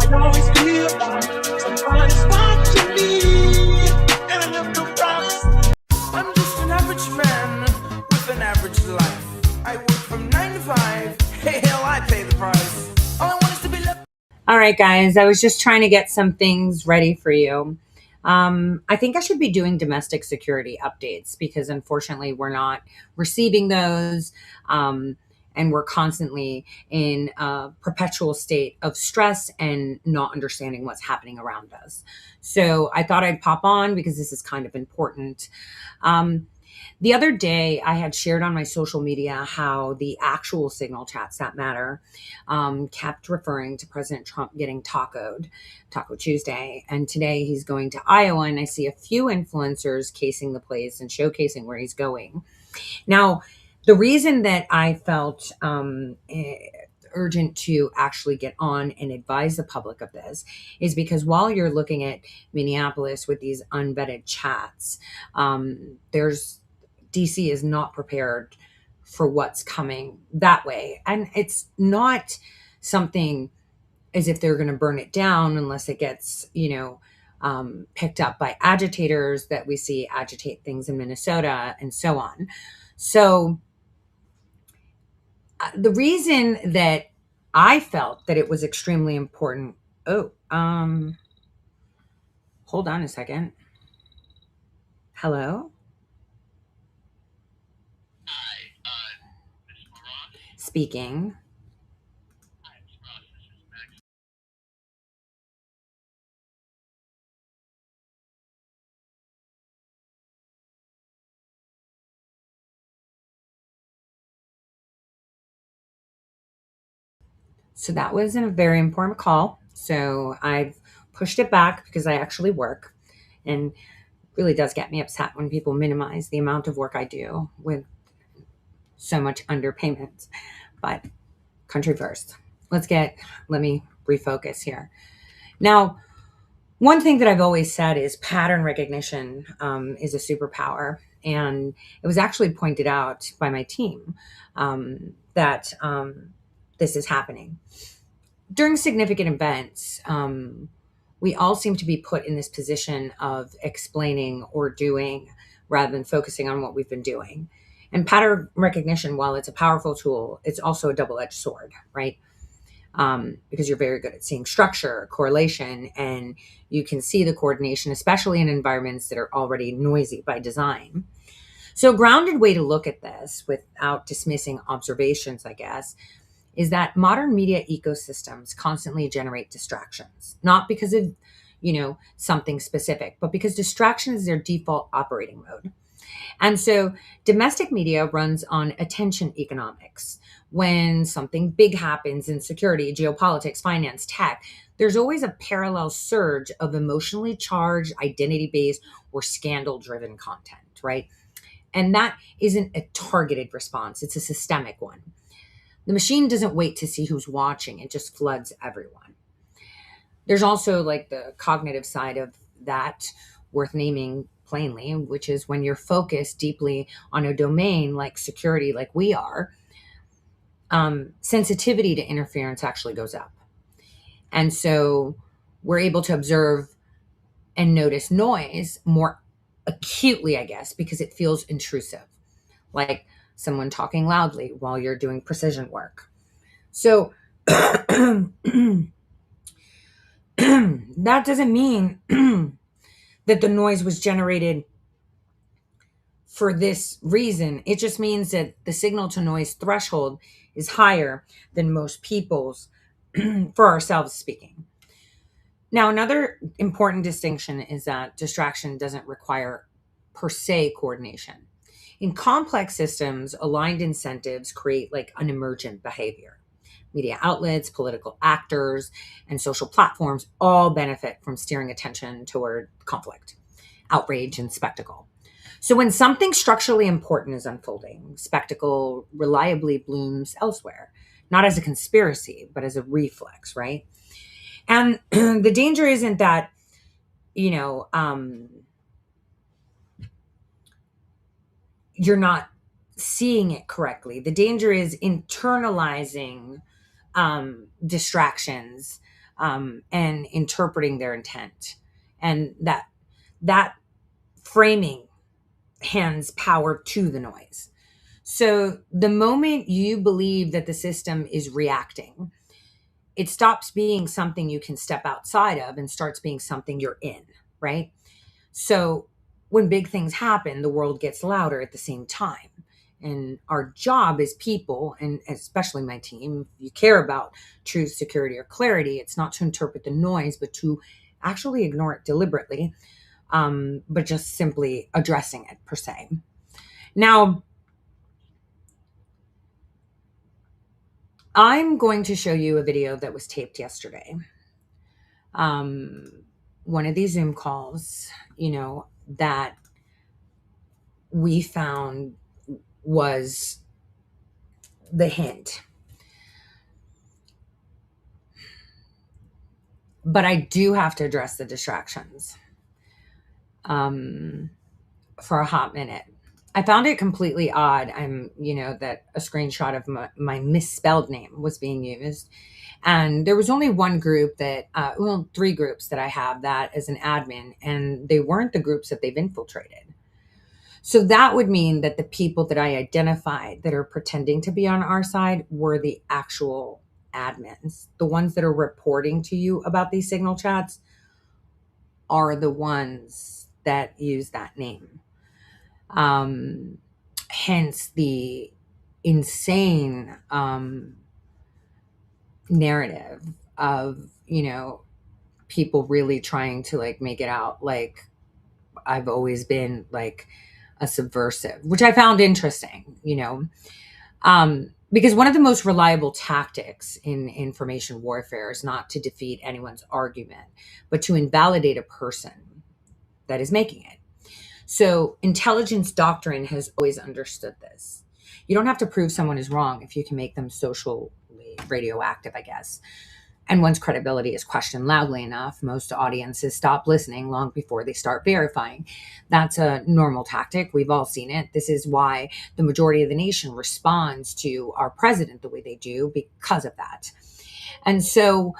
can always be alone. Somebody's watching me, and I have no price. I'm just an average man with an average life. I work from 9 to 5. Hey, hell, I pay the price. All I want is to be loved. All right, guys, I was just trying to get some things ready for you. I think I should be doing domestic security updates because unfortunately we're not receiving those. And we're constantly in a perpetual state of stress and not understanding what's happening around us. So I thought I'd pop on because this is kind of important. Um, the other day, I had shared on my social media how the actual Signal chats that matter kept referring to President Trump getting tacoed, Taco Tuesday. And today he's going to Iowa, and I see a few influencers casing the place and showcasing where he's going. Now, the reason that I felt urgent to actually get on and advise the public of this is because while you're looking at Minneapolis with these unvetted chats, there's DC is not prepared for what's coming that way. And it's not something as if they're going to burn it down unless it gets, picked up by agitators that we see agitate things in Minnesota and so on. So the reason that I felt that it was extremely important. Hold on a second. Hello? Speaking. So that was a very important call. So I've pushed it back because I actually work, and it really does get me upset when people minimize the amount of work I do with so much underpayment. But country first. Let me refocus here. Now, one thing that I've always said is pattern recognition is a superpower. And it was actually pointed out by my team that this is happening. During significant events, we all seem to be put in this position of explaining or doing rather than focusing on what we've been doing. And pattern recognition, while it's a powerful tool, it's also a double-edged sword, right? Because you're very good at seeing structure, correlation, and you can see the coordination, especially in environments that are already noisy by design. So, a grounded way to look at this without dismissing observations, I guess, is that modern media ecosystems constantly generate distractions, not because of, something specific, but because distraction is their default operating mode. And so domestic media runs on attention economics. When something big happens in security, geopolitics, finance, tech, there's always a parallel surge of emotionally charged, identity based, or scandal driven content, right? And that isn't a targeted response, it's a systemic one. The machine doesn't wait to see who's watching, it just floods everyone. There's also like the cognitive side of that worth naming plainly, which is when you're focused deeply on a domain like security, like we are, sensitivity to interference actually goes up. And so we're able to observe and notice noise more acutely, I guess, because it feels intrusive, like someone talking loudly while you're doing precision work. So that doesn't mean that the noise was generated for this reason. It just means that the signal to noise threshold is higher than most people's for ourselves speaking. Now, another important distinction is that distraction doesn't require per se coordination. In complex systems, aligned incentives create like an emergent behavior. Media outlets, political actors, and social platforms all benefit from steering attention toward conflict, outrage, and spectacle. So when something structurally important is unfolding, spectacle reliably blooms elsewhere, not as a conspiracy, but as a reflex, right? And the danger isn't that, you know, you're not seeing it correctly. The danger is internalizing distractions and interpreting their intent. And that framing hands power to the noise. So the moment you believe that the system is reacting, it stops being something you can step outside of and starts being something you're in, right? So when big things happen, the world gets louder at the same time. And our job as people, and especially my team, if you care about truth, security, or clarity, it's not to interpret the noise, but to actually ignore it deliberately, but just simply addressing it per se. Now, I'm going to show you a video that was taped yesterday. One of these Zoom calls, that we found was the hint. But I do have to address the distractions for a hot minute. I found it completely odd. That a screenshot of my misspelled name was being used. And there was only one group three groups that I have that as an admin, and they weren't the groups that they've infiltrated. So that would mean that the people that I identified that are pretending to be on our side were the actual admins. The ones that are reporting to you about these signal chats are the ones that use that name. Hence the insane narrative of, people really trying to make it out like I've always been like a subversive, which I found interesting, because one of the most reliable tactics in information warfare is not to defeat anyone's argument, but to invalidate a person that is making it. So intelligence doctrine has always understood this. You don't have to prove someone is wrong if you can make them socially radioactive, I guess. And once credibility is questioned loudly enough, most audiences stop listening long before they start verifying. That's a normal tactic. We've all seen it. This is why the majority of the nation responds to our president the way they do, because of that. And so,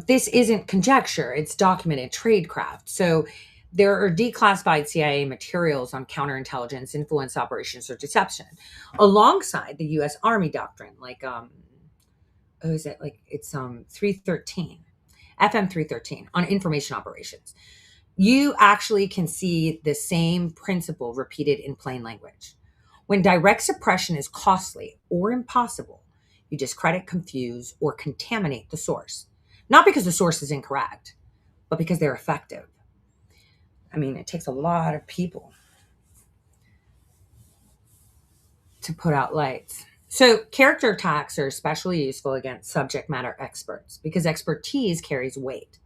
this isn't conjecture, it's documented tradecraft. So there are declassified CIA materials on counterintelligence, influence operations, or deception, alongside the U.S. Army doctrine, it's 313, FM 313 on information operations. You actually can see the same principle repeated in plain language. When direct suppression is costly or impossible, you discredit, confuse, or contaminate the source. Not because the source is incorrect, but because they're effective. I mean, it takes a lot of people to put out lights. So character attacks are especially useful against subject matter experts because expertise carries weight.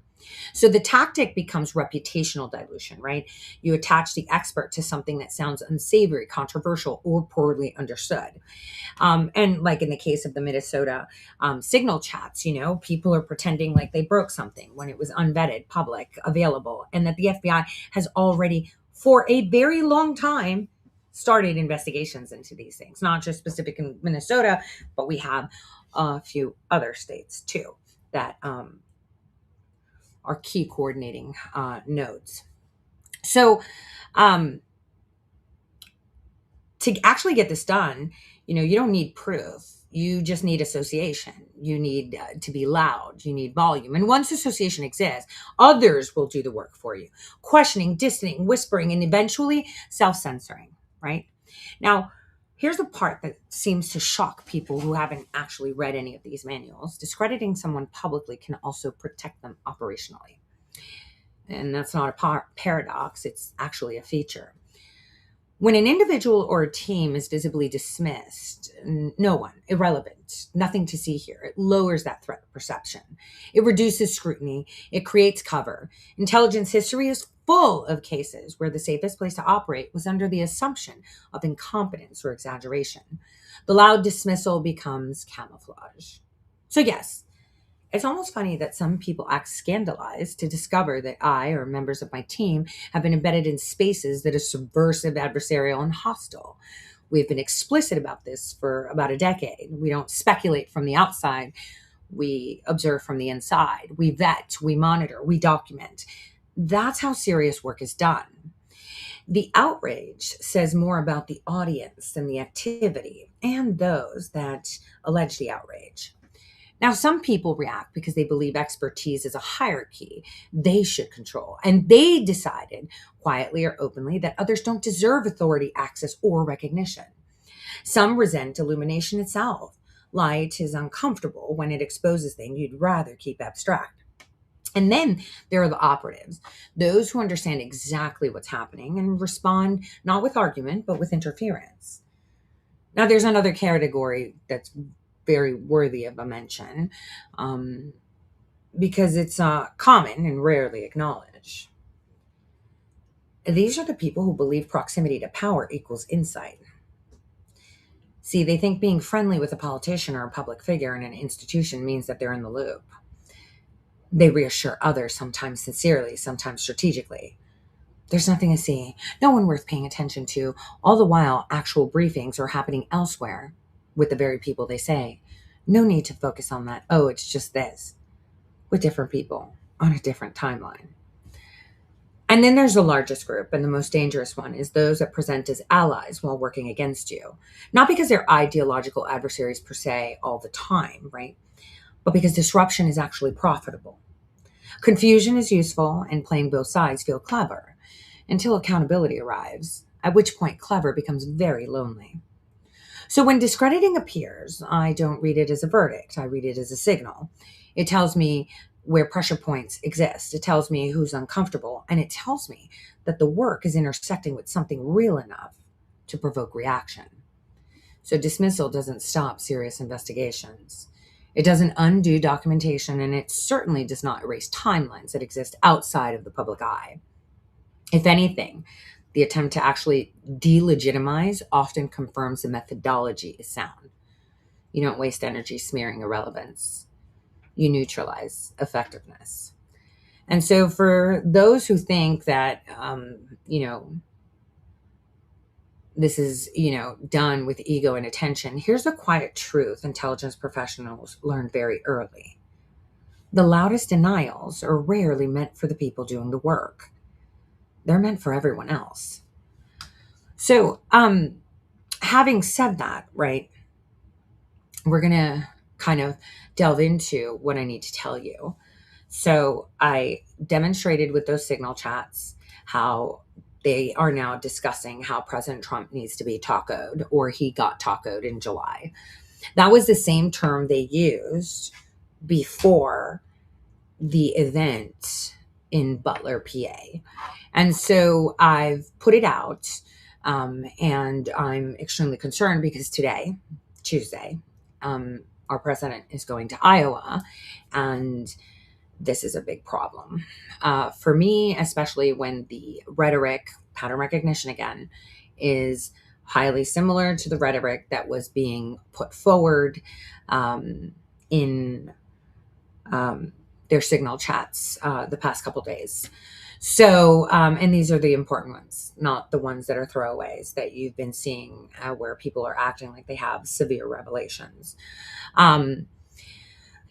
So the tactic becomes reputational dilution, right? You attach the expert to something that sounds unsavory, controversial, or poorly understood. And like in the case of the Minnesota signal chats, people are pretending like they broke something when it was unvetted, public, available, and that the FBI has already, for a very long time, started investigations into these things, not just specific in Minnesota, but we have a few other states too that are key coordinating nodes. So to actually get this done, you don't need proof. You just need association. You need to be loud. You need volume. And once association exists, others will do the work for you. Questioning, distancing, whispering, and eventually self-censoring, right? Now, here's the part that seems to shock people who haven't actually read any of these manuals. Discrediting someone publicly can also protect them operationally. And that's not a paradox. It's actually a feature. When an individual or a team is visibly dismissed, no one, irrelevant, nothing to see here, it lowers that threat perception. It reduces scrutiny. It creates cover. Intelligence history is full of cases where the safest place to operate was under the assumption of incompetence or exaggeration. The loud dismissal becomes camouflage. So yes, it's almost funny that some people act scandalized to discover that I or members of my team have been embedded in spaces that are subversive, adversarial, and hostile. We've been explicit about this for about a decade. We don't speculate from the outside. We observe from the inside. We vet, we monitor, we document. That's how serious work is done. The outrage says more about the audience than the activity and those that allege the outrage. Now, some people react because they believe expertise is a hierarchy they should control, and they decided, quietly or openly, that others don't deserve authority, access, or recognition. Some resent illumination itself. Light is uncomfortable when it exposes things you'd rather keep abstract. And then there are the operatives, those who understand exactly what's happening and respond not with argument, but with interference. Now, there's another category that's very worthy of a mention, um, because it's common and rarely acknowledged. These are the people who believe proximity to power equals insight. See, they think being friendly with a politician or a public figure in an institution means that they're in the loop. They reassure others, sometimes sincerely, sometimes strategically. There's nothing to see, no one worth paying attention to, all the while actual briefings are happening elsewhere with the very people they say. No need to focus on that. Oh, it's just this, with different people on a different timeline. And then there's the largest group, and the most dangerous one is those that present as allies while working against you. Not because they're ideological adversaries per se all the time, right? But because disruption is actually profitable. Confusion is useful, and playing both sides feel clever until accountability arrives, at which point clever becomes very lonely. So when discrediting appears, I don't read it as a verdict. I read it as a signal. It tells me where pressure points exist. It tells me who's uncomfortable. And it tells me that the work is intersecting with something real enough to provoke reaction. So dismissal doesn't stop serious investigations. It doesn't undo documentation, and it certainly does not erase timelines that exist outside of the public eye. If anything, the attempt to actually delegitimize often confirms the methodology is sound. You don't waste energy smearing irrelevance. You neutralize effectiveness. And so, for those who think that, this is, done with ego and attention, here's the quiet truth intelligence professionals learn very early. The loudest denials are rarely meant for the people doing the work. They're meant for everyone else. So, having said that, right, we're going to kind of delve into what I need to tell you. So, I demonstrated with those signal chats how they are now discussing how President Trump needs to be tacoed, or he got tacoed in July. That was the same term they used before the event in Butler, PA. And so I've put it out, and I'm extremely concerned because today, Tuesday, our president is going to Iowa, and this is a big problem. For me, especially when the rhetoric, pattern recognition again, is highly similar to the rhetoric that was being put forward in their signal chats the past couple days. So, and these are the important ones, not the ones that are throwaways that you've been seeing where people are acting like they have severe revelations.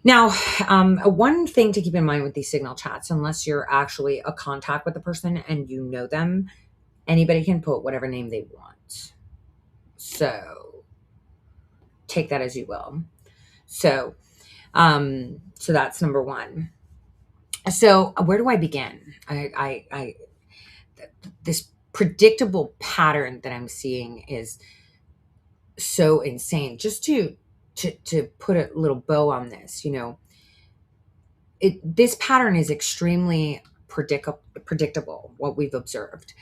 Now, one thing to keep in mind with these signal chats, unless you're actually a contact with the person and you know them, anybody can put whatever name they want. So take that as you will. So that's number one. So where do I begin? This predictable pattern that I'm seeing is so insane. Just to put a little bow on this, this pattern is extremely predictable. What we've observed,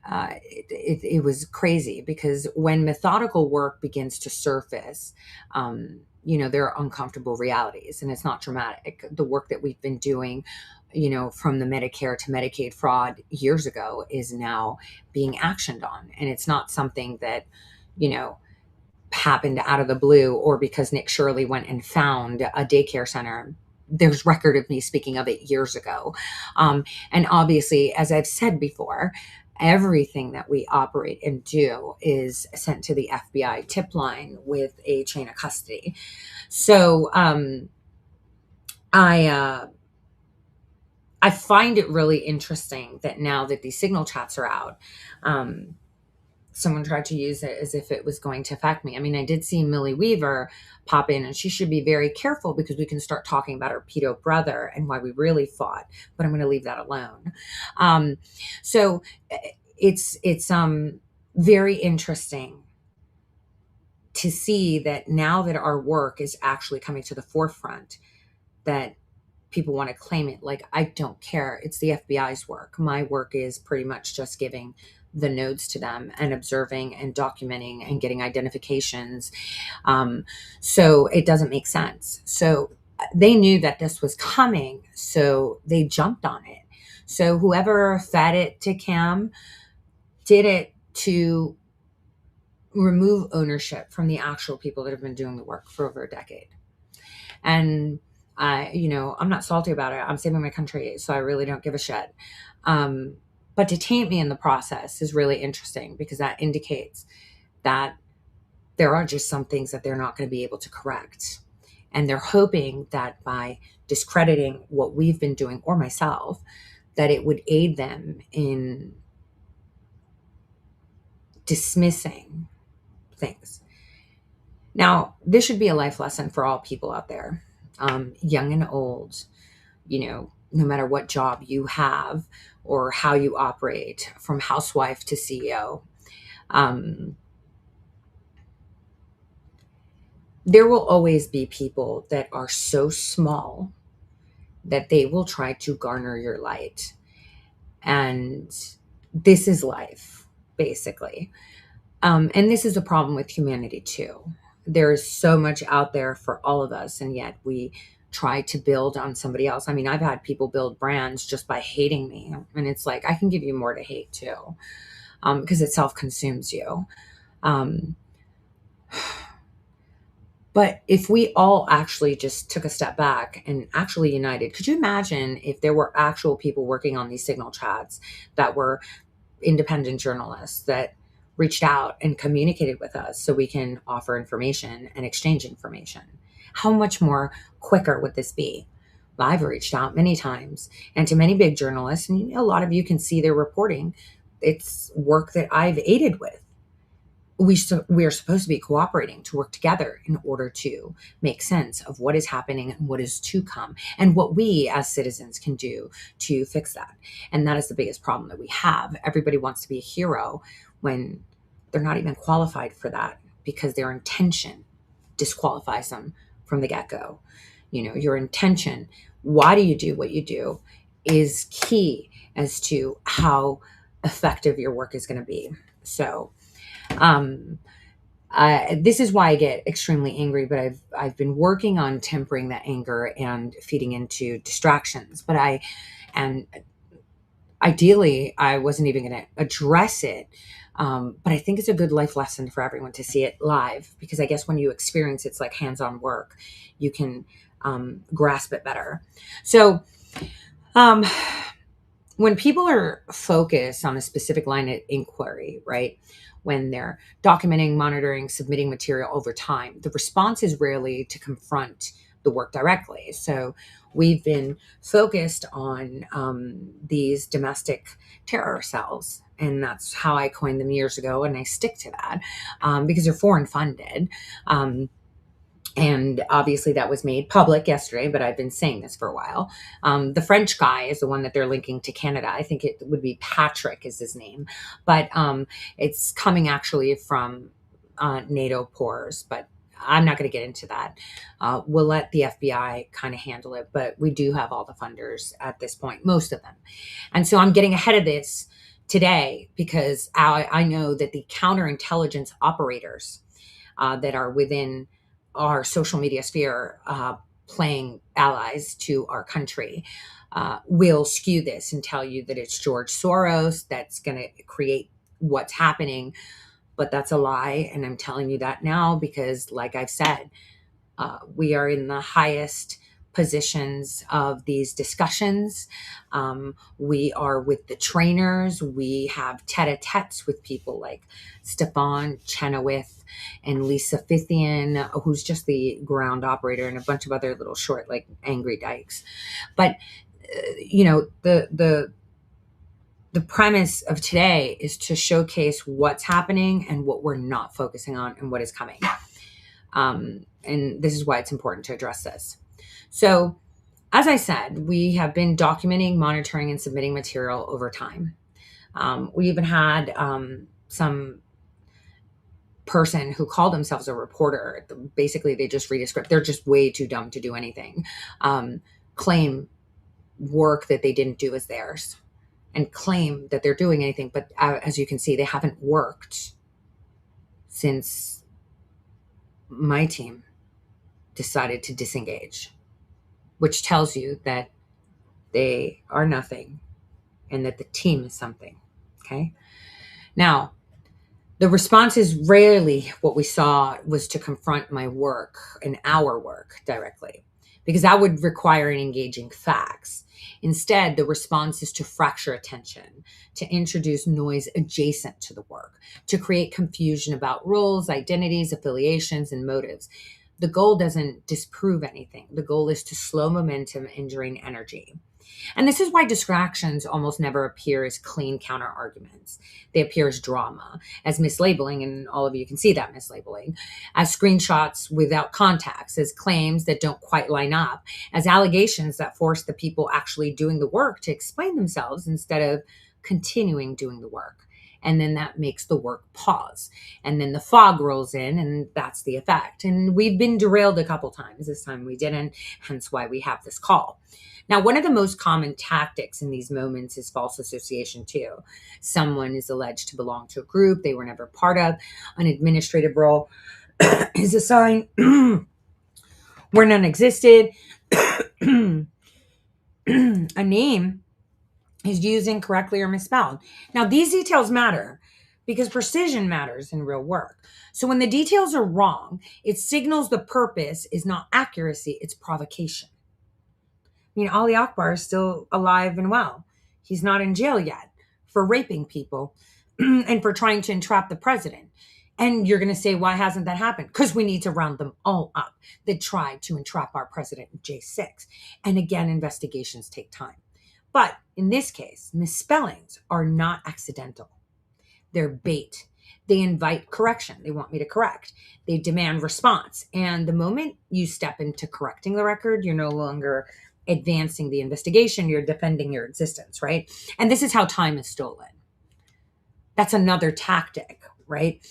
it was crazy because when methodical work begins to surface, there are uncomfortable realities, and it's not dramatic. The work that we've been doing, from the Medicare to Medicaid fraud years ago is now being actioned on. And it's not something that, happened out of the blue or because Nick Shirley went and found a daycare center. There's record of me speaking of it years ago. And obviously, as I've said before, everything that we operate and do is sent to the FBI tip line with a chain of custody. So I I find it really interesting that now that these signal chats are out, um, someone tried to use it as if it was going to affect me. I mean, I did see Millie Weaver pop in, and she should be very careful because we can start talking about her pedo brother and why we really fought. But I'm going to leave that alone. Um, so it's very interesting to see that now that our work is actually coming to the forefront, that people want to claim it. Like, I don't care. It's the FBI's work. My work is pretty much just giving the nodes to them and observing and documenting and getting identifications. So it doesn't make sense. So they knew that this was coming, so they jumped on it. So whoever fed it to Cam did it to remove ownership from the actual people that have been doing the work for over a decade. And I'm not salty about it. I'm saving my country, so I really don't give a shit. But to taint me in the process is really interesting because that indicates that there are just some things that they're not going to be able to correct. And they're hoping that by discrediting what we've been doing, or myself, that it would aid them in dismissing things. Now, this should be a life lesson for all people out there, young and old, no matter what job you have or how you operate, from housewife to CEO. There will always be people that are so small that they will try to garner your light. And this is life, basically. And this is a problem with humanity, too. There is so much out there for all of us, and yet we try to build on somebody else. I mean, I've had people build brands just by hating me, and it's like, I can give you more to hate, too, because it self-consumes you. But if we all actually just took a step back and actually united, could you imagine if there were actual people working on these signal chats that were independent journalists that reached out and communicated with us so we can offer information and exchange information? How much more quicker would this be? Well, I've reached out many times and to many big journalists, and a lot of you can see their reporting. It's work that I've aided with. We are supposed to be cooperating to work together in order to make sense of what is happening and what is to come and what we as citizens can do to fix that. And that is the biggest problem that we have. Everybody wants to be a hero when they're not even qualified for that because their intention disqualifies them from the get-go. Your intention, why do you do what you do, is key as to how effective your work is going to be. So this is why I get extremely angry, but I've been working on tempering that anger and feeding into distractions. And ideally, I wasn't even going to address it. But I think it's a good life lesson for everyone to see it live, because I guess when you experience it's like hands-on work, you can grasp it better. So when people are focused on a specific line of inquiry, right? When they're documenting, monitoring, submitting material over time, the response is rarely to confront the work directly. So we've been focused on these domestic terror cells. And that's how I coined them years ago. And I stick to that because they're foreign funded. And obviously that was made public yesterday, but I've been saying this for a while. The French guy is the one that they're linking to Canada. I think it would be Patrick is his name, but it's coming actually from NATO pores, but I'm not going to get into that. We'll let the FBI kind of handle it, but we do have all the funders at this point, most of them. And so I'm getting ahead of this today because I know that the counterintelligence operators that are within our social media sphere, playing allies to our country, will skew this and tell you that it's George Soros that's going to create what's happening. But that's a lie. And I'm telling you that now because, like I've said, we are in the highest positions of these discussions. We are with the trainers. We have tete-a-tetes with people like Stefan Chenoweth and Lisa Fithian, who's just the ground operator, and a bunch of other little short, like angry dykes. But the premise of today is to showcase what's happening and what we're not focusing on and what is coming. And this is why it's important to address this. So, as I said, we have been documenting, monitoring, and submitting material over time. We even had some person who called themselves a reporter. Basically, they just read a script. They're just way too dumb to do anything. Claim work that they didn't do as theirs and claim that they're doing anything. But as you can see, they haven't worked since my team decided to disengage, which tells you that they are nothing and that the team is something. Okay. Now, the response is rarely what we saw was to confront my work and our work directly, because that would require an engaging facts. Instead, the response is to fracture attention, to introduce noise adjacent to the work, to create confusion about roles, identities, affiliations, and motives. The goal doesn't disprove anything. The goal is to slow momentum and drain energy. And this is why distractions almost never appear as clean counter arguments. They appear as drama, as mislabeling, and all of you can see that mislabeling, as screenshots without context, as claims that don't quite line up, as allegations that force the people actually doing the work to explain themselves instead of continuing doing the work. And then that makes the work pause. And then the fog rolls in, and that's the effect. And we've been derailed a couple times. This time we didn't, hence why we have this call. Now, one of the most common tactics in these moments is false association, too. Someone is alleged to belong to a group they were never part of. An administrative role is assigned where none existed. A name is used incorrectly or misspelled. Now, these details matter because precision matters in real work. So when the details are wrong, it signals the purpose is not accuracy, it's provocation. I mean, Ali Akbar is still alive and well. He's not in jail yet for raping people and for trying to entrap the president. And you're going to say, why hasn't that happened? Because we need to round them all up that tried to entrap our president in J6. And again, investigations take time. But in this case, misspellings are not accidental. They're bait. They invite correction. They want me to correct. They demand response. And the moment you step into correcting the record, you're no longer advancing the investigation, you're defending your existence, right? And this is how time is stolen. That's another tactic, right?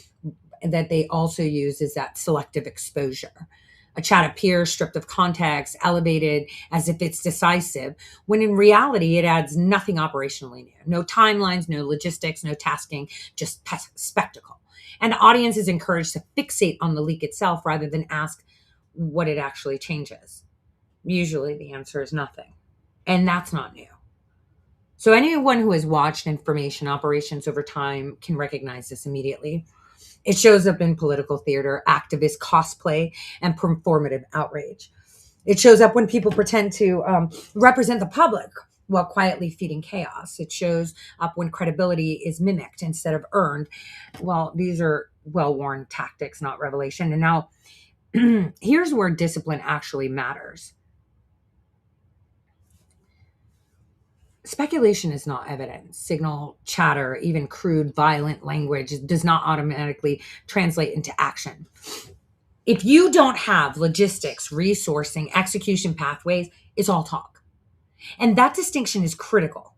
That they also use is that selective exposure. A chat appears stripped of context, elevated as if it's decisive, when in reality, it adds nothing operationally new. No timelines, no logistics, no tasking, just spectacle. And the audience is encouraged to fixate on the leak itself rather than ask what it actually changes. Usually the answer is nothing. And that's not new. So anyone who has watched information operations over time can recognize this immediately. It shows up in political theater, activist cosplay, and performative outrage. It shows up when people pretend to represent the public while quietly feeding chaos. It shows up when credibility is mimicked instead of earned. Well, these are well-worn tactics, not revelation. And now here's where discipline actually matters. Speculation is not evidence. Signal, chatter, even crude, violent language does not automatically translate into action. If you don't have logistics, resourcing, execution pathways, it's all talk. And that distinction is critical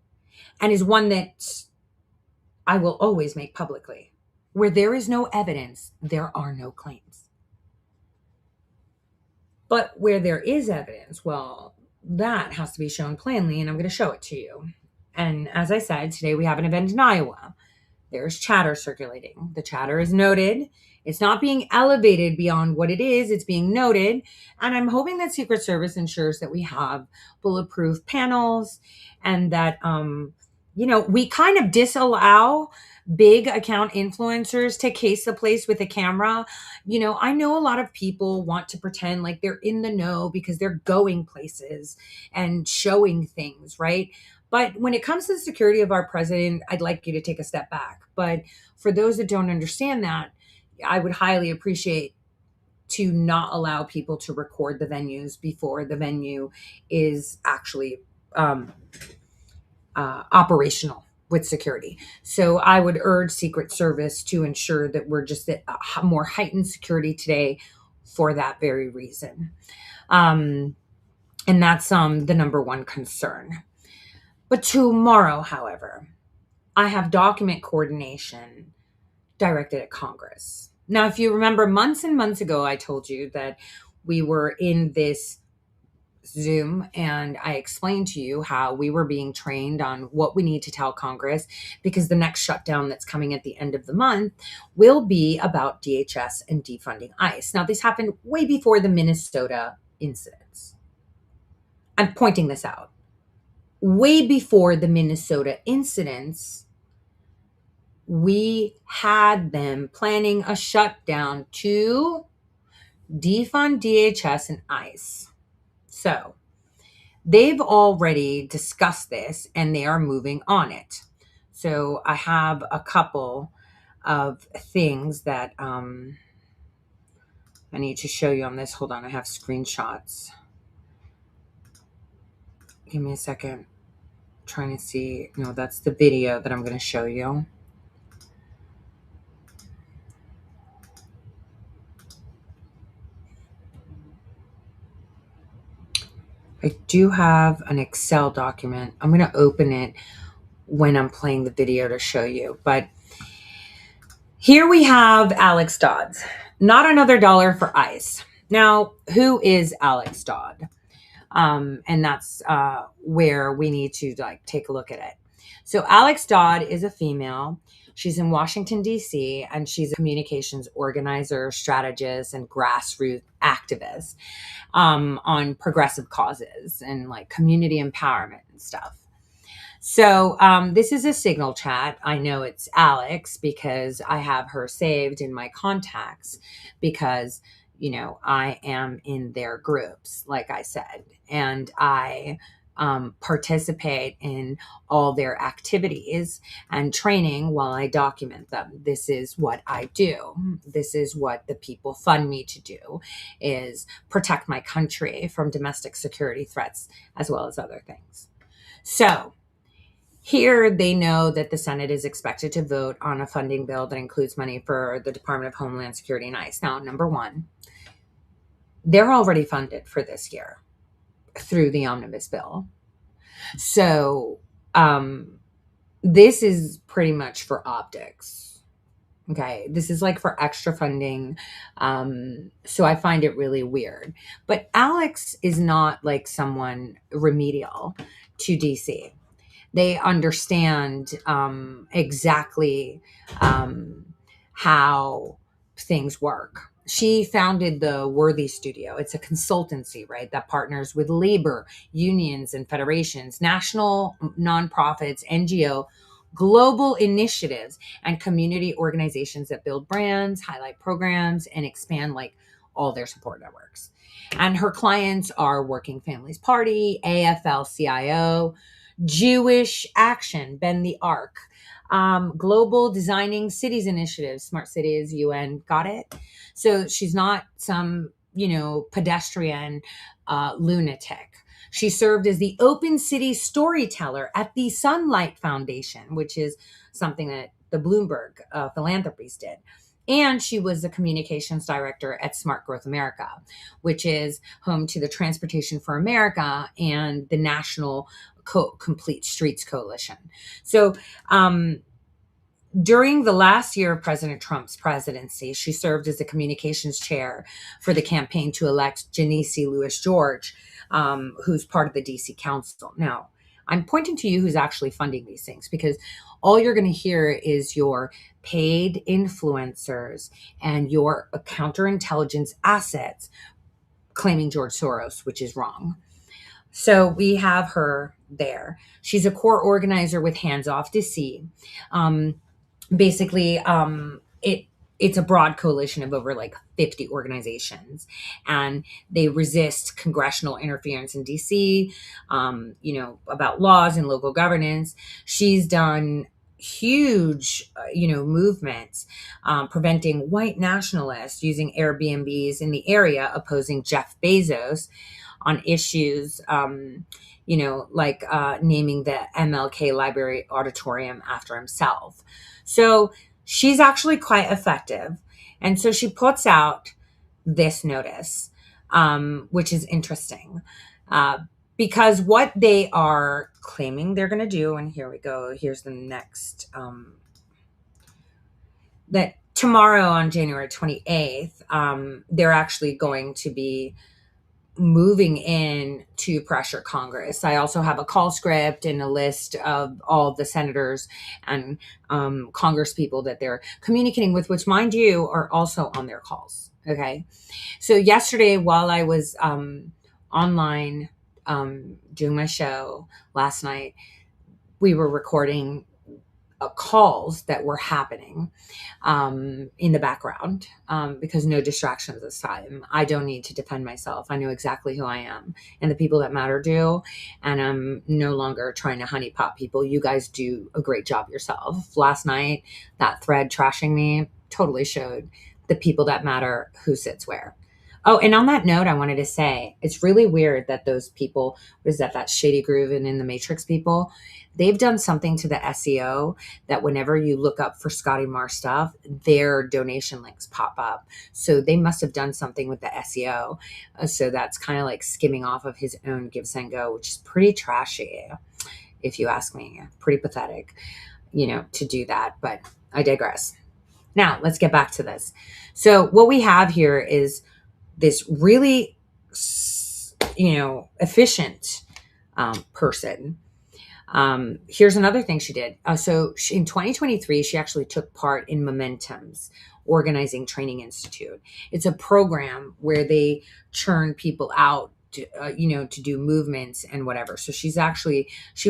and is one that I will always make publicly. Where there is no evidence, there are no claims. But where there is evidence, well, that has to be shown plainly, and I'm going to show it to you. And as I said, today we have an event in Iowa. There's chatter circulating. The chatter is noted. It's not being elevated beyond what it is. It's being noted. And I'm hoping that Secret Service ensures that we have bulletproof panels and that, we kind of disallow big account influencers to case the place with a camera. I know a lot of people want to pretend like they're in the know because they're going places and showing things, right? But when it comes to the security of our president, I'd like you to take a step back. But for those that don't understand that, I would highly appreciate to not allow people to record the venues before the venue is actually um, operational with security. So I would urge Secret Service to ensure that we're just at a more heightened security today for that very reason. Um, and that's the number one concern. But tomorrow, however, I have document coordination directed at Congress. Now, if you remember, months and months ago, I told you that we were in this Zoom and I explained to you how we were being trained on what we need to tell Congress because the next shutdown that's coming at the end of the month will be about DHS and defunding ICE. Now, this happened way before the Minnesota incidents. I'm pointing this out. Way before the Minnesota incidents, we had them planning a shutdown to defund DHS and ICE. So they've already discussed this and they are moving on it. So I have a couple of things that I need to show you on this. Hold on, I have screenshots. Give me a second. I'm trying to see. No, that's the video that I'm going to show you. I do have an Excel document. I'm going to open it when I'm playing the video to show you. But here we have Alex Dodds. Not another dollar for ICE. Now, who is Alex Dodd? And that's where we need to take a look at it. So Alex Dodd is a female. She's in Washington, D.C., and she's a communications organizer, strategist, and grassroots activist on progressive causes and community empowerment and stuff. So this is a Signal chat. I know it's Alex because I have her saved in my contacts because, I am in their groups, like I said, and I participate in all their activities and training while I document them. This is what I do. This is what the people fund me to do, is protect my country from domestic security threats as well as other things. So here they know that the Senate is expected to vote on a funding bill that includes money for the Department of Homeland Security and ICE. Now, number one, they're already funded for this year through the omnibus bill. So this is pretty much for optics. Okay, this is for extra funding. So I find it really weird. But Alex is not someone remedial to DC. They understand exactly how things work. She founded the Worthy Studio. It's a consultancy, right, that partners with labor, unions, and federations, national nonprofits, NGO, global initiatives, and community organizations that build brands, highlight programs, and expand all their support networks. And her clients are Working Families Party, AFL-CIO, Jewish Action, Bend the Arc, Global Designing Cities Initiative, Smart Cities, UN, got it? So she's not some, pedestrian lunatic. She served as the Open City Storyteller at the Sunlight Foundation, which is something that the Bloomberg Philanthropies did. And she was the communications director at Smart Growth America, which is home to the Transportation for America and the National Complete Streets Coalition. So during the last year of President Trump's presidency, she served as the communications chair for the campaign to elect Janice Louis George, who's part of the DC Council. Now, I'm pointing to you who's actually funding these things because all you're going to hear is your paid influencers and your counterintelligence assets claiming George Soros, which is wrong. So we have her there. She's a core organizer with Hands Off DC. Um, basically, it's a broad coalition of over like 50 organizations, and they resist congressional interference in DC, about laws and local governance. She's done huge, movements, preventing white nationalists using Airbnbs in the area, opposing Jeff Bezos on issues, like naming the MLK Library Auditorium after himself. So she's actually quite effective. And so she puts out this notice, which is interesting, uh, because what they are claiming they're going to do, and here we go, here's the next, that tomorrow on January 28th, they're actually going to be moving in to pressure Congress. I also have a call script and a list of all the senators and Congress people that they're communicating with, which, mind you, are also on their calls. Okay. So, yesterday, while I was online doing my show last night, we were recording calls that were happening in the background, because no distractions this time. I don't need to defend myself. I know exactly who I am, and the people that matter do. And I'm no longer trying to honeypot people. You guys do a great job yourself. Last night, that thread trashing me totally showed the people that matter who sits where. Oh, and on that note, I wanted to say it's really weird that those people, what is that Shady Groove and In the Matrix people, they've done something to the SEO that whenever you look up for Scotty Marr stuff, their donation links pop up. So they must have done something with the SEO. So that's kind of like skimming off of his own Give Send Go, which is pretty trashy, if you ask me. Pretty pathetic, to do that. But I digress. Now, let's get back to this. So what we have here is this really, efficient person. Here's another thing she did. In 2023, she actually took part in Momentum's Organizing Training Institute. It's a program where they churn people out to do movements and whatever. So she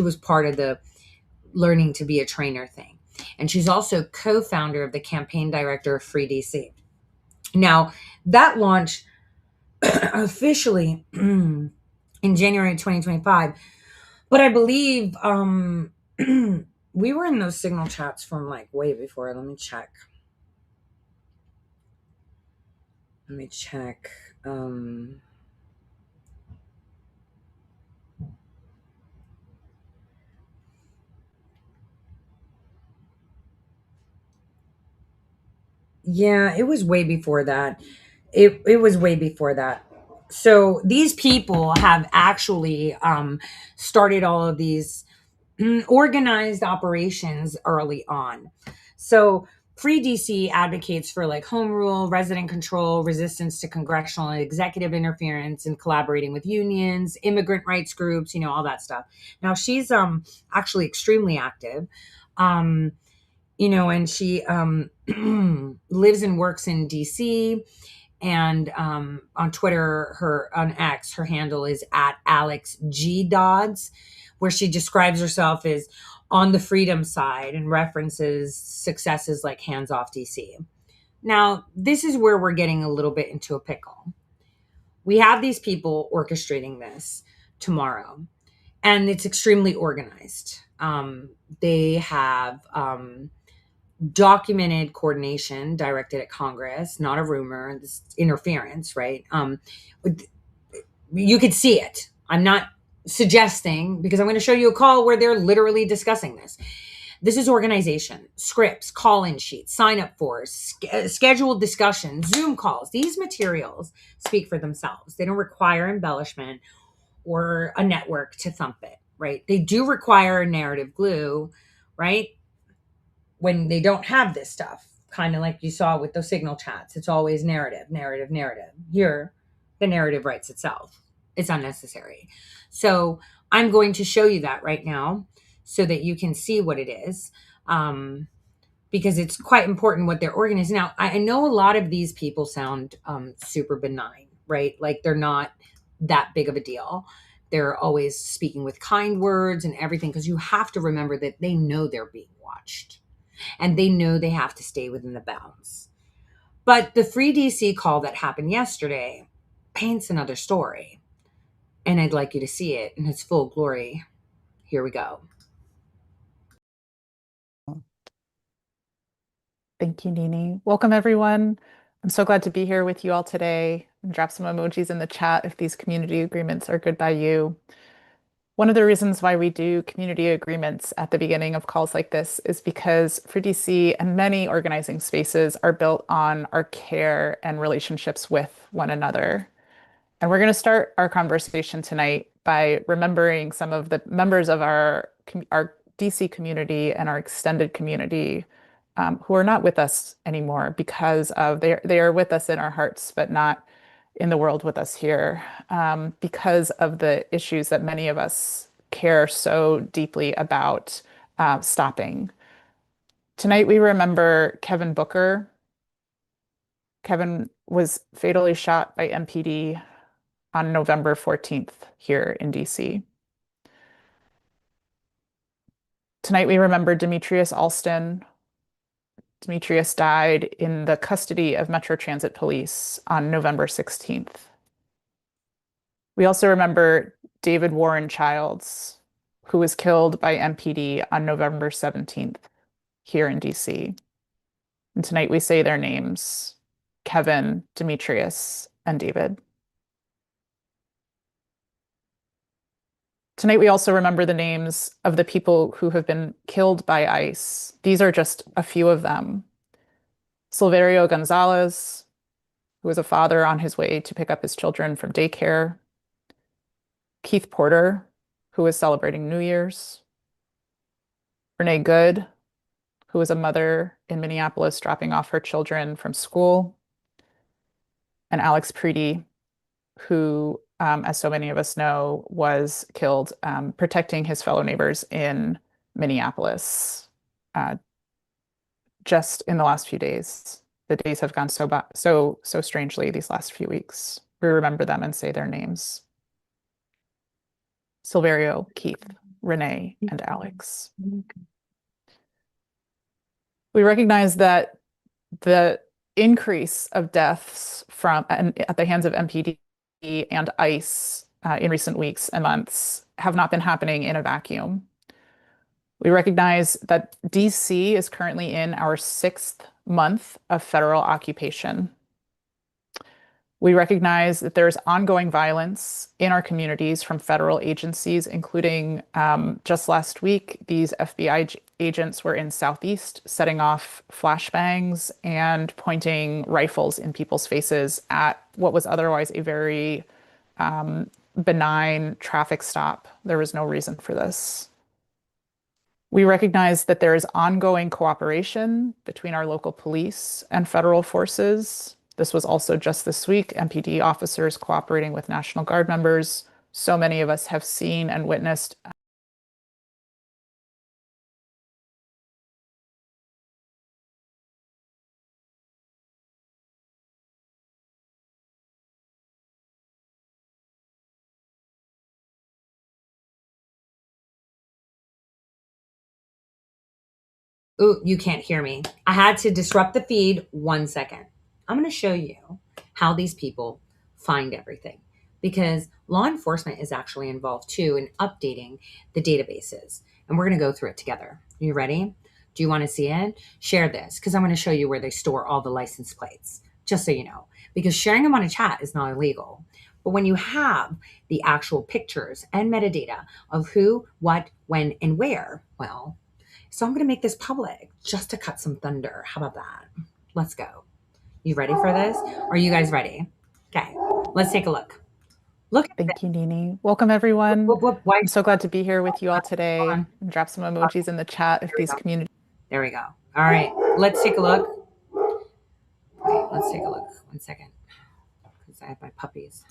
was part of the learning to be a trainer thing. And she's also co-founder of the campaign director of Free DC. Now, that launched officially in January 2025. But I believe we were in those Signal chats from like way before. Let me check. Yeah, it was way before that. It was way before that. So these people have actually started all of these organized operations early on. So Free DC advocates for like home rule, resident control, resistance to congressional and executive interference, and collaborating with unions, immigrant rights groups, all that stuff. Now she's actually extremely active. And she lives and works in DC. And on Twitter, on X, her handle is at Alex G Dodds, where she describes herself as on the freedom side and references successes like Hands Off DC. Now, this is where we're getting a little bit into a pickle. We have these people orchestrating this tomorrow, and it's extremely organized. They have documented coordination directed at Congress, not a rumor, this interference, right? You could see it. I'm not suggesting, because I'm going to show you a call where they're literally discussing this. This is organization, scripts, call-in sheets, sign-up forms, scheduled discussions, Zoom calls. These materials speak for themselves. They don't require embellishment or a network to thump it, right? They do require a narrative glue, right? When they don't have this stuff, kind of like you saw with those Signal chats, it's always narrative, narrative, narrative. Here, the narrative writes itself. It's unnecessary. So I'm going to show you that right now so that you can see what it is, because it's quite important what they're organizing. Now, I know a lot of these people sound super benign, right? Like they're not that big of a deal. They're always speaking with kind words and everything, because you have to remember that they know they're being watched and they know they have to stay within the bounds. But the Free DC call that happened yesterday paints another story, and I'd like you to see it in its full glory. Here we go. Thank you, Nini. Welcome, everyone. I'm so glad to be here with you all today. Drop some emojis in the chat if these community agreements are good by you. One of the reasons why we do community agreements at the beginning of calls like this is because Free DC and many organizing spaces are built on our care and relationships with one another. And we're going to start our conversation tonight by remembering some of the members of our DC community and our extended community who are not with us anymore because of they are with us in our hearts, but not in the world with us here because of the issues that many of us care so deeply about stopping. Tonight we remember Kevin Booker. Kevin was fatally shot by MPD on November 14th here in DC. Tonight we remember Demetrius Alston. Demetrius died in the custody of Metro Transit Police on November 16th. We also remember David Warren Childs, who was killed by MPD on November 17th here in DC. And tonight we say their names, Kevin, Demetrius, and David. Tonight, we also remember the names of the people who have been killed by ICE. These are just a few of them. Silverio Gonzalez, who was a father on his way to pick up his children from daycare. Keith Porter, who was celebrating New Year's. Renee Good, who was a mother in Minneapolis dropping off her children from school. And Alex Preedy, who, as so many of us know, was killed protecting his fellow neighbors in Minneapolis uh, just in the last few days. The days have gone so strangely these last few weeks. We remember them and say their names. Silverio, Keith, Renee, and Alex. We recognize that the increase of deaths at the hands of MPD and ICE in recent weeks and months have not been happening in a vacuum. We recognize that DC is currently in our 6th month of federal occupation. We recognize that there's ongoing violence in our communities from federal agencies, including just last week, these FBI agents were in Southeast setting off flashbangs and pointing rifles in people's faces at what was otherwise a very benign traffic stop. There was no reason for this. We recognize that there is ongoing cooperation between our local police and federal forces. This was also just this week, MPD officers cooperating with National Guard members. So many of us have seen and witnessed Ooh, you can't hear me. I had to disrupt the feed 1 second. I'm going to show you how these people find everything, because law enforcement is actually involved too in updating the databases. And we're going to go through it together. Are you ready? Do you want to see it? Share this, because I'm going to show you where they store all the license plates, just so you know, because sharing them on a chat is not illegal. But when you have the actual pictures and metadata of who, what, when, and where, well, so I'm going to make this public just to cut some thunder. How about that? Let's go. You ready for this? Are you guys ready? Okay, let's take a look. Look at this. Thank you, Nini. Welcome, everyone. Why? I'm so glad to be here with you all today. Drop some emojis in the chat if There we these go. community There we go. All right, let's take a look. Wait, let's take a look. 1 second, because I have my puppies.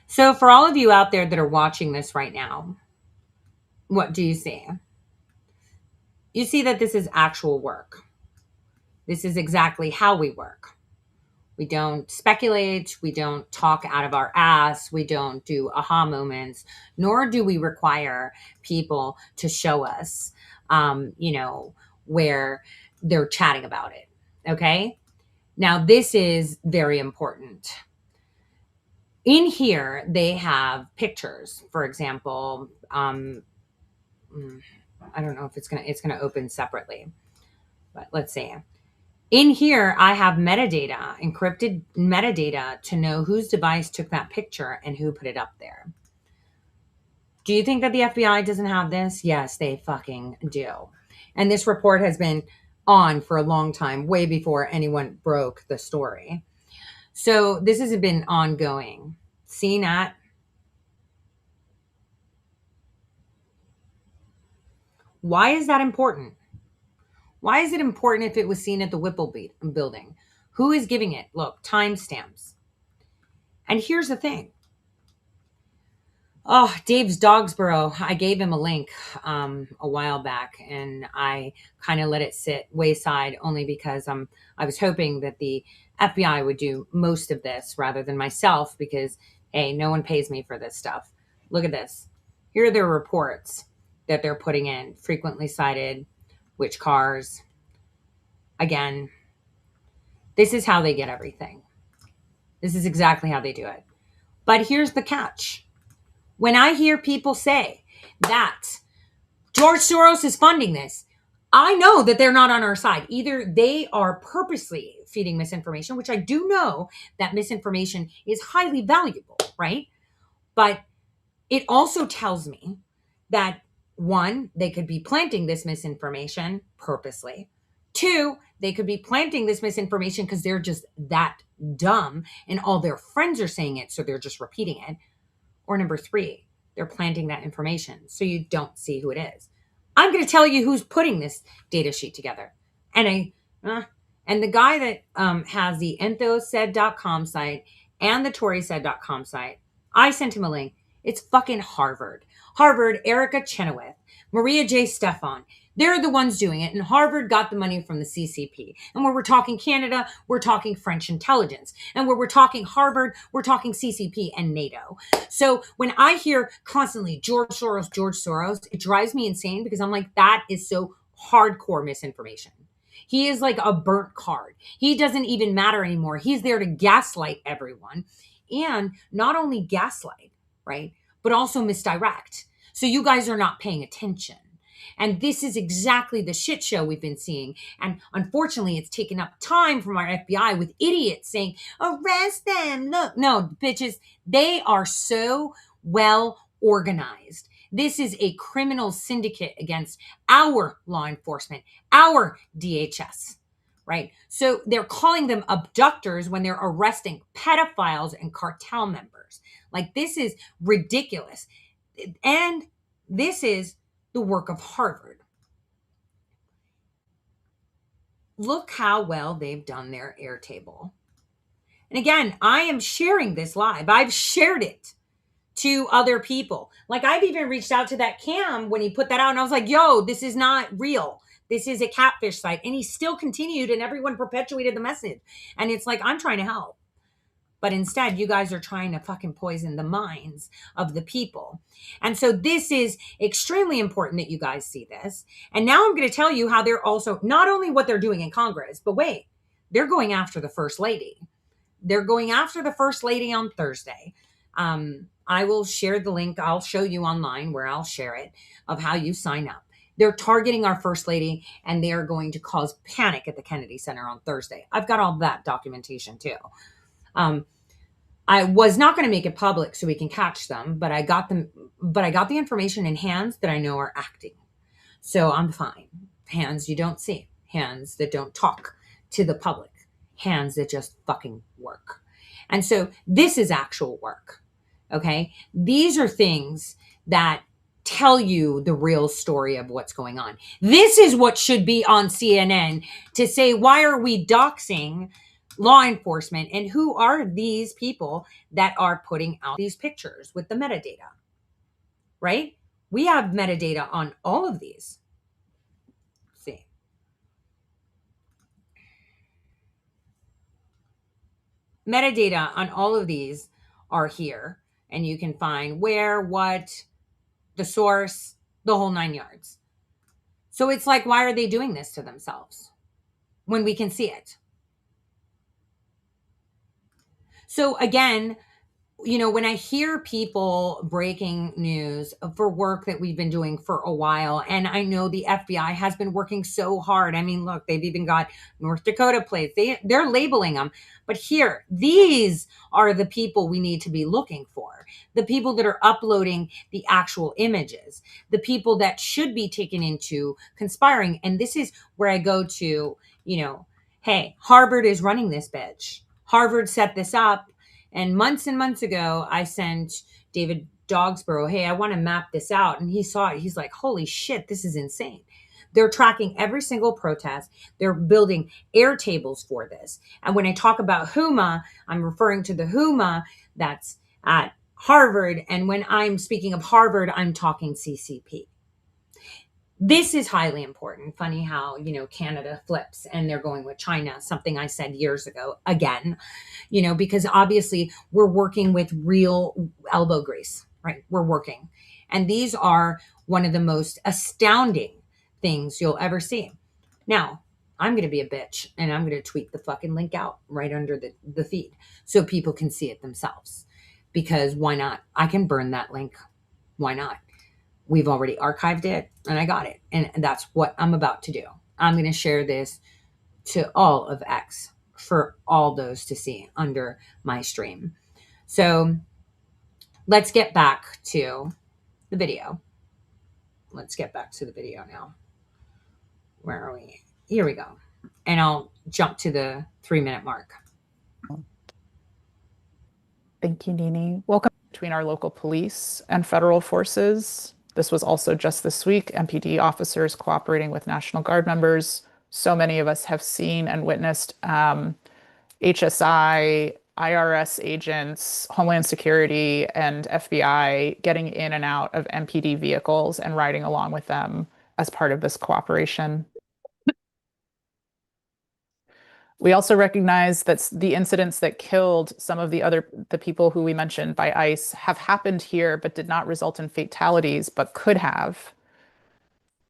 So for all of you out there that are watching this right now, what do you see? You see that this is actual work. This is exactly how we work. We don't speculate. We don't talk out of our ass. We don't do aha moments, nor do we require people to show us, where they're chatting about it. Okay. Now, this is very important. In here, they have pictures. For example, I don't know if it's gonna open separately, but let's see. In here, I have metadata, encrypted metadata to know whose device took that picture and who put it up there. Do you think that the FBI doesn't have this? Yes, they fucking do. And this report has been on for a long time, way before anyone broke the story. So this has been ongoing. CNET. Why is that important? Why is it important if it was seen at the Whipple building? Who is giving it? Look, timestamps. And here's the thing. Oh, Dave's Dogsboro. I gave him a link a while back, and I kind of let it sit wayside only because I was hoping that the FBI would do most of this rather than myself because, hey, no one pays me for this stuff. Look at this. Here are their reports that they're putting in. Frequently cited, which cars. Again, this is how they get everything. This is exactly how they do it. But here's the catch. When I hear people say that George Soros is funding this, I know that they're not on our side. Either they are purposely feeding misinformation, which I do know that misinformation is highly valuable, right? But it also tells me that, one, they could be planting this misinformation purposely. Two, they could be planting this misinformation because they're just that dumb and all their friends are saying it, so they're just repeating it. Or number three, they're planting that information so you don't see who it is. I'm going to tell you who's putting this data sheet together. And the guy that has the enthossaid.com site and the torysaid.com site, I sent him a link. It's fucking Harvard. Harvard, Erica Chenoweth, Maria J. Stefan. They're the ones doing it. And Harvard got the money from the CCP. And where we're talking Canada, we're talking French intelligence. And where we're talking Harvard, we're talking CCP and NATO. So when I hear constantly George Soros, it drives me insane because I'm like, that is so hardcore misinformation. He is like a burnt card. He doesn't even matter anymore. He's there to gaslight everyone. And not only gaslight, right, but also misdirect. So you guys are not paying attention. And this is exactly the shit show we've been seeing. And unfortunately, it's taken up time from our FBI with idiots saying, arrest them. Look, no, bitches, they are so well organized. This is a criminal syndicate against our law enforcement, our DHS, right? So they're calling them abductors when they're arresting pedophiles and cartel members. Like, this is ridiculous. And this is the work of Harvard. Look how well they've done their Airtable. And again, I am sharing this live. I've shared it to other people. Like, I've even reached out to that Cam when he put that out, and I was like, yo, this is not real. This is a catfish site. And he still continued, and everyone perpetuated the message. And it's like, I'm trying to help. But instead, you guys are trying to fucking poison the minds of the people. And so this is extremely important that you guys see this. And now I'm going to tell you how they're also, not only what they're doing in Congress, but wait, they're going after the First Lady. They're going after the First Lady on Thursday. I will share the link. I'll show you online where I'll share it of how you sign up. They're targeting our First Lady, and they are going to cause panic at the Kennedy Center on Thursday. I've got all that documentation too. I was not going to make it public so we can catch them, but I got the information in hands that I know are acting. So I'm fine. Hands you don't see, hands that don't talk to the public, hands that just fucking work. And so this is actual work. Okay. These are things that tell you the real story of what's going on. This is what should be on CNN to say, why are we doxing law enforcement. And who are these people that are putting out these pictures with the metadata, right? We have metadata on all of these. Let's see. Metadata on all of these are here, and you can find where, what, the source, the whole 9 yards. So it's like, why are they doing this to themselves when we can see it? So again, when I hear people breaking news for work that we've been doing for a while, and I know the FBI has been working so hard. I mean, look, they've even got North Dakota plates. They're labeling them. But here, these are the people we need to be looking for. The people that are uploading the actual images, the people that should be taken into conspiring. And this is where I go to, hey, Harvard is running this bitch. Harvard set this up. And months ago, I sent David Dogsborough, hey, I want to map this out. And he saw it. He's like, holy shit, this is insane. They're tracking every single protest. They're building air tables for this. And when I talk about HUMA, I'm referring to the HUMA that's at Harvard. And when I'm speaking of Harvard, I'm talking CCP. This is highly important. Funny how, Canada flips and they're going with China, something I said years ago again, because obviously we're working with real elbow grease, right? We're working. And these are one of the most astounding things you'll ever see. Now, I'm going to be a bitch and I'm going to tweet the fucking link out right under the feed so people can see it themselves. Because why not? I can burn that link. Why not? We've already archived it and I got it. And that's what I'm about to do. I'm going to share this to all of X for all those to see under my stream. So let's get back to the video. Let's get back to the video now. Where are we? Here we go. And I'll jump to the 3-minute mark. Thank you, Nini. Welcome between our local police and federal forces. This was also just this week, MPD officers cooperating with National Guard members. So many of us have seen and witnessed HSI, IRS agents, Homeland Security, and FBI getting in and out of MPD vehicles and riding along with them as part of this cooperation. We also recognize that the incidents that killed some of the people who we mentioned by ICE have happened here, but did not result in fatalities, but could have.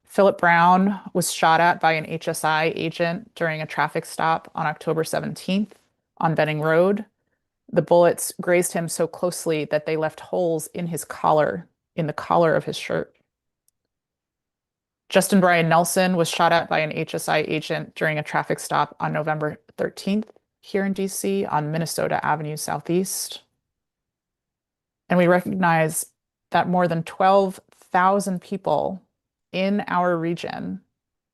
Philip Brown was shot at by an HSI agent during a traffic stop on October 17th on Benning Road. The bullets grazed him so closely that they left holes in his collar, in the collar of his shirt. Justin Brian Nelson was shot at by an HSI agent during a traffic stop on November 13th here in DC on Minnesota Avenue Southeast. And we recognize that more than 12,000 people in our region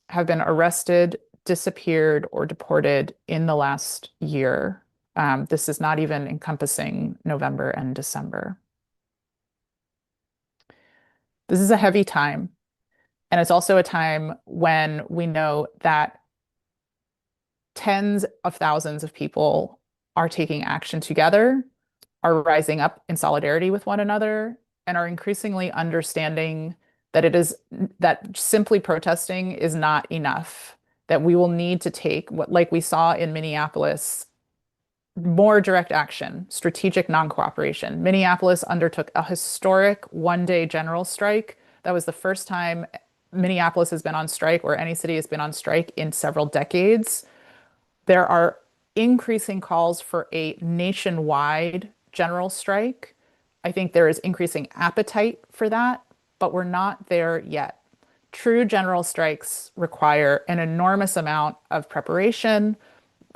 have been arrested, disappeared, or deported in the last year. This is not even encompassing November and December. This is a heavy time. And it's also a time when we know that tens of thousands of people are taking action together, are rising up in solidarity with one another, and are increasingly understanding that simply protesting is not enough, that we will need to take what, like we saw in Minneapolis, more direct action, strategic non-cooperation. Minneapolis undertook a historic one-day general strike. That was the first time Minneapolis has been on strike, or any city has been on strike, in several decades. There are increasing calls for a nationwide general strike. I think there is increasing appetite for that, but we're not there yet. True general strikes require an enormous amount of preparation,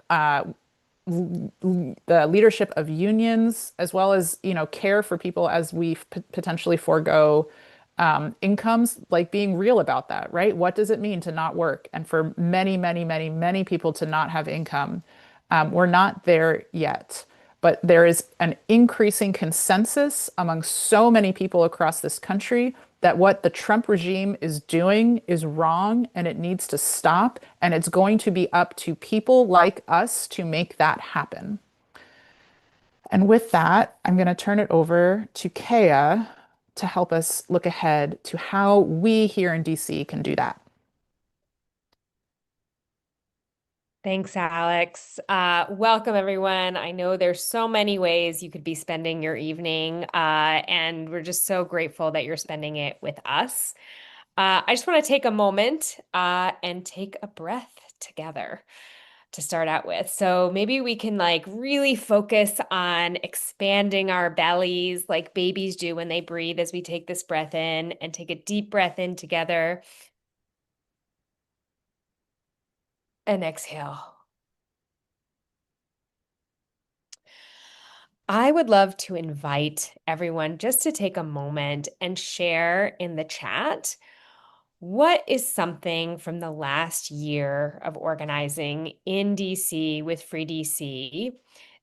the leadership of unions, as well as, care for people as we potentially forego incomes, like being real about that, right? What does it mean to not work? And for many, many, many, many people to not have income. We're not there yet, but there is an increasing consensus among so many people across this country that what the Trump regime is doing is wrong and it needs to stop. And it's going to be up to people like us to make that happen. And with that, I'm going to turn it over to Kea to help us look ahead to how we here in DC can do that. Thanks, Alex. Welcome, everyone. I know there's so many ways you could be spending your evening, and we're just so grateful that you're spending it with us. I just want to take a moment and take a breath together to start out with. So maybe we can like really focus on expanding our bellies like babies do when they breathe as we take this breath in, and take a deep breath in together and exhale. I would love to invite everyone just to take a moment and share in the chat what is something from the last year of organizing in DC with Free DC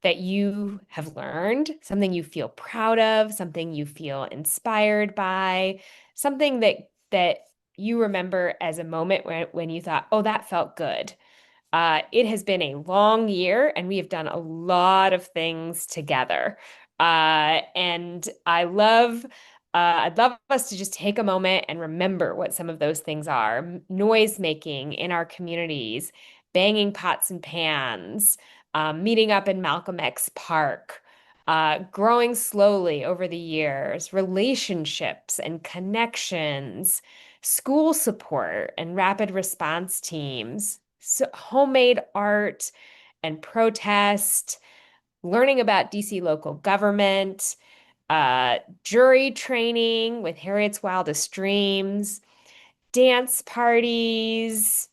that you have learned, something you feel proud of, something you feel inspired by, something that you remember as a moment when you thought, oh, that felt good. It has been a long year and we have done a lot of things together. And I'd love us to just take a moment and remember what some of those things are. Noise making in our communities, banging pots and pans, meeting up in Malcolm X Park, growing slowly over the years, relationships and connections, school support and rapid response teams, so homemade art and protest, learning about DC local government, jury training with Harriet's Wildest Dreams, dance parties,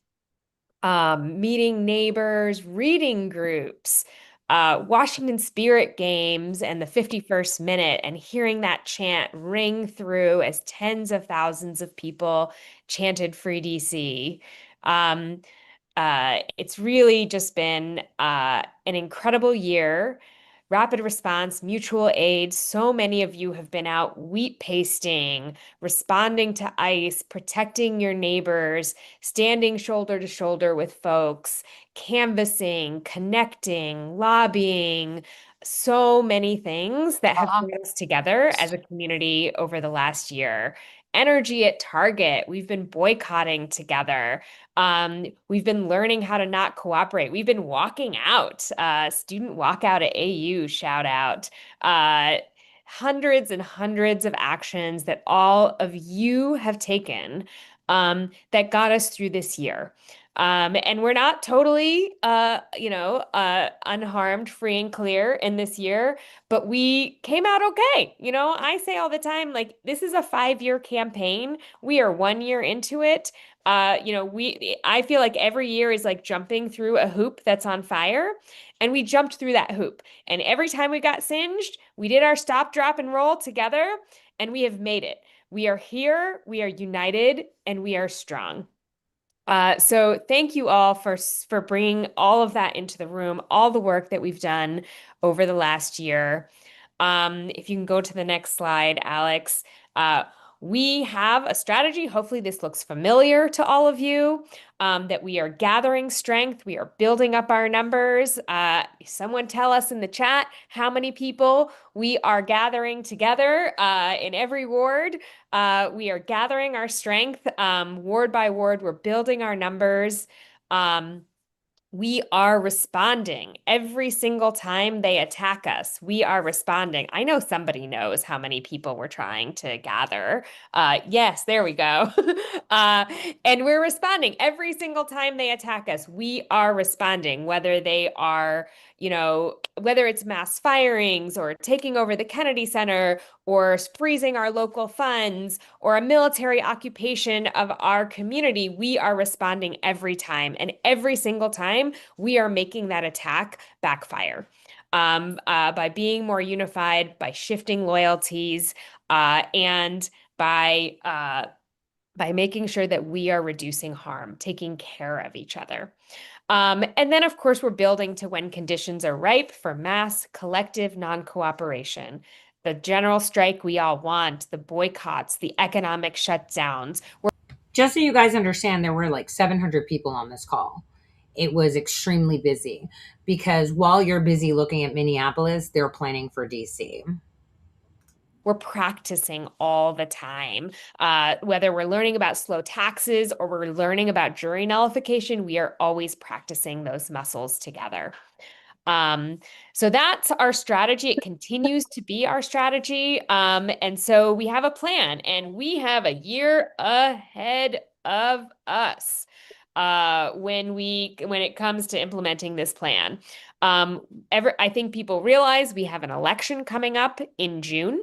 meeting neighbors, reading groups, Washington Spirit games, and the 51st minute, and hearing that chant ring through as tens of thousands of people chanted Free DC. It's really just been an incredible year. Rapid response, mutual aid. So many of you have been out wheat pasting, responding to ICE, protecting your neighbors, standing shoulder to shoulder with folks, canvassing, connecting, lobbying. So many things that have brought us together as a community over the last year. Energy at Target. We've been boycotting together. We've been learning how to not cooperate. We've been walking out, student walkout at AU, shout out. Hundreds and hundreds of actions that all of you have taken that got us through this year. And we're not totally, unharmed, free and clear in this year, but we came out okay. I say all the time, like, this is a 5-year campaign. We are 1 year into it. I feel like every year is like jumping through a hoop that's on fire, and we jumped through that hoop. And every time we got singed, we did our stop, drop, and roll together, and we have made it. We are here, we are united, and we are strong. So thank you all for bringing all of that into the room, all the work that we've done over the last year. If you can go to the next slide, Alex. We have a strategy. Hopefully this looks familiar to all of you, that we are gathering strength. We are building up our numbers. Someone tell us in the chat how many people we are gathering together in every ward. We are gathering our strength ward by ward. We're building our numbers. We are responding every single time they attack us. We are responding. I know somebody knows how many people we're trying to gather. Yes, there we go. And we're responding every single time they attack us. We are responding, whether they are, whether it's mass firings or taking over the Kennedy Center or freezing our local funds or a military occupation of our community. We are responding every time. And every single time, we are making that attack backfire. By being more unified, by shifting loyalties, and by making sure that we are reducing harm, taking care of each other. And then, of course, we're building to when conditions are ripe for mass collective non-cooperation. the general strike we all want, the boycotts, the economic shutdowns. Just so you guys understand, there were like 700 people on this call. It was extremely busy because while you're busy looking at Minneapolis, they're planning for DC. We're practicing all the time. Whether we're learning about slow taxes or we're learning about jury nullification, we are always practicing those muscles together. So that's our strategy. It continues to be our strategy. And so we have a plan, and we have a year ahead of us when it comes to implementing this plan. I think people realize we have an election coming up in June.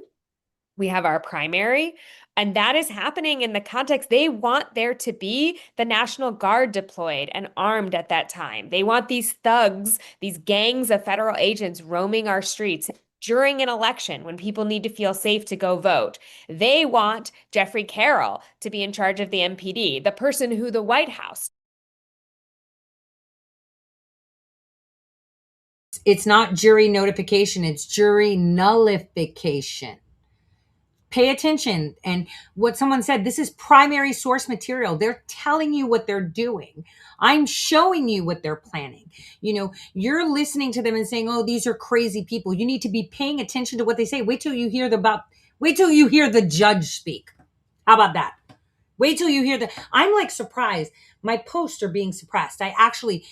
We have our primary, and that is happening in the context. They want there to be the National Guard deployed and armed at that time. They want these thugs, these gangs of federal agents roaming our streets during an election when people need to feel safe to go vote. They want Jeffrey Carroll to be in charge of the MPD, the person who the White House. It's not jury notification, it's jury nullification. Pay attention. And what someone said, this is primary source material. They're telling you what they're doing. I'm showing you what they're planning. You know, you're listening to them and saying, oh, these are crazy people. You need to be paying attention to what they say. Wait till you hear the judge speak. How about that? Wait till you hear I'm like surprised. My posts are being suppressed. I actually,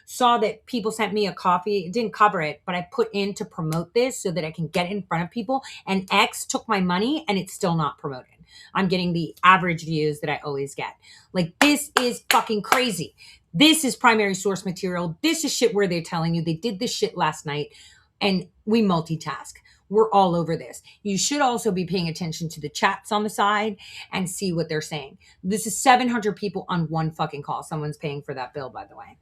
saw that people sent me a copy. It didn't cover it, but I put in to promote this so that I can get in front of people. And X took my money and it's still not promoted. I'm getting the average views that I always get. Like, this is fucking crazy. This is primary source material. This is shit where they're telling you they did this shit last night and we multitask. We're all over this. You should also be paying attention to the chats on the side and see what they're saying. This is 700 people on one fucking call. Someone's paying for that bill, by the way,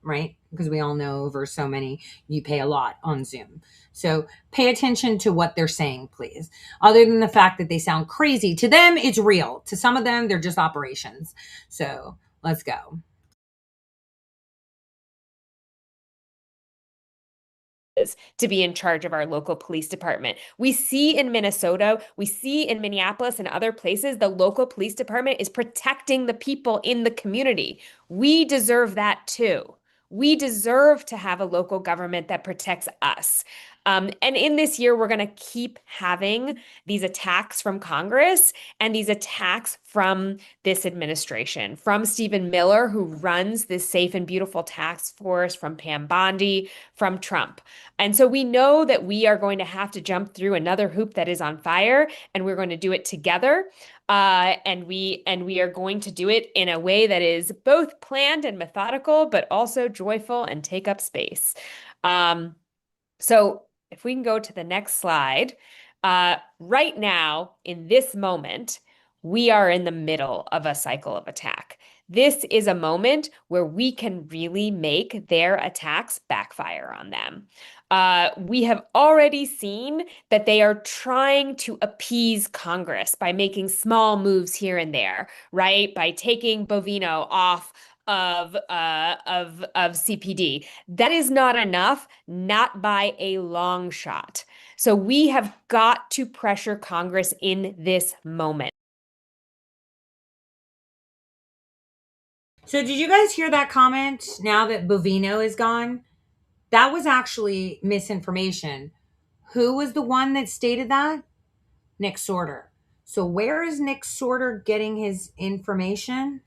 right? Because we all know over so many, you pay a lot on Zoom. So pay attention to what they're saying, please. Other than the fact that they sound crazy, to them, it's real. To some of them, they're just operations. So let's go. To be in charge of our local police department. We see in Minnesota, we see in Minneapolis and other places, the local police department is protecting the people in the community. We deserve that too. We deserve to have a local government that protects us. And in this year, we're going to keep having these attacks from Congress and these attacks from this administration, from Stephen Miller, who runs this Safe and Beautiful task force, from Pam Bondi, from Trump. And so we know that we are going to have to jump through another hoop that is on fire, and we're going to do it together. And we are going to do it in a way that is both planned and methodical, but also joyful and take up space. So if we can go to the next slide, right now, in this moment, we are in the middle of a cycle of attack. This is a moment where we can really make their attacks backfire on them. We have already seen that they are trying to appease Congress by making small moves here and there, right? By taking Bovino off of CPD. That is not enough, not by a long shot. So we have got to pressure Congress in this moment. So did you guys hear that comment now that Bovino is gone? That was actually misinformation. Who was the one that stated that? Nick Sorter. So where is Nick Sorter getting his information?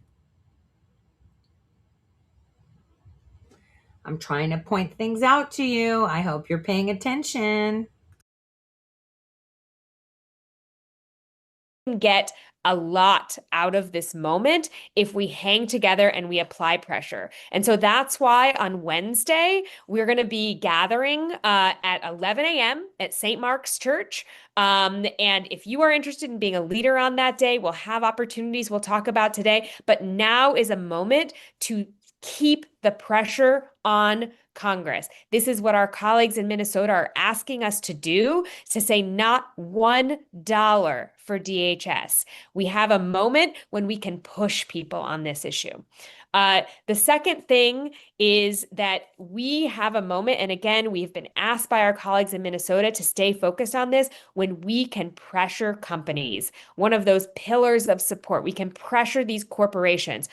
I'm trying to point things out to you. I hope you're paying attention. Get a lot out of this moment if we hang together and we apply pressure. And so that's why on Wednesday, we're going to be gathering at 11 a.m. at St. Mark's Church. And if you are interested in being a leader on that day, we'll have opportunities we'll talk about today. But now is a moment to keep the pressure on Congress. This is what our colleagues in Minnesota are asking us to do, to say not $1 for DHS. We have a moment when we can push people on this issue. The second thing is that we have a moment, and again, we've been asked by our colleagues in Minnesota to stay focused on this when we can pressure companies. One of those pillars of support, we can pressure these corporations.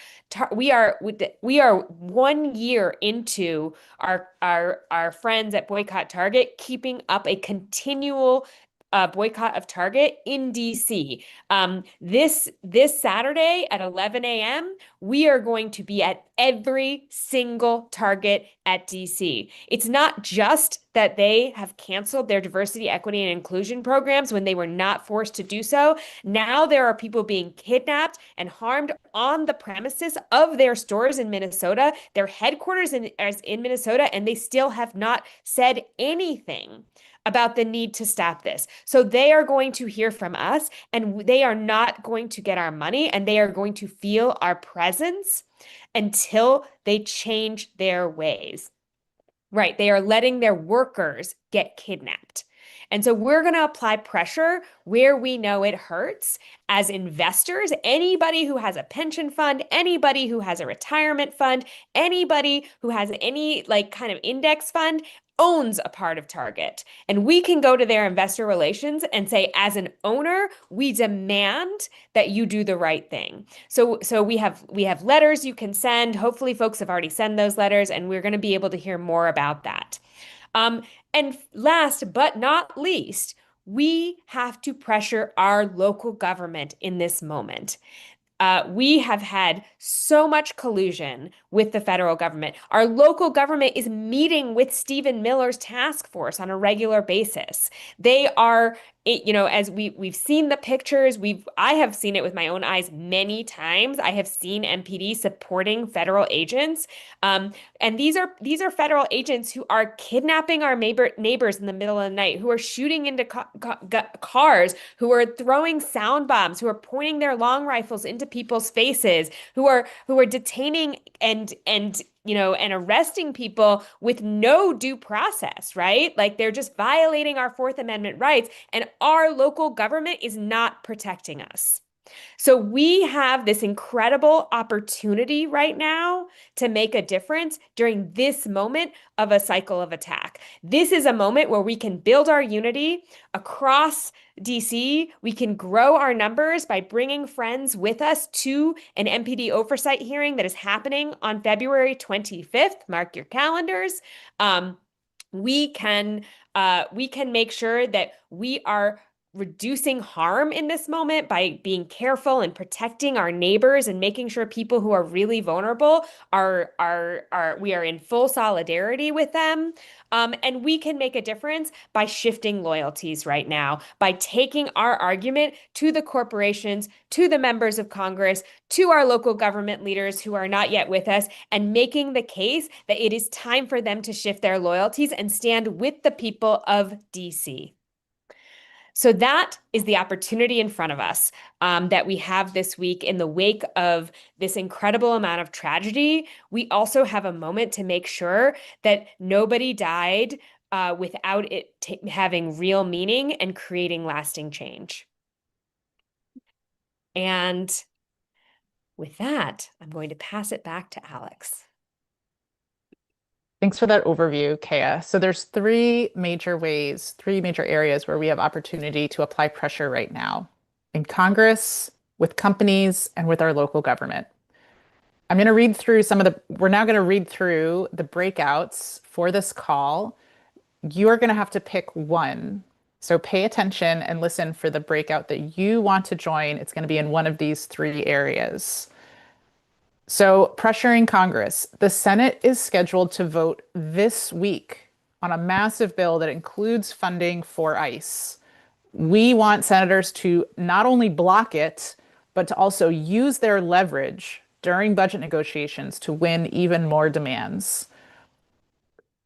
We are 1 year into our friends at Boycott Target keeping up a continual boycott of Target in DC. This Saturday at 11 a.m., we are going to be at every single Target at DC. It's not just that they have canceled their diversity, equity, and inclusion programs when they were not forced to do so. Now there are people being kidnapped and harmed on the premises of their stores in Minnesota, their headquarters is in Minnesota, and they still have not said anything about the need to stop this. So they are going to hear from us, and they are not going to get our money, and they are going to feel our presence until they change their ways. Right. They are letting their workers get kidnapped. And so we're going to apply pressure where we know it hurts as investors. Anybody who has a pension fund, anybody who has a retirement fund, anybody who has any kind of index fund owns a part of Target. And we can go to their investor relations and say, as an owner, we demand that you do the right thing. So we have letters you can send. Hopefully folks have already sent those letters, and we're going to be able to hear more about that. And last but not least, we have to pressure our local government in this moment. We have had so much collusion with the federal government. Our local government is meeting with Stephen Miller's task force on a regular basis. They are, as we've seen the pictures, I have seen it with my own eyes many times. I have seen MPD supporting federal agents, and these are federal agents who are kidnapping our neighbors in the middle of the night, who are shooting into cars, who are throwing sound bombs, who are pointing their long rifles into people's faces, who are detaining and arresting people with no due process, right? Like they're just violating our Fourth Amendment rights, and our local government is not protecting us. So we have this incredible opportunity right now to make a difference during this moment of a cycle of attack. This is a moment where we can build our unity across DC. We can grow our numbers by bringing friends with us to an MPD oversight hearing that is happening on February 25th. Mark your calendars. We can make sure that we are reducing harm in this moment by being careful and protecting our neighbors and making sure people who are really vulnerable we are in full solidarity with them. And we can make a difference by shifting loyalties right now, by taking our argument to the corporations, to the members of Congress, to our local government leaders who are not yet with us, and making the case that it is time for them to shift their loyalties and stand with the people of DC. So that is the opportunity in front of us that we have this week in the wake of this incredible amount of tragedy. We also have a moment to make sure that nobody died without it having real meaning and creating lasting change. And with that, I'm going to pass it back to Alex. Thanks for that overview, Kea. So there's three major areas where we have opportunity to apply pressure right now: in Congress, with companies, and with our local government. We're now going to read through the breakouts for this call. You are going to have to pick one. So pay attention and listen for the breakout that you want to join. It's going to be in one of these three areas. So pressuring Congress. The Senate is scheduled to vote this week on a massive bill that includes funding for ICE. We want senators to not only block it, but to also use their leverage during budget negotiations to win even more demands.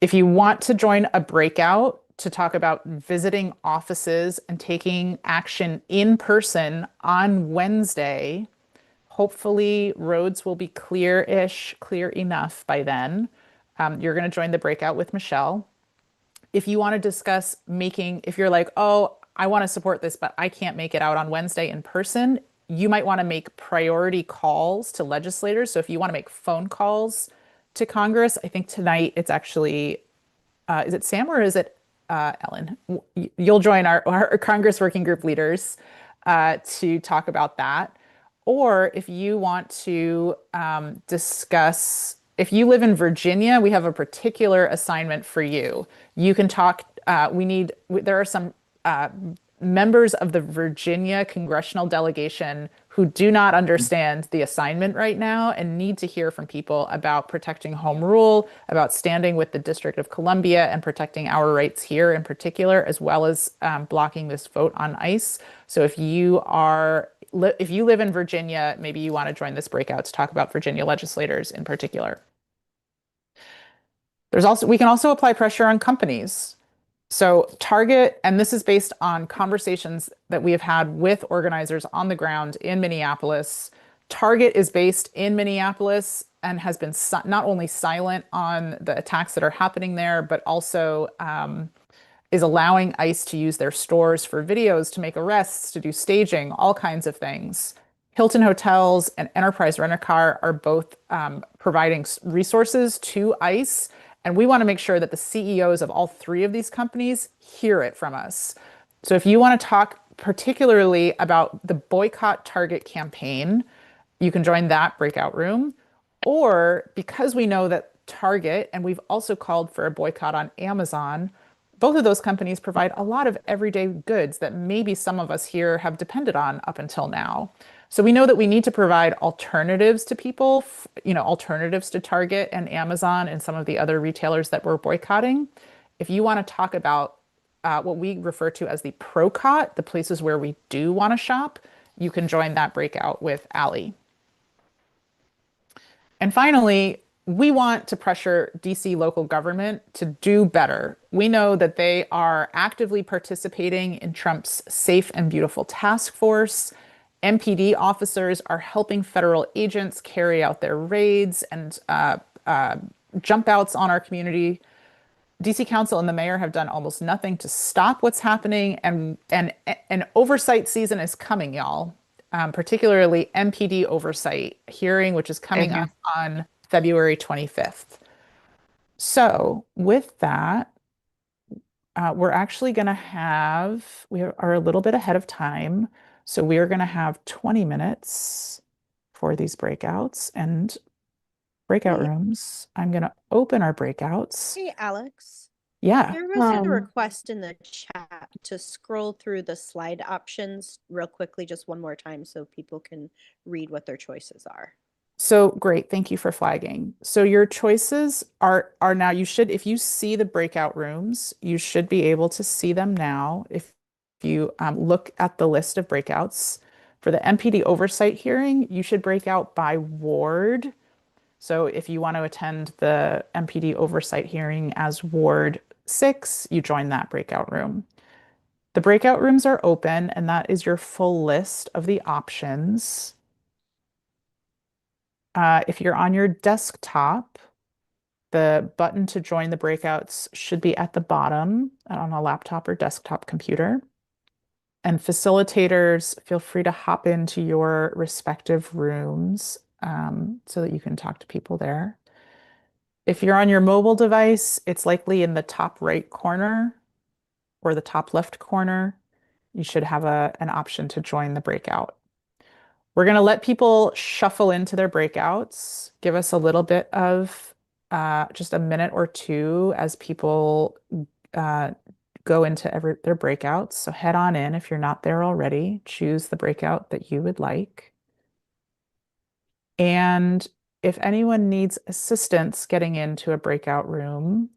If you want to join a breakout to talk about visiting offices and taking action in person on Wednesday, hopefully roads will be clear enough by then. You're going to join the breakout with Michelle. If you want to discuss if you're like, oh, I want to support this, but I can't make it out on Wednesday in person, you might want to make priority calls to legislators. So if you want to make phone calls to Congress, I think tonight it's actually, is it Sam or is it Ellen? You'll join our Congress working group leaders to talk about that. Or if you want to discuss, if you live in Virginia, we have a particular assignment for you. You can talk, there are some members of the Virginia congressional delegation who do not understand the assignment right now and need to hear from people about protecting home rule, about standing with the District of Columbia and protecting our rights here in particular, as well as blocking this vote on ICE. So if you live in Virginia, maybe you want to join this breakout to talk about Virginia legislators in particular. We can also apply pressure on companies. So Target, and this is based on conversations that we have had with organizers on the ground in Minneapolis. Target is based in Minneapolis and has been not only silent on the attacks that are happening there, but also is allowing ICE to use their stores for videos, to make arrests, to do staging, all kinds of things. Hilton Hotels and Enterprise Rent-A-Car are both providing resources to ICE. And we want to make sure that the CEOs of all three of these companies hear it from us. So if you want to talk particularly about the Boycott Target campaign, you can join that breakout room. Or because we know that Target, and we've also called for a boycott on Amazon, both of those companies provide a lot of everyday goods that maybe some of us here have depended on up until now. So we know that we need to provide alternatives to people, alternatives to Target and Amazon and some of the other retailers that we're boycotting. If you want to talk about what we refer to as the Procot, the places where we do want to shop, you can join that breakout with Allie. And finally, we want to pressure DC local government to do better. We know that they are actively participating in Trump's Safe and Beautiful Task Force. MPD officers are helping federal agents carry out their raids and jump outs on our community. DC Council and the mayor have done almost nothing to stop what's happening, and an oversight season is coming, y'all. Particularly MPD oversight hearing, which is coming up on February 25th. So with that, we're actually going to we are a little bit ahead of time. So we are going to have 20 minutes for these breakouts and breakout rooms. I'm going to open our breakouts. Hey, Alex. Yeah. There was a request in the chat to scroll through the slide options real quickly, just one more time, so people can read what their choices are. So great. Thank you for flagging. So your choices are now, if you see the breakout rooms, you should be able to see them now. If you look at the list of breakouts for the MPD oversight hearing, you should break out by ward. So if you want to attend the MPD oversight hearing as Ward 6, you join that breakout room. The breakout rooms are open, and that is your full list of the options. If you're on your desktop, the button to join the breakouts should be at the bottom on a laptop or desktop computer. And facilitators, feel free to hop into your respective rooms so that you can talk to people there. If you're on your mobile device, it's likely in the top right corner or the top left corner. You should have an option to join the breakout. We're going to let people shuffle into their breakouts. Give us a little bit of just a minute or two as people go into their breakouts. So head on in if you're not there already. Choose the breakout that you would like. And if anyone needs assistance getting into a breakout room,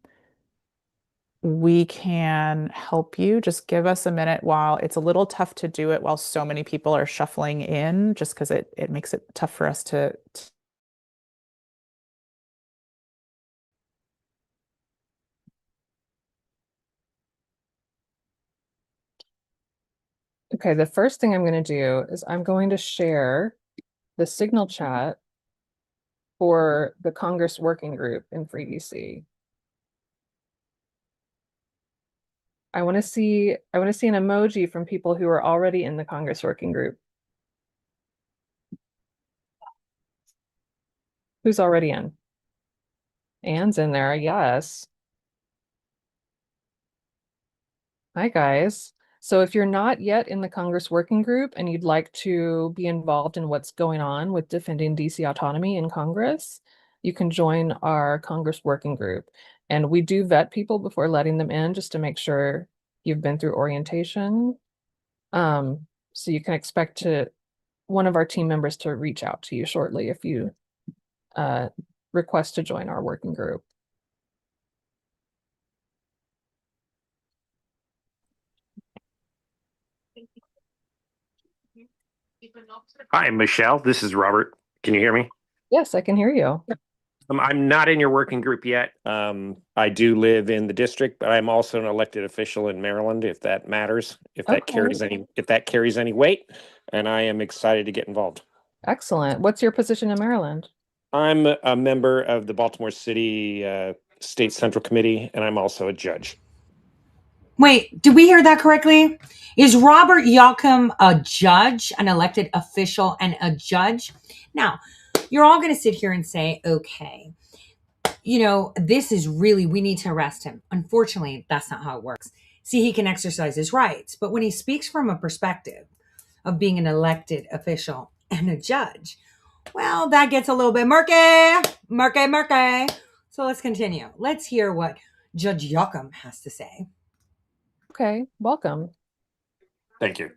we can help you. Just give us a minute. While it's a little tough to do it while so many people are shuffling in, just because it makes it tough for us to Okay, the first thing I'm going to do is I'm going to share the Signal chat for the Congress Working Group in Free DC. I want to see an emoji from people who are already in the Congress Working Group. Who's already in? Anne's in there, yes. Hi, guys. So if you're not yet in the Congress Working Group and you'd like to be involved in what's going on with defending DC autonomy in Congress, you can join our Congress Working Group. And we do vet people before letting them in just to make sure you've been through orientation. So you can expect one of our team members to reach out to you shortly if you request to join our working group. Hi, Michelle. This is Robert. Can you hear me? Yes, I can hear you. I'm not in your working group yet. I do live in the district, but I'm also an elected official in Maryland, if that matters, if that carries any weight, and I am excited to get involved. Excellent. What's your position in Maryland? I'm a member of the Baltimore City State Central Committee, and I'm also a judge. Wait, did we hear that correctly? Is Robert Yocum a judge, an elected official, and a judge? Now, you're all going to sit here and say, okay, this is really, we need to arrest him. Unfortunately, that's not how it works. See, he can exercise his rights, but when he speaks from a perspective of being an elected official and a judge, well, that gets a little bit murky. So let's continue. Let's hear what Judge Yocum has to say. Okay, welcome. Thank you.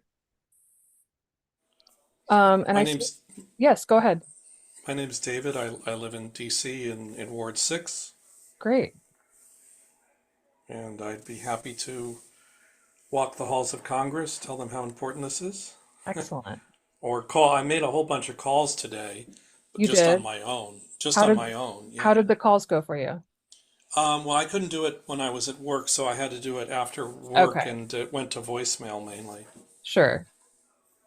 Yes, go ahead. My name's David. I live in DC in Ward 6, Great. and I'd be happy to walk the halls of Congress, tell them how important this is. Excellent. Or call. I made a whole bunch of calls today, but You just did? on my own. How Yeah. did the calls go for you? Well, I couldn't do it when I was at work, so I had to do it after work, Okay. and it went to voicemail mainly. Sure.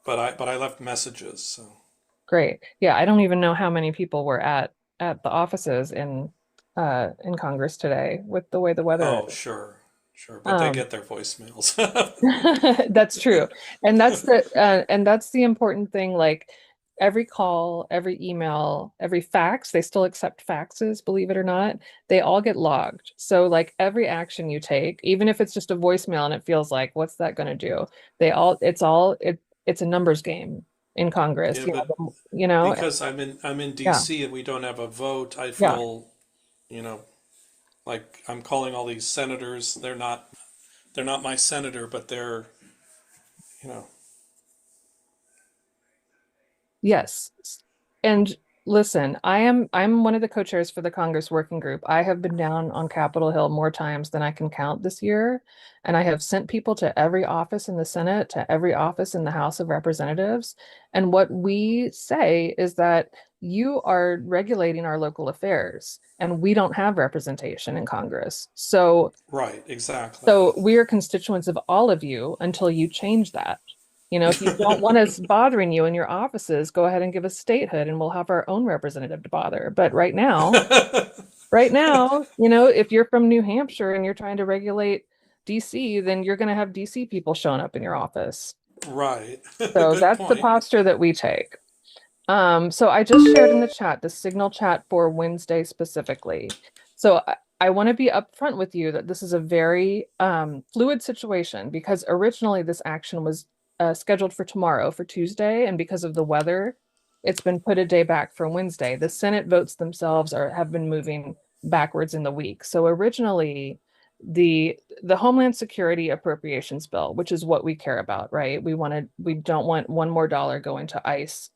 But I left messages, so. Great. Yeah, I don't even know how many people were at the offices in Congress today with the way the weather Oh, is. sure, but they get their voicemails. That's true. And that's the important thing. Like every call, every email, every fax, they still accept faxes, believe it or not. They all get logged. So like every action you take, even if it's just a voicemail and it feels like, what's that going to do? It's a numbers game in Congress. Yeah, but because I'm in DC and we don't have a vote, I feel, like I'm calling all these senators. They're not my senator, but they're, you know. Yes. And listen, I'm one of the co-chairs for the Congress Working Group. I have been down on Capitol Hill more times than I can count this year, and I have sent people to every office in the Senate, to every office in the House of Representatives. And what we say is that you are regulating our local affairs, and we don't have representation in Congress. So Right, exactly. So we are constituents of all of you until you change that. If you don't want us bothering you in your offices, go ahead and give us statehood and we'll have our own representative to bother. But right now, if you're from New Hampshire and you're trying to regulate DC, then you're going to have DC people showing up in your office. Right. So that's the posture that we take. So I just shared in the chat, the Signal chat for Wednesday specifically. So I want to be upfront with you that this is a very fluid situation because originally this action was scheduled for tomorrow, for Tuesday, and because of the weather, it's been put a day back for Wednesday. The Senate votes themselves have been moving backwards in the week. So originally, the Homeland Security Appropriations Bill, which is what we care about, right? We don't want one more dollar going to ICE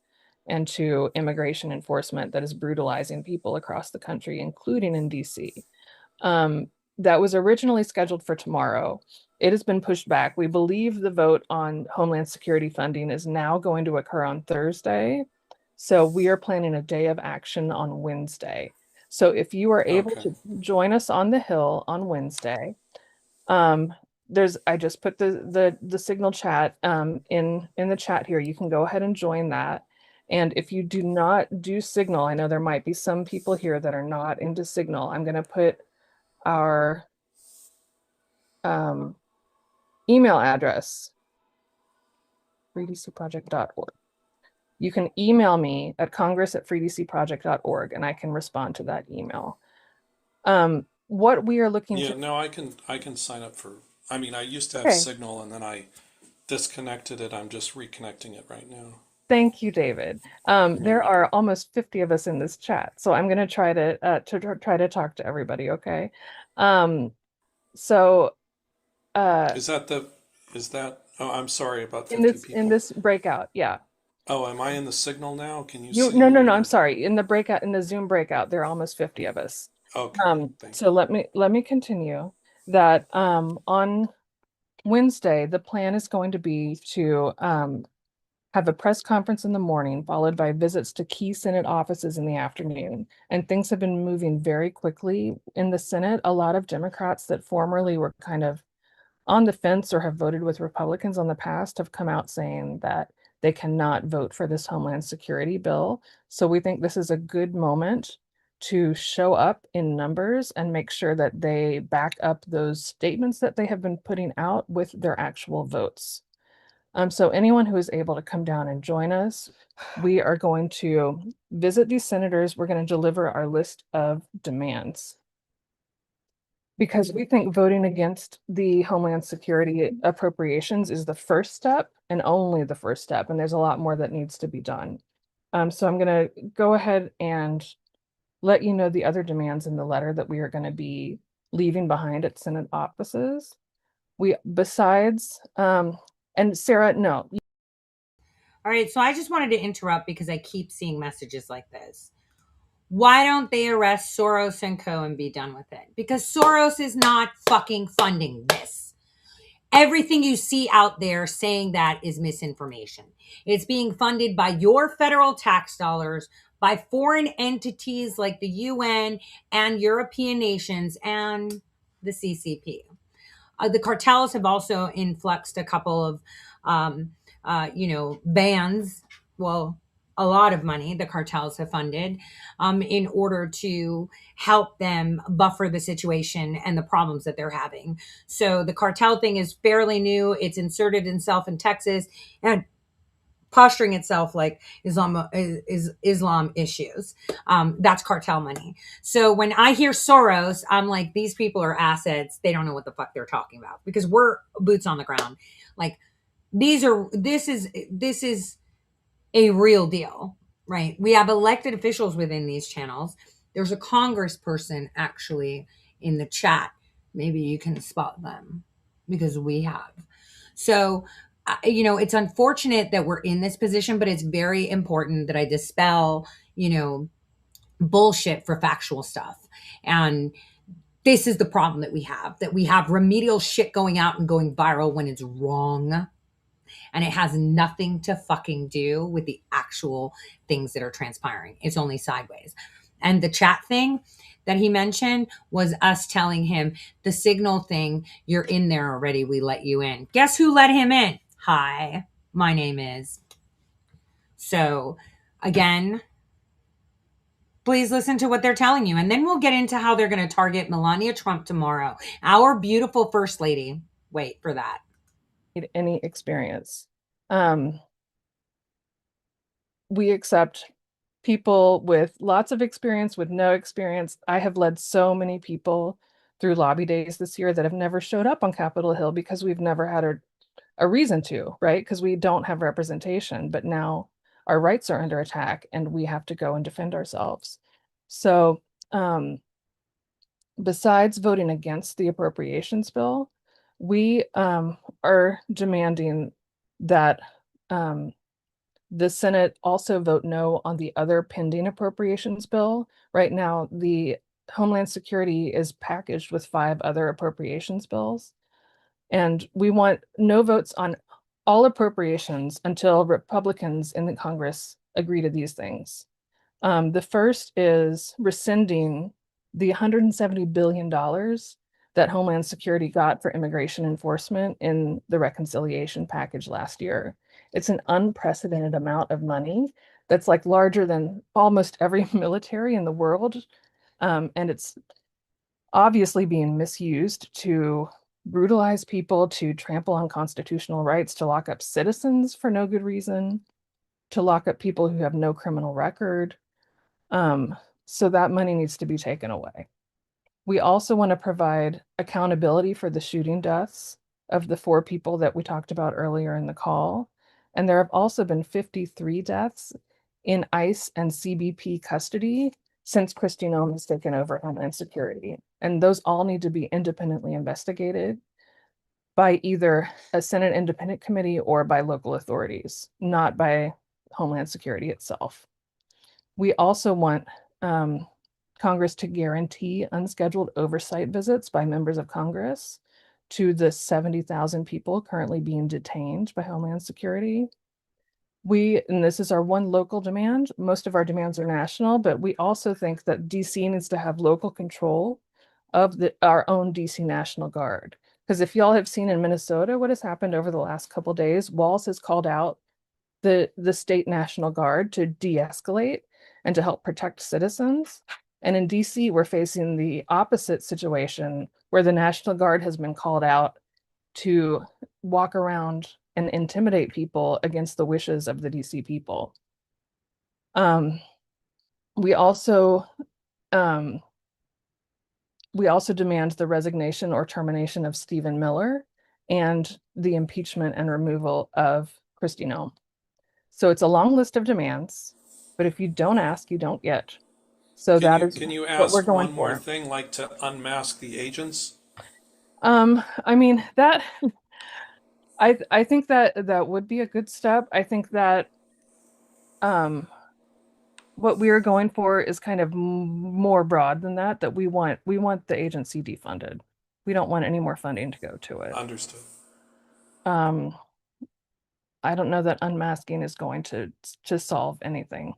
and to immigration enforcement that is brutalizing people across the country, including in DC. That was originally scheduled for tomorrow. It has been pushed back. We believe the vote on Homeland Security funding is now going to occur on Thursday. So we are planning a day of action on Wednesday. So if you are able to join us on the Hill on Wednesday, I just put the Signal chat in the chat here. You can go ahead and join that. And if you do not do Signal, I know there might be some people here that are not into Signal. I'm going to put our email address, freedcproject.org. you can email me at congress@freedcproject.org and I can respond to that email. What we are looking Yeah, to, no, I can sign up for, I mean, I used to have okay, Signal and then I disconnected it. I'm just reconnecting it right now. thank you, David. There are almost 50 of us in this chat, so I'm going to try to talk to everybody, okay? So Is that oh, I'm sorry, about in 50 in people. this breakout, yeah. Oh, am I in the Signal now? Can you You see no, no, me no, I'm or? sorry. In the breakout, in the Zoom breakout, there are almost 50 of us. Okay, thank So let me continue that on Wednesday, the plan is going to be to have a press conference in the morning, followed by visits to key Senate offices in the afternoon. And things have been moving very quickly in the Senate. A lot of Democrats that formerly were kind of on the fence or have voted with Republicans on the past have come out saying that they cannot vote for this Homeland Security bill. So we think this is a good moment to show up in numbers and make sure that they back up those statements that they have been putting out with their actual votes. So anyone who is able to come down and join us, we are going to visit these senators. We're going to deliver our list of demands, because we think voting against the Homeland Security appropriations is the first step and only the first step, and there's a lot more that needs to be done. So I'm going to go ahead and let you know the other demands in the letter that we are going to be leaving behind at Senate offices. Besides, and Sarah, no. All right, so I just wanted to interrupt because I keep seeing messages like this. Why don't they arrest Soros and Co. and be done with it? Because Soros is not fucking funding this. Everything you see out there saying that is misinformation. It's being funded by your federal tax dollars, by foreign entities like the UN and European nations and the CCP. The cartels have also influxed a couple of, bans. Well, a lot of money the cartels have funded in order to help them buffer the situation and the problems that they're having. So the cartel thing is fairly new. It's inserted itself in Texas and posturing itself like Islam issues. That's cartel money. So when I hear Soros, I'm like, these people are assets. They don't know what the fuck they're talking about because we're boots on the ground. Like this is a real deal, right? We have elected officials within these channels. There's a congressperson actually in the chat. Maybe you can spot them because we have. So, it's unfortunate that we're in this position, but it's very important that I dispel, bullshit for factual stuff. And this is the problem that we have remedial shit going out and going viral when it's wrong. And it has nothing to fucking do with the actual things that are transpiring. It's only sideways. And the chat thing that he mentioned was us telling him the Signal thing, you're in there already. We let you in. Guess who let him in? Hi, my name is. So again, please listen to what they're telling you. And then we'll get into how they're going to target Melania Trump tomorrow. Our beautiful first lady. Wait for that. Any experience. We accept people with lots of experience, with no experience. I have led so many people through lobby days this year that have never showed up on Capitol Hill because we've never had a reason to, right? Because we don't have representation, but now our rights are under attack and we have to go and defend ourselves. So besides voting against the appropriations bill, we are demanding that the Senate also vote no on the other pending appropriations bill. Right now, the Homeland Security is packaged with 5 other appropriations bills. And we want no votes on all appropriations until Republicans in the Congress agree to these things. The first is rescinding the $170 billion that Homeland Security got for immigration enforcement in the reconciliation package last year. It's an unprecedented amount of money that's like larger than almost every military in the world. And it's obviously being misused to brutalize people, to trample on constitutional rights, to lock up citizens for no good reason. to lock up people who have no criminal record. So that money needs to be taken away. We also want to provide accountability for the shooting deaths of the 4 people that we talked about earlier in the call. And there have also been 53 deaths in ICE and CBP custody since Kristi Noem has taken over Homeland Security. And those all need to be independently investigated by either a Senate Independent Committee or by local authorities, not by Homeland Security itself. We also want Congress to guarantee unscheduled oversight visits by members of Congress to the 70,000 people currently being detained by Homeland Security. And this is our one local demand. Most of our demands are national, but we also think that DC needs to have local control of our own DC National Guard. Because if y'all have seen in Minnesota what has happened over the last couple of days, Walz has called out the state National Guard to de-escalate and to help protect citizens. And in DC, we're facing the opposite situation where the National Guard has been called out to walk around and intimidate people against the wishes of the DC people. We also demand the resignation or termination of Stephen Miller and the impeachment and removal of Kristi Noem. So it's a long list of demands, but if you don't ask, you don't get. So Can you what ask we're going one more for. thing, like to unmask the agents? I mean, that I think that would be a good step. I think that what we are going for is kind of more broad than that, that we want the agency defunded. We don't want any more funding to go to it. Understood. I don't know that unmasking is going to solve anything.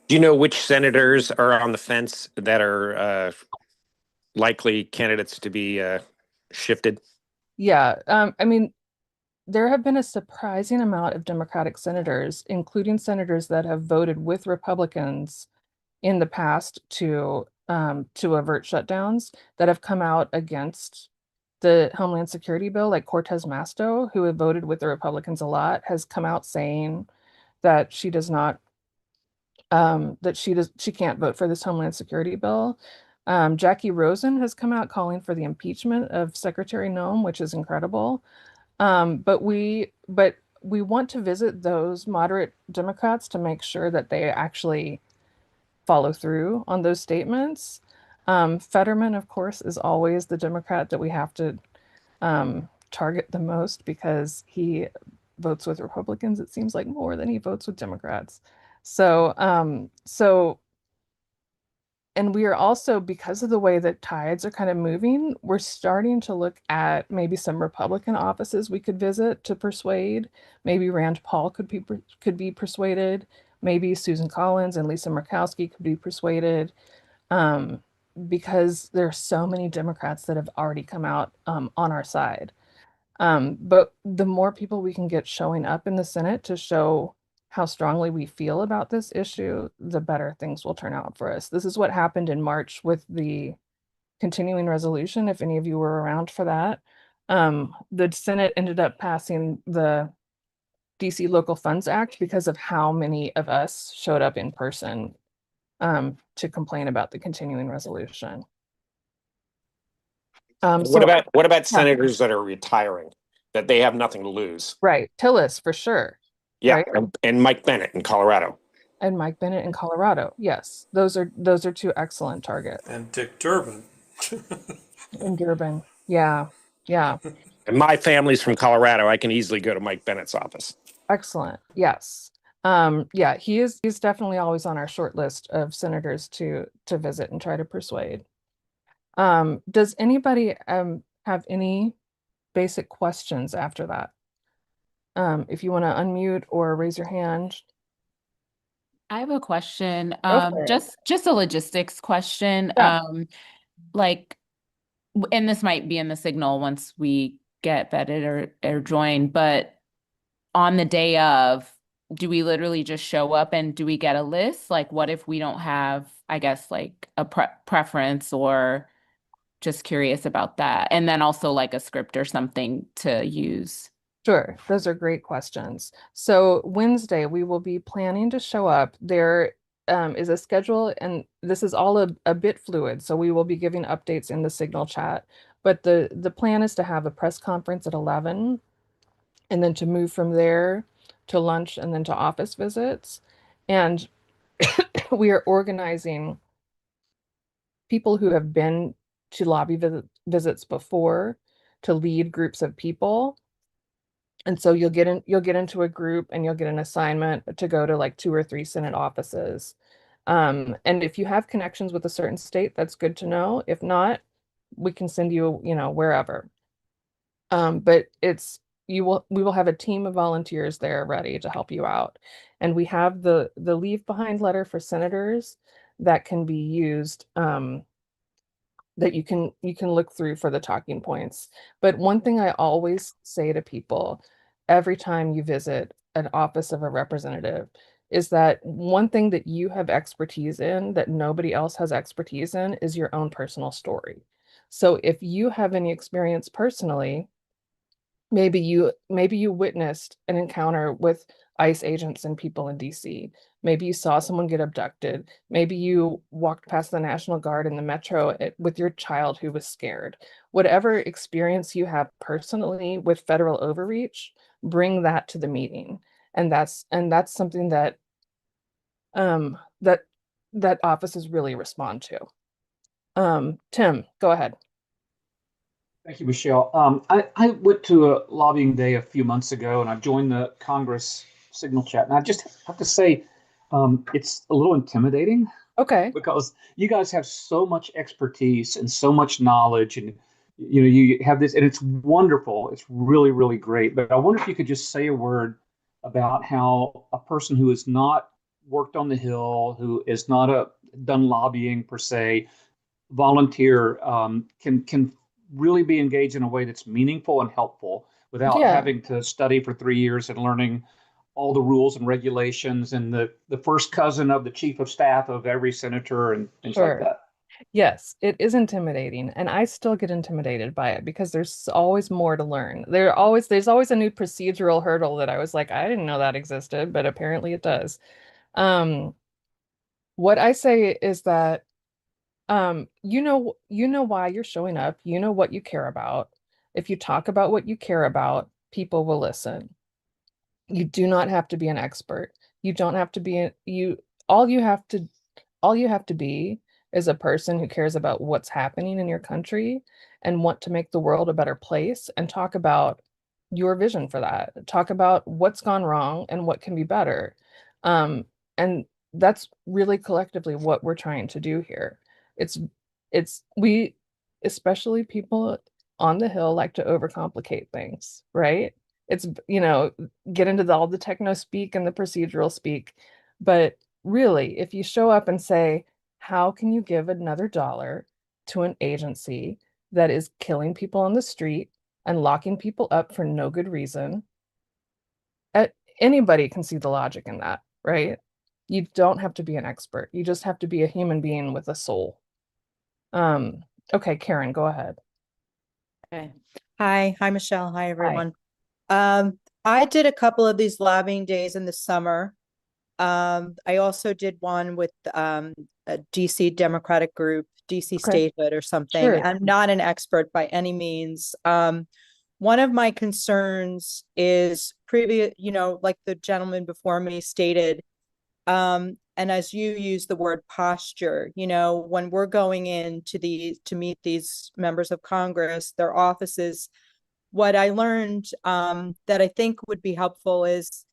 Do you know which senators are on the fence that are likely candidates to be shifted? Yeah, I mean, there have been a surprising amount of Democratic senators, including senators that have voted with Republicans in the past to avert shutdowns, that have come out against the Homeland Security bill, like Cortez Masto, who have voted with the Republicans a lot, has come out saying that she does not, she can't vote for this Homeland Security bill. Jackie Rosen has come out calling for the impeachment of Secretary Noem, which is incredible. But we want to visit those moderate Democrats to make sure that they actually follow through on those statements. Fetterman, of course, is always the Democrat that we have to target the most because he votes with Republicans, it seems like, more than he votes with Democrats. And we are also, because of the way that tides are kind of moving, we're starting to look at maybe some Republican offices we could visit to persuade. Maybe Rand Paul could be persuaded. Maybe Susan Collins and Lisa Murkowski could be persuaded, because there are so many Democrats that have already come out on our side. But the more people we can get showing up in the Senate to show how strongly we feel about this issue, the better things will turn out for us. This is what happened in March with the continuing resolution, if any of you were around for that. The Senate ended up passing the DC Local Funds Act because of how many of us showed up in person to complain about the continuing resolution. What about senators that are retiring, that they have nothing to lose? Right, Tillis for sure. Yeah, right? and Mike Bennett in Colorado. And Mike Bennett in Colorado. Yes, those are 2 excellent targets. And Dick Durbin. In Durbin, yeah. And my family's from Colorado. I can easily go to Mike Bennett's office. Excellent. Yes. Yeah, he's definitely always on our short list of senators to visit and try to persuade. Does anybody have any basic questions after that? If you want to unmute or raise your hand. I have a question. Go for it. Just a logistics question. Yeah. And this might be in the signal once we get vetted or join, but on the day of, do we literally just show up and do we get a list? Like, what if we don't have, I guess, like a preference, or just curious about that. And then also like a script or something to use. Sure, those are great questions. So Wednesday, we will be planning to show up. There is a schedule, and this is all a bit fluid, so we will be giving updates in the Signal chat. But the plan is to have a press conference at 11, and then to move from there to lunch and then to office visits. And we are organizing people who have been to lobby visits before to lead groups of people. And so you'll get into a group and you'll get an assignment to go to like 2 or 3 Senate offices. And if you have connections with a certain state, that's good to know. If not, we can send you, wherever. But we will have a team of volunteers there ready to help you out. And we have the leave behind letter for senators that can be used, that you can look through for the talking points. But one thing I always say to people every time you visit an office of a representative is that one thing that you have expertise in that nobody else has expertise in is your own personal story. So if you have any experience personally, maybe you witnessed an encounter with ICE agents and people in DC. Maybe you saw someone get abducted. Maybe you walked past the National Guard in the metro with your child who was scared. Whatever experience you have personally with federal overreach, bring that to the meeting. And that's something that that offices really respond to. Tim, go ahead. Thank you, Michelle. I went to a lobbying day a few months ago, and I joined the Congress Signal chat. And I just have to say, it's a little intimidating. Okay. Because you guys have so much expertise and so much knowledge, and you have this, and it's wonderful. It's really, really great. But I wonder if you could just say a word about how a person who has not worked on the Hill, who is not done lobbying per se, volunteer, can really be engaged in a way that's meaningful and helpful without having to study for 3 years and learning all the rules and regulations and the first cousin of the chief of staff of every senator and things like that. Yes, it is intimidating, and I still get intimidated by it because there's always more to learn. There's always a new procedural hurdle that I was like, I didn't know that existed, but apparently it does. What I say is that you know why you're showing up, you know what you care about. If you talk about what you care about, people will listen. You do not have to be an expert. You don't have to be all you have to be is a person who cares about what's happening in your country and want to make the world a better place, and talk about your vision for that. Talk about what's gone wrong and what can be better. And that's really collectively what we're trying to do here. We, especially people on the Hill, like to overcomplicate things, right? It's, get into all the techno speak and the procedural speak. But really, if you show up and say, how can you give another dollar to an agency that is killing people on the street and locking people up for no good reason? Anybody can see the logic in that, right? You don't have to be an expert. You just have to be a human being with a soul. Okay, Karen, go ahead. Okay. Hi, Michelle. Hi, everyone. I did a couple of these lobbying days in the summer. I also did one with a DC Democratic group, DC Statehood or something. Sure. I'm not an expert by any means. One of my concerns is like the gentleman before me stated, and as you use the word posture, when we're going in to meet these members of Congress, their offices, what I learned that I think would be helpful is,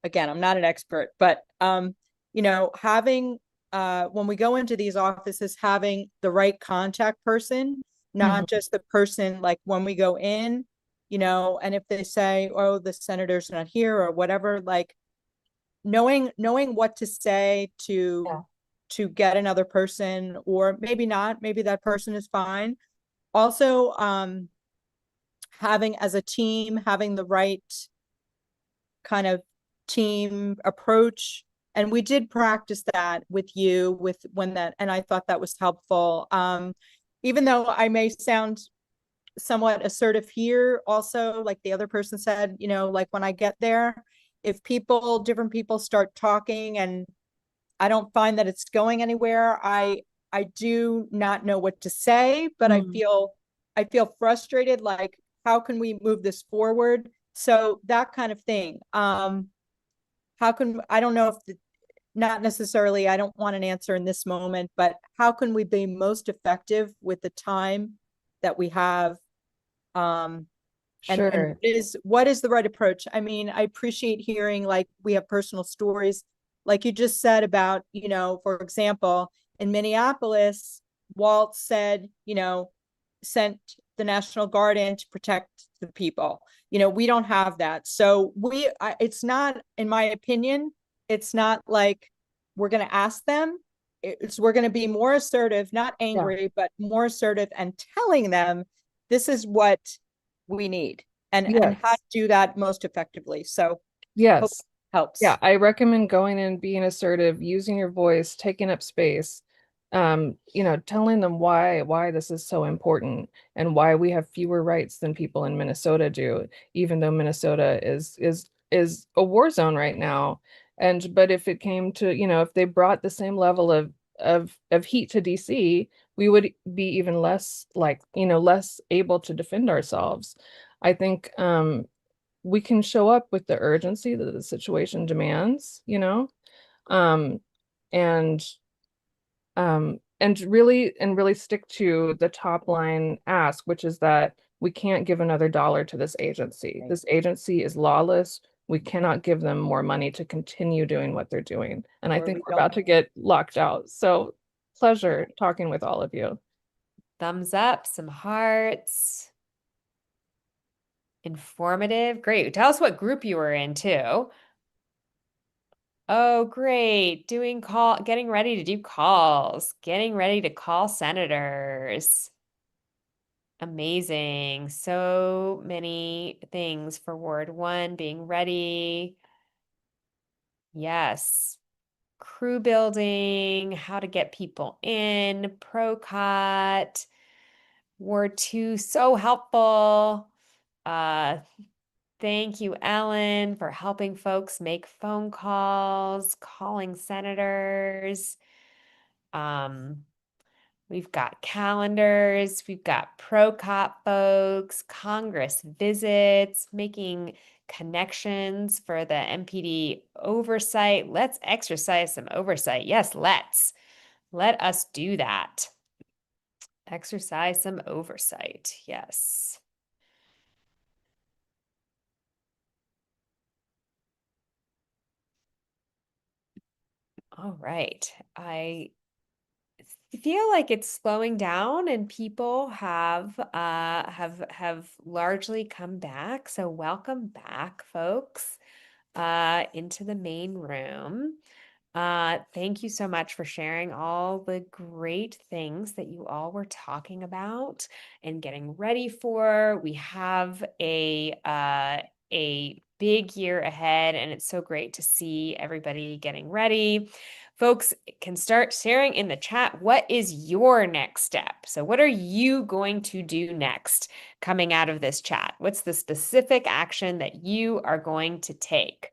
again, I'm not an expert, but having when we go into these offices, having the right contact person, not just the person like when we go in, and if they say, oh, the senator's not here or whatever, like knowing what to say to get another person, or maybe not, maybe that person is fine. Also, having as a team, having the right kind of team approach. And we did practice that with and I thought that was helpful. Even though I may sound somewhat assertive here also, like the other person said, you know, like when I get there, if different people start talking and I don't find that it's going anywhere, I do not know what to say, but I feel frustrated, like how can we move this forward? So that kind of thing. How can, I don't know if not necessarily, I don't want an answer in this moment, but how can we be most effective with the time that we have? And Sure. what is the right approach? I mean, I appreciate hearing like we have personal stories, like you just said about, you know, for example, in Minneapolis, Walt said, you know, sent the National Guard in to protect the people. You know, we don't have that. So it's not, in my opinion, it's not like we're going to ask them. We're going to be more assertive, not angry, but more assertive and telling them this is what we need and how to do that most effectively. So Yes. helps. Yeah, I recommend going in, being assertive, using your voice, taking up space, you know, telling them why this is so important and why we have fewer rights than people in Minnesota do, even though Minnesota is a war zone right now. But if it came to, you know, if they brought the same level of heat to DC, we would be even less, like, you know, less able to defend ourselves. I think we can show up with the urgency that the situation demands, you know, um, and really stick to the top line ask, which is that we can't give another dollar to this agency. This agency is lawless. We cannot give them more money to continue doing what they're doing. And I think we're about to get locked out. So pleasure talking with all of you. Thumbs up, some hearts. Informative. Great. Tell us what group you were in too. Oh, great. Getting ready to do calls, getting ready to call senators. Amazing. So many things for Ward 1, being ready. Yes. Crew building, how to get people in, Procot. Ward 2, so helpful. Thank you, Ellen, for helping folks make phone calls, calling senators. We've got calendars, we've got Procop folks, Congress visits, making connections for the MPD oversight. Let's exercise some oversight. Yes, let's. Let us do that. Exercise some oversight. Yes. All right. I feel like it's slowing down and people have largely come back. So welcome back, folks, into the main room. Thank you so much for sharing all the great things that you all were talking about and getting ready for. We have a big year ahead, and it's so great to see everybody getting ready. Folks can start sharing in the chat, what is your next step? So what are you going to do next coming out of this chat? What's the specific action that you are going to take?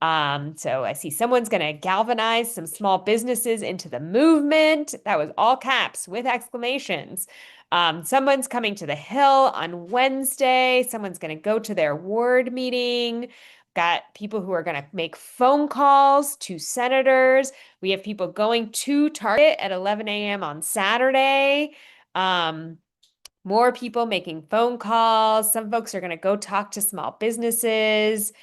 So I see someone's going to galvanize some small businesses into the movement. That was all caps with exclamations. Someone's coming to the Hill on Wednesday. Someone's going to go to their ward meeting. Got people who are going to make phone calls to senators. We have people going to Target at 11 a.m. on Saturday. More people making phone calls. Some folks are going to go talk to small businesses.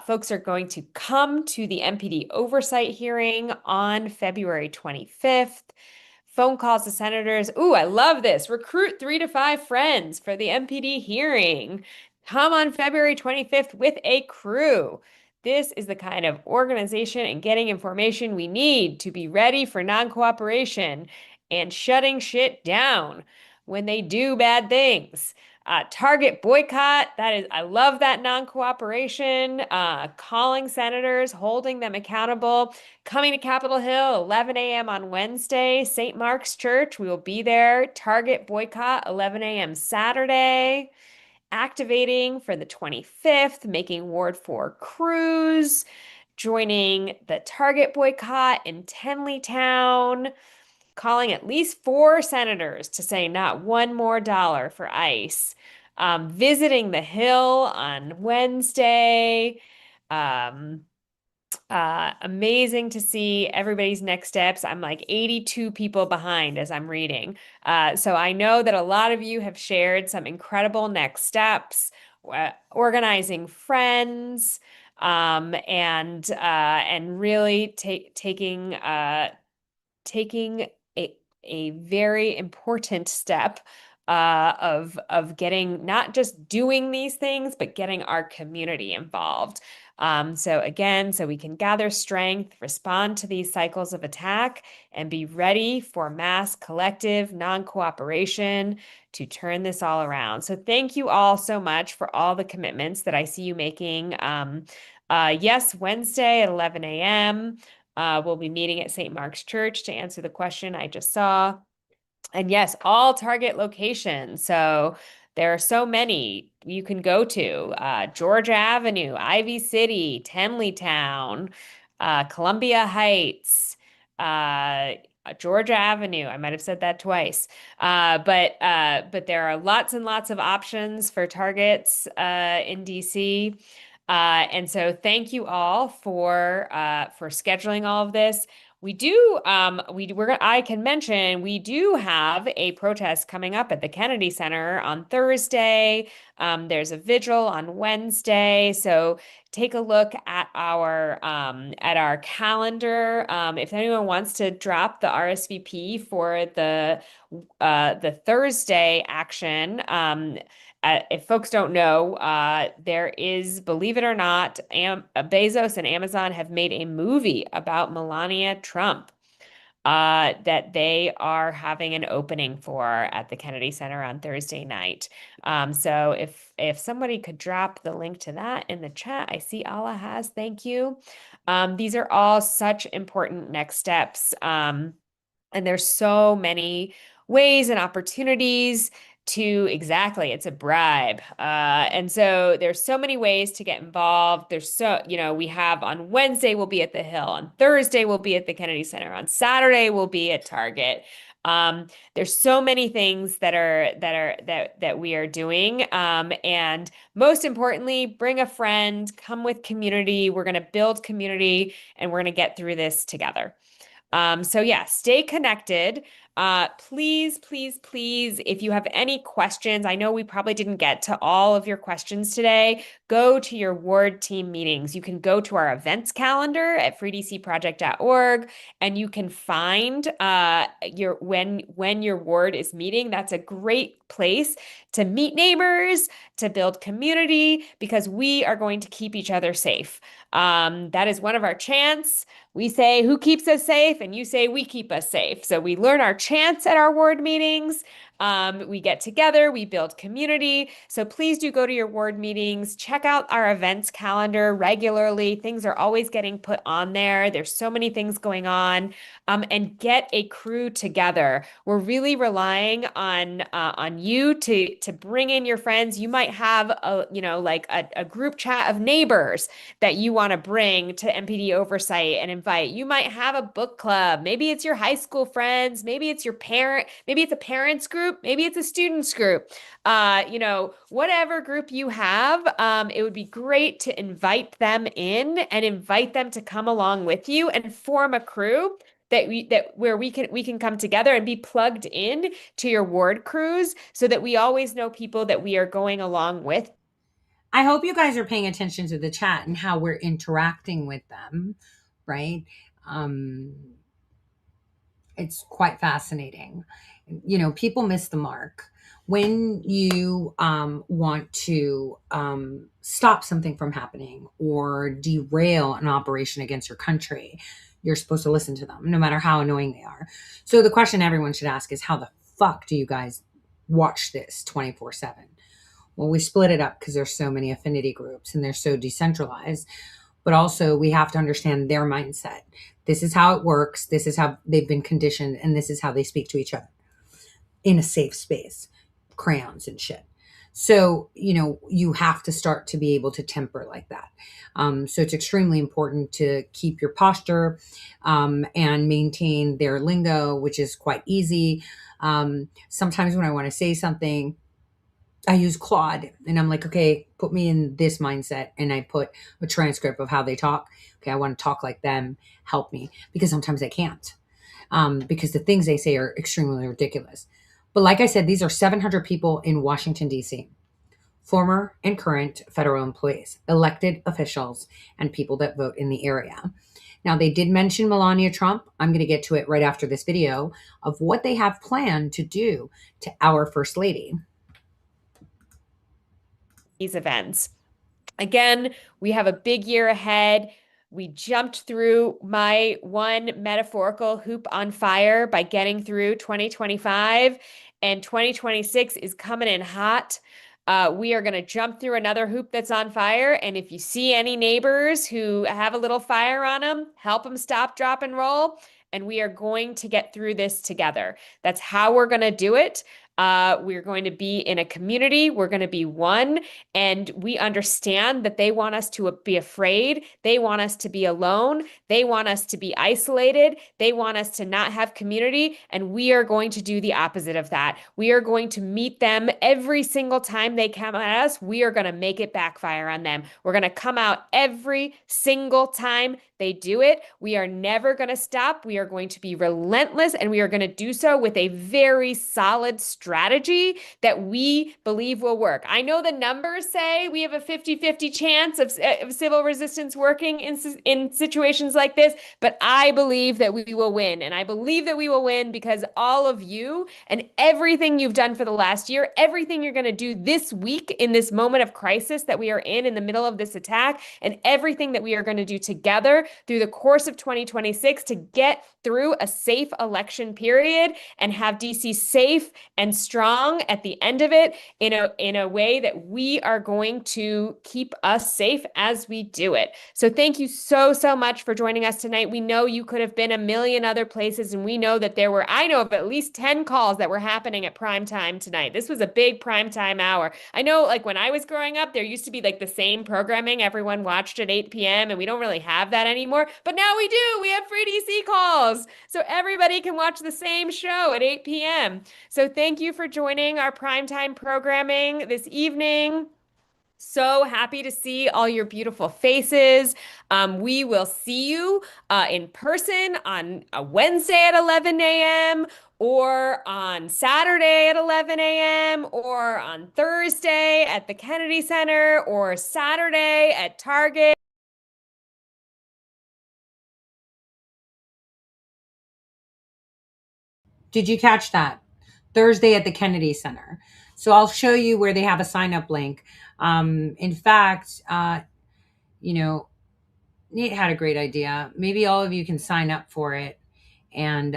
Folks are going to come to the MPD oversight hearing on February 25th. Phone calls to senators. Ooh, I love this. Recruit 3 to 5 friends for the MPD hearing. Come on February 25th with a crew. This is the kind of organization and getting information we need to be ready for non-cooperation and shutting shit down when they do bad things. Target boycott. I love that non-cooperation. Calling senators, holding them accountable. Coming to Capitol Hill, 11 a.m. on Wednesday, St. Mark's Church. We will be there. Target boycott, 11 a.m. Saturday. Activating for the 25th, making Ward 4 crews. Joining the Target boycott in Tenleytown. Calling at least 4 senators to say not one more dollar for ICE. Visiting the Hill on Wednesday. Amazing to see everybody's next steps. I'm like 82 people behind as I'm reading. So I know that a lot of you have shared some incredible next steps, organizing friends, and really taking a very important step of getting, not just doing these things, but getting our community involved. So again, so we can gather strength, respond to these cycles of attack, and be ready for mass collective non-cooperation to turn this all around. So thank you all so much for all the commitments that I see you making. Yes, Wednesday at 11 a.m. We'll be meeting at St. Mark's Church to answer the question I just saw. And yes, all Target locations. So there are so many you can go to. Georgia Avenue, Ivy City, Tenleytown, Columbia Heights, Georgia Avenue. I might have said that twice. But there are lots and lots of options for Targets in DC. And so thank you all for scheduling all of this. We do, I can mention, we do have a protest coming up at the Kennedy Center on Thursday. There's a vigil on Wednesday. So take a look at our calendar. If anyone wants to drop the RSVP for the Thursday action, if folks don't know, there is, believe it or not, Bezos and Amazon have made a movie about Melania Trump that they are having an opening for at the Kennedy Center on Thursday night. So if somebody could drop the link to that in the chat, I see Allah has, thank you. These are all such important next steps. And there's so many ways and opportunities to, exactly, it's a bribe. And so there's so many ways to get involved. There's so, we have on Wednesday, we'll be at the Hill. On Thursday, we'll be at the Kennedy Center. On Saturday, we'll be at Target. There's so many things that we are doing. And most importantly, bring a friend, come with community. We're going to build community and we're going to get through this together. So yeah, stay connected. Please, if you have any questions, I know we probably didn't get to all of your questions today, go to your ward team meetings. You can go to our events calendar at freedcproject.org and you can find when your ward is meeting. That's a great place to meet neighbors, to build community, because we are going to keep each other safe. That is one of our chants. We say, who keeps us safe? And you say, we keep us safe. So we learn our chants at our ward meetings. We get together, we build community. So please do go to your ward meetings, check out our events calendar regularly. Things are always getting put on there. There's so many things going on, and get a crew together. We're really relying on you to bring in your friends. You might have a group chat of neighbors that you want to bring to MPD oversight and invite. You might have a book club. Maybe it's your high school friends. Maybe it's your parent. Maybe it's a parents group. Maybe it's a students group. Whatever group you have, it would be great to invite them in and invite them to come along with you and form a crew where we can come together and be plugged in to your ward crews so that we always know people that we are going along with. I hope you guys are paying attention to the chat and how we're interacting with them, right? It's quite fascinating. People miss the mark. When you want to stop something from happening or derail an operation against your country, you're supposed to listen to them, no matter how annoying they are. So the question everyone should ask is, how the fuck do you guys watch this 24/7? Well, we split it up because there's so many affinity groups and they're so decentralized. But also we have to understand their mindset. This is how it works. This is how they've been conditioned, and this is how they speak to each other in a safe space. Crayons and shit. So, you have to start to be able to temper like that. So it's extremely important to keep your posture and maintain their lingo, which is quite easy. Sometimes when I want to say something, I use Claude and I'm like, okay, put me in this mindset. And I put a transcript of how they talk. Okay, I want to talk like them. Help me. Because sometimes I can't. Because the things they say are extremely ridiculous. But like I said, these are 700 people in Washington, D.C., former and current federal employees, elected officials, and people that vote in the area. Now, they did mention Melania Trump. I'm going to get to it right after this video of what they have planned to do to our First Lady. These events. Again, we have a big year ahead. We jumped through my one metaphorical hoop on fire by getting through 2025, and 2026 is coming in hot. We are going to jump through another hoop that's on fire. And if you see any neighbors who have a little fire on them, help them stop, drop, and roll. And we are going to get through this together. That's how we're going to do it. We're going to be in a community. We're going to be one. And we understand that they want us to be afraid. They want us to be alone. They want us to be isolated. They want us to not have community. And we are going to do the opposite of that. We are going to meet them every single time they come at us. We are going to make it backfire on them. We're going to come out every single time they do it. We are never going to stop. We are going to be relentless, and we are going to do so with a very solid strategy that we believe will work. I know the numbers say we have a 50-50 chance of civil resistance working in situations like this, but I believe that we will win. And I believe that we will win because all of you and everything you've done for the last year, everything you're going to do this week in this moment of crisis that we are in the middle of this attack, and everything that we are going to do together through the course of 2026 to get through a safe election period and have DC safe and strong at the end of it in a way that we are going to keep us safe as we do it. So thank you so much for joining us tonight. We know you could have been a million other places, and we know that I know of at least 10 calls that were happening at prime time tonight. This was a big prime time hour. I know, like, when I was growing up, there used to be like the same programming everyone watched at 8 p.m. and we don't really have that anymore, but now we do. We have free DC calls, so everybody can watch the same show at 8 p.m. So thank you for joining our primetime programming this evening. So happy to see all your beautiful faces. We will see you in person on a Wednesday at 11 a.m. or on Saturday at 11 a.m. or on Thursday at the Kennedy Center or Saturday at Target. Did you catch that? Thursday at the Kennedy Center. So I'll show you where they have a sign up link. In fact, Nate had a great idea. Maybe all of you can sign up for it and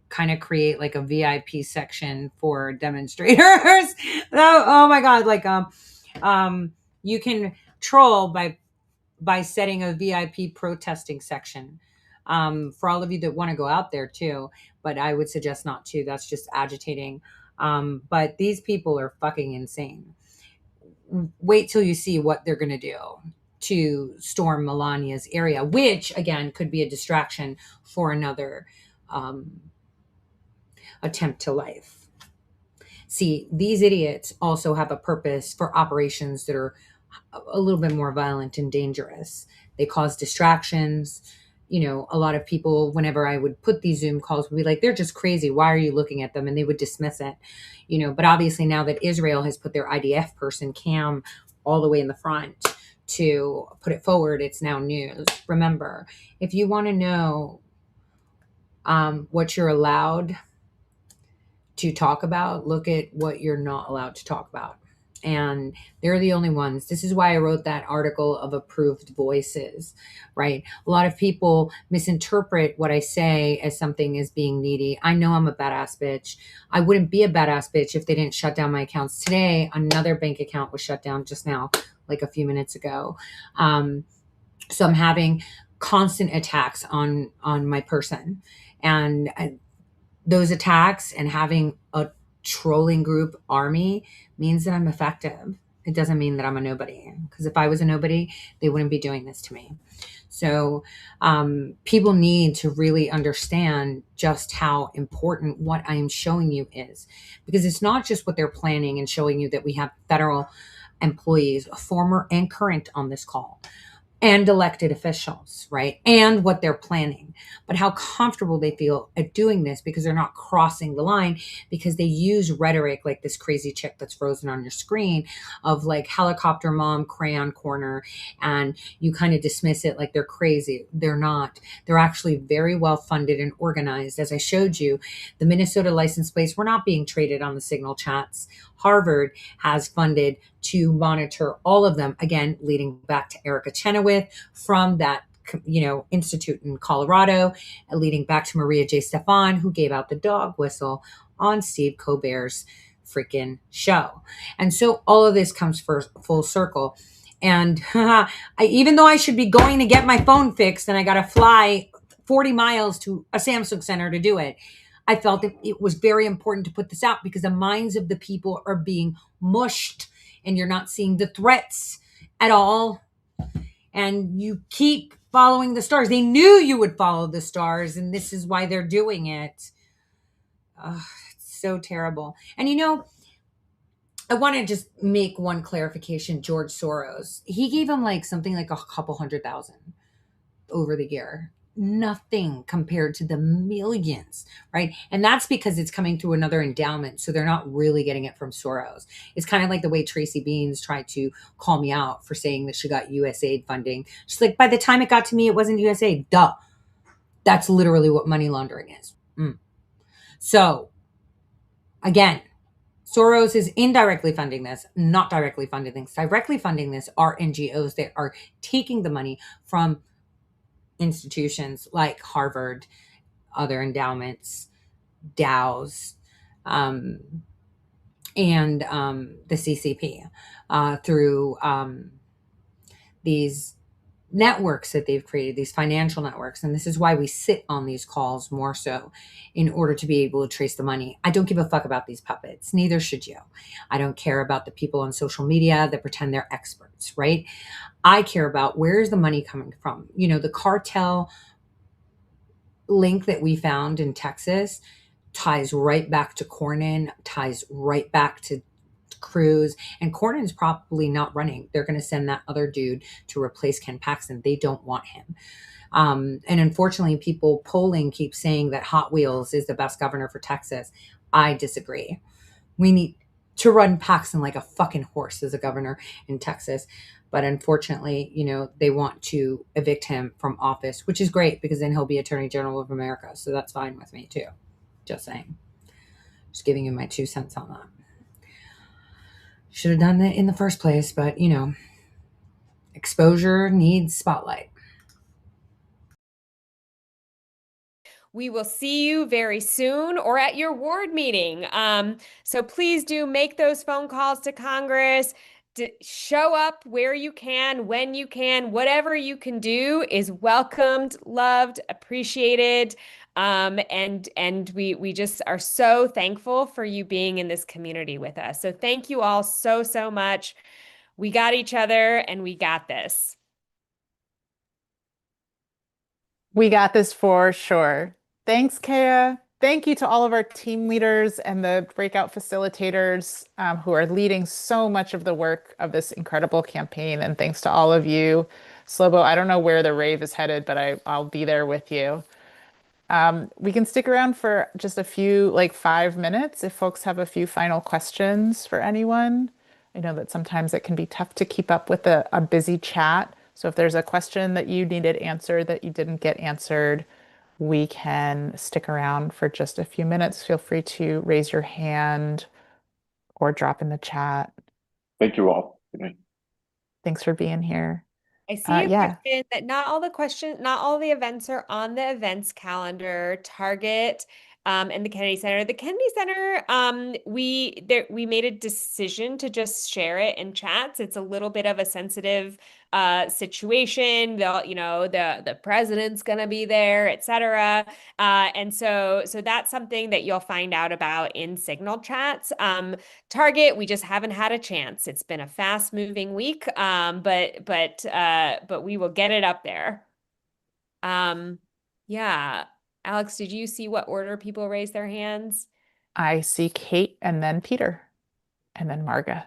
kind of create like a VIP section for demonstrators. Oh my God. Like, you can troll by setting a VIP protesting section. For all of you that want to go out there too, but I would suggest not to. That's just agitating. But these people are fucking insane. Wait till you see what they're going to do to storm Melania's area, which again could be a distraction for another attempt to life. See, these idiots also have a purpose for operations that are a little bit more violent and dangerous. They cause distractions. A lot of people, whenever I would put these Zoom calls, would be like, they're just crazy. Why are you looking at them? And they would dismiss it, but obviously now that Israel has put their IDF person Cam all the way in the front to put it forward, it's now news. Remember, if you want to know what you're allowed to talk about, look at what you're not allowed to talk about. and they're the only ones. This is why I wrote that article of approved voices, right? A lot of people misinterpret what I say as something as being needy. I know I'm a badass bitch. I wouldn't be a badass bitch if they didn't shut down my accounts. Today, another bank account was shut down just now, like a few minutes ago. So I'm having constant attacks on my person, and those attacks and having a trolling group army means that I'm effective. It doesn't mean that I'm a nobody, because if I was a nobody, they wouldn't be doing this to me. So people need to really understand just how important what I am showing you is, because it's not just what they're planning and showing you that we have federal employees, former and current, on this call, and elected officials, right? And what they're planning, but how comfortable they feel at doing this, because they're not crossing the line, because they use rhetoric like this crazy chick that's frozen on your screen of like helicopter mom, crayon corner, and you kind of dismiss it like they're crazy. They're not. They're actually very well funded and organized. As I showed you, the Minnesota license plates were not being traded on the Signal chats. Harvard has funded to monitor all of them, again, leading back to Erica Chenoweth from that institute in Colorado, leading back to Maria J. Stefan, who gave out the dog whistle on Steve Colbert's freaking show. And so all of this comes full circle. And even though I should be going to get my phone fixed and I got to fly 40 miles to a Samsung center to do it, I felt that it was very important to put this out, because the minds of the people are being mushed and you're not seeing the threats at all. And you keep following the stars. They knew you would follow the stars, and this is why they're doing it. It's so terrible. And I want to just make one clarification. George Soros, he gave him like something like a couple $100,000 over the year. Nothing compared to the millions, right? And that's because it's coming through another endowment. So they're not really getting it from Soros. It's kind of like the way Tracy Beans tried to call me out for saying that she got USAID funding. She's like, by the time it got to me, it wasn't USAID. Duh. That's literally what money laundering is. So again, Soros is indirectly funding this, not directly funding this. Directly funding this are NGOs that are taking the money from institutions like Harvard, other endowments, DAOs, and the CCP through these networks that they've created, these financial networks. And this is why we sit on these calls more so, in order to be able to trace the money. I don't give a fuck about these puppets. Neither should you. I don't care about the people on social media that pretend they're experts, right? I care about, where is the money coming from? The cartel link that we found in Texas ties right back to Cornyn, ties right back to Cruz, and Cornyn's probably not running. They're going to send that other dude to replace Ken Paxton. They don't want him. And unfortunately, people polling keep saying that Hot Wheels is the best governor for Texas. I disagree. We need to run Paxton like a fucking horse as a governor in Texas. But unfortunately, they want to evict him from office, which is great, because then he'll be Attorney General of America. So that's fine with me too. Just saying. Just giving you my 2 cents on that. Should have done that in the first place, but exposure needs spotlight. We will see you very soon or at your ward meeting. So please do make those phone calls to Congress. Show up where you can, when you can. Whatever you can do is welcomed, loved, appreciated. And we just are so thankful for you being in this community with us. So thank you all so much. We got each other, and we got this. We got this for sure. Thanks, Kea. Thank you to all of our team leaders and the breakout facilitators who are leading so much of the work of this incredible campaign. And thanks to all of you. Slobo, I don't know where the rave is headed, but I'll be there with you. We can stick around for just a few, like 5 minutes, if folks have a few final questions for anyone. I know that sometimes it can be tough to keep up with a busy chat. So if there's a question that you needed answered that you didn't get answered, we can stick around for just a few minutes. Feel free to raise your hand or drop in the chat. Thank you all. Good night. Thanks for being here. I see a Yeah. question that not all the events are on the events calendar. Target and the Kennedy Center. The Kennedy Center, we made a decision to just share it in chats. It's a little bit of a sensitive situation. The president's gonna be there, etc. And so that's something that you'll find out about in Signal chats. Target, we just haven't had a chance. It's been a fast-moving week, but we will get it up there. Yeah. Alex, did you see what order people raised their hands? I see Kate and then Peter and then Marga.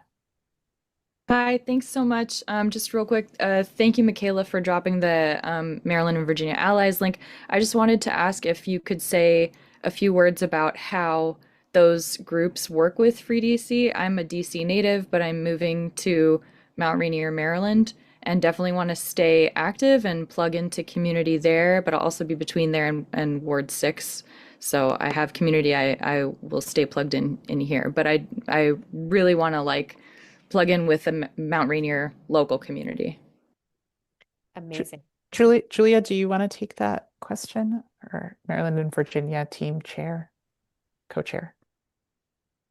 Hi, thanks so much. Just real quick, thank you, Michaela, for dropping the Maryland and Virginia Allies link. I just wanted to ask if you could say a few words about how those groups work with Free DC. I'm a DC native, but I'm moving to Mount Rainier, Maryland, and definitely want to stay active and plug into community there, but I'll also be between there and Ward 6. So I have community, I will stay plugged in here, but I really want to plug in with the Mount Rainier local community. Amazing. Julia, do you want to take that question, or Maryland and Virginia team chair, co-chair?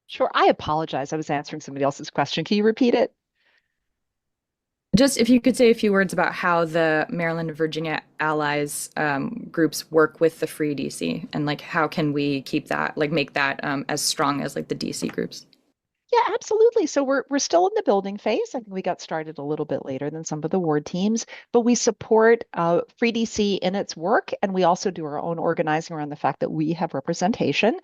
Sure. I apologize. I was answering somebody else's question. Can you repeat it? Just if you could say a few words about how the Maryland and Virginia Allies groups work with the Free DC, and how can we keep that, make that as strong as the DC groups? Yeah, absolutely. So we're still in the building phase. I think we got started a little bit later than some of the ward teams, but we support Free DC in its work, and we also do our own organizing around the fact that we have representation.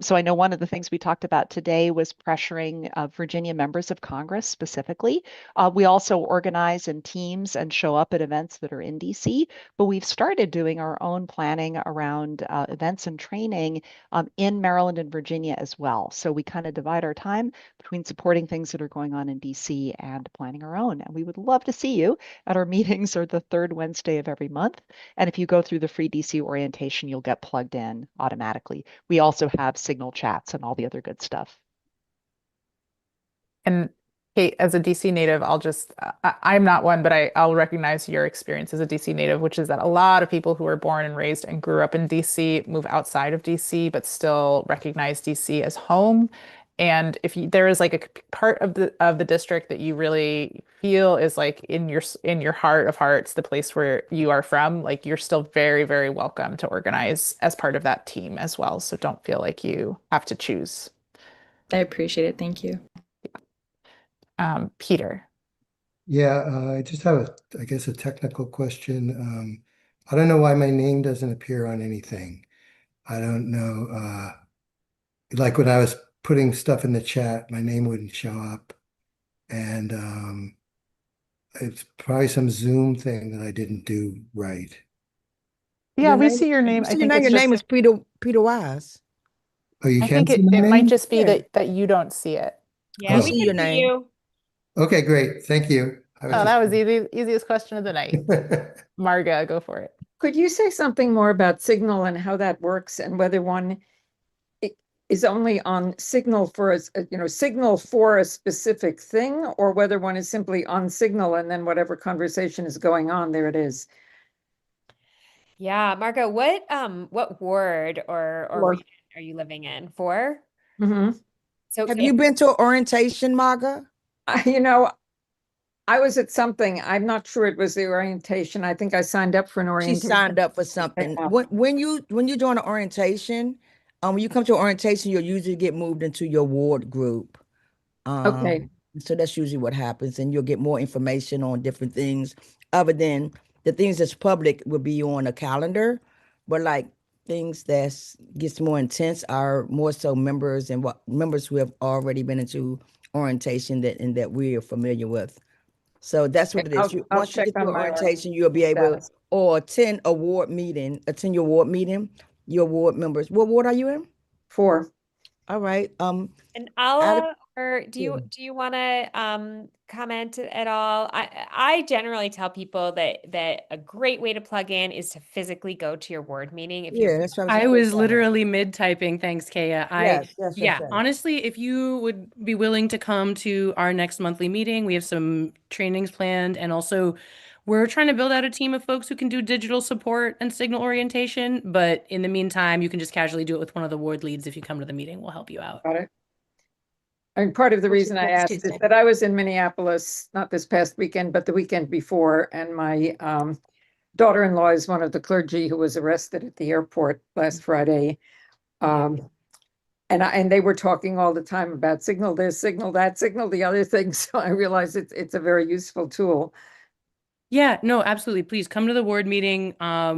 So I know one of the things we talked about today was pressuring Virginia members of Congress specifically. We also organize in teams and show up at events that are in DC, but we've started doing our own planning around events and training in Maryland and Virginia as well. So we kind of divide our time between supporting things that are going on in DC and planning our own. And we would love to see you at our meetings or the third Wednesday of every month. And if you go through the Free DC orientation, you'll get plugged in automatically. We also have Signal chats and all the other good stuff. And Kate, as a DC native, I'm not one, but I'll recognize your experience as a DC native, which is that a lot of people who were born and raised and grew up in DC move outside of DC, but still recognize DC as home. And if there is a part of the district that you really feel is in your heart of hearts, the place where you are from, you're still very, very welcome to organize as part of that team as well. So don't feel like you have to choose. I appreciate it. Thank you. Peter. Yeah, I just have I guess a technical question. I don't know why my name doesn't appear on anything. I don't know. When I was putting stuff in the chat, my name wouldn't show up. And it's probably some Zoom thing that I didn't do right. Yeah, we see your name. I think your name is Peter Wise. Oh, you I can't think see my it name? might just be that you don't see it. Yeah, Oh. we See can your see name. you. Okay, great. Thank you. Oh, that was easiest question of the night. Marga, go for it. Could you say something more about Signal and how that works, and whether one is only on Signal for Signal for a specific thing, or whether one is simply on Signal and then whatever conversation is going on, there it is? Yeah, Margo, what ward or Four. region are you living in? 4? Mm-hmm. So Have you been to an orientation, Marga? I was at something. I'm not sure it was the orientation. I think I signed up for an She orientation. signed up for something. Yeah. When you join an orientation, when you come to orientation, you'll usually get moved into your ward group. Okay. So that's usually what happens, and you'll get more information on different things other than the things that's public will be on a calendar, but things that gets more intense are more so members who have already been into orientation that we are familiar with. So that's what it is. I'll Once you check get to on my orientation, you'll be able status. or attend your ward meeting. Your ward members. What ward are you in? 4. All right. And I'll Or do you want to comment at all? I generally tell people that a great way to plug in is to physically go to your ward meeting. If you're Yeah, that's what I was was saying. literally mid-typing. Thanks, Kaya. Yes. Honestly, if you would be willing to come to our next monthly meeting, we have some trainings planned, and also we're trying to build out a team of folks who can do digital support and signal orientation. But in the meantime, you can just casually do it with one of the ward leads. If you come to the meeting, we'll help you out. Got it. I mean, part of the Which is reason I next asked Tuesday. is that I was in Minneapolis, not this past weekend, but the weekend before, and my daughter-in-law is one of the clergy who was arrested at the airport last Friday. And they were talking all the time about signal this, signal that, signal the other thing. So I realized it's a very useful tool. Yeah, no, absolutely. Please come to the ward meeting.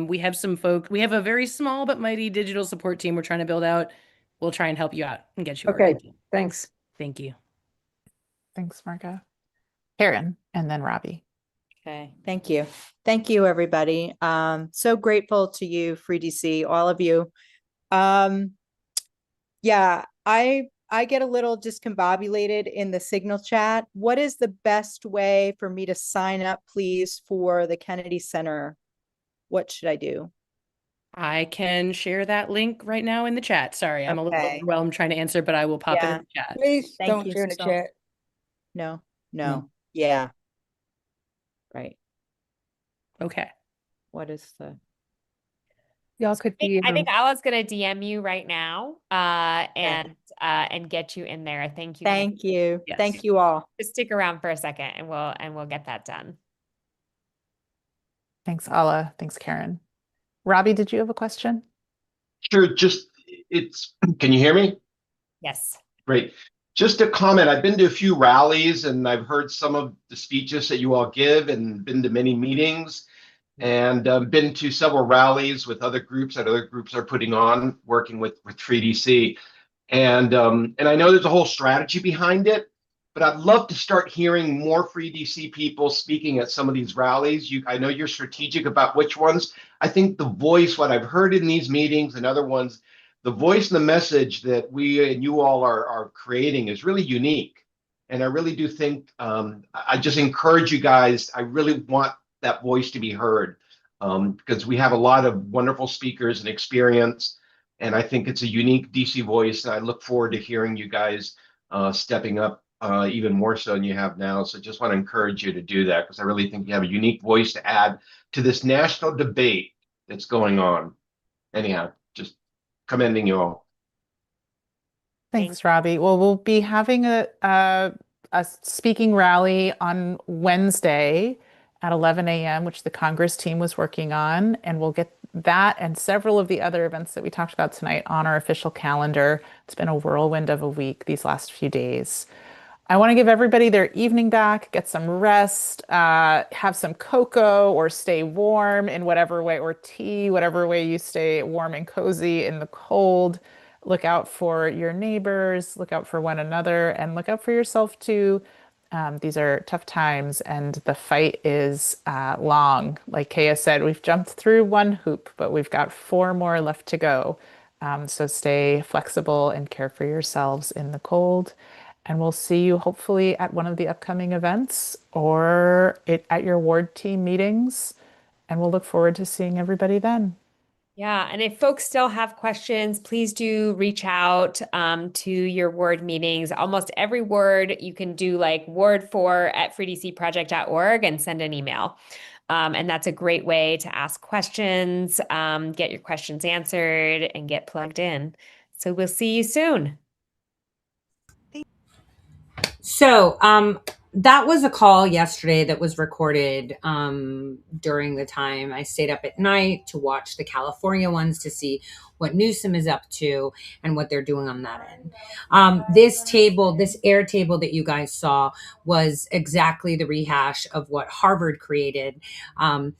We have some folk. We have a very small but mighty digital support team we're trying to build out. We'll try and help you out and get you Okay, oriented. thanks. Thank you. Thanks, Marga. Karen, and then Robbie. Okay, thank you. Thank you, everybody. So grateful to you, Free DC, all of you. Yeah, I get a little discombobulated in the Signal chat. What is the best way for me to sign up, please, for the Kennedy Center? What should I do? I can share that link right now in the chat. Sorry, I'm a little Okay. overwhelmed trying to answer, but I will pop it Yeah. in the chat. Please Thank don't you share in the so- chat. No. Yeah. Right. Okay. What is the? Y'all could be. I think Ala's gonna DM you right now, and get you in there. Thank you. Thank you. Yes. Thank you all. Just stick around for a second, and we'll get that done. Thanks, Ala. Thanks, Karen. Robbie, did you have a question? Sure, can you hear me? Yes. Great. Just a comment. I've been to a few rallies and I've heard some of the speeches that you all give and been to many meetings and been to several rallies with other groups that other groups are putting on, working with 3DC. And I know there's a whole strategy behind it, but I'd love to start hearing more Free DC people speaking at some of these rallies. I know you're strategic about which ones. I think the voice, what I've heard in these meetings and other ones, the voice and the message that we and you all are creating is really unique. And I really do think, I just encourage you guys, I really want that voice to be heard because we have a lot of wonderful speakers and experience. And I think it's a unique DC voice. And I look forward to hearing you guys stepping up even more so than you have now. So just want to encourage you to do that because I really think you have a unique voice to add to this national debate that's going on. Anyhow, just commending you all. Thanks, Robbie. Well, we'll be having a speaking rally on Wednesday at 11 a.m., which the Congress team was working on, and we'll get that and several of the other events that we talked about tonight on our official calendar. It's been a whirlwind of a week these last few days. I want to give everybody their evening back, get some rest, have some cocoa or stay warm in whatever way, or tea, whatever way you stay warm and cozy in the cold. Look out for your neighbors, look out for one another, and look out for yourself too. These are tough times and the fight is long. Like Kaya said, we've jumped through one hoop, but we've got 4 more left to go. So stay flexible and care for yourselves in the cold. And we'll see you hopefully at one of the upcoming events or at your ward team meetings. And we'll look forward to seeing everybody then. Yeah, and if folks still have questions, please do reach out to your ward meetings. Almost every ward you can do like ward4@freedcproject.org and send an email. And that's a great way to ask questions, get your questions answered, and get plugged in. So we'll see you soon. So that was a call yesterday that was recorded during the time I stayed up at night to watch the California ones to see what Newsom is up to and what they're doing on that end. This air table that you guys saw was exactly the rehash of what Harvard created. I'm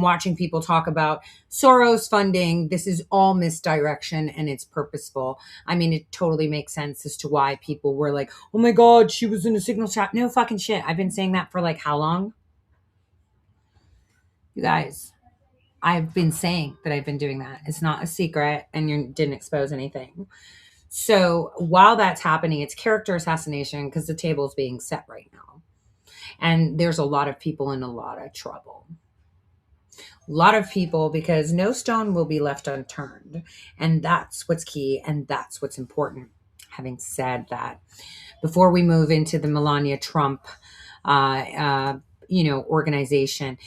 watching people talk about Soros funding. This is all misdirection and it's purposeful. I mean, it totally makes sense as to why people were like, oh my God, she was in a Signal chat. No fucking shit. I've been saying that for like how long? You guys, I've been saying that I've been doing that. It's not a secret and you didn't expose anything. So while that's happening, it's character assassination because the table's being set right now. And there's a lot of people in a lot of trouble. A lot of people, because no stone will be left unturned. And that's what's key. And that's what's important. Having said that, before we move into the Melania Trump, organization,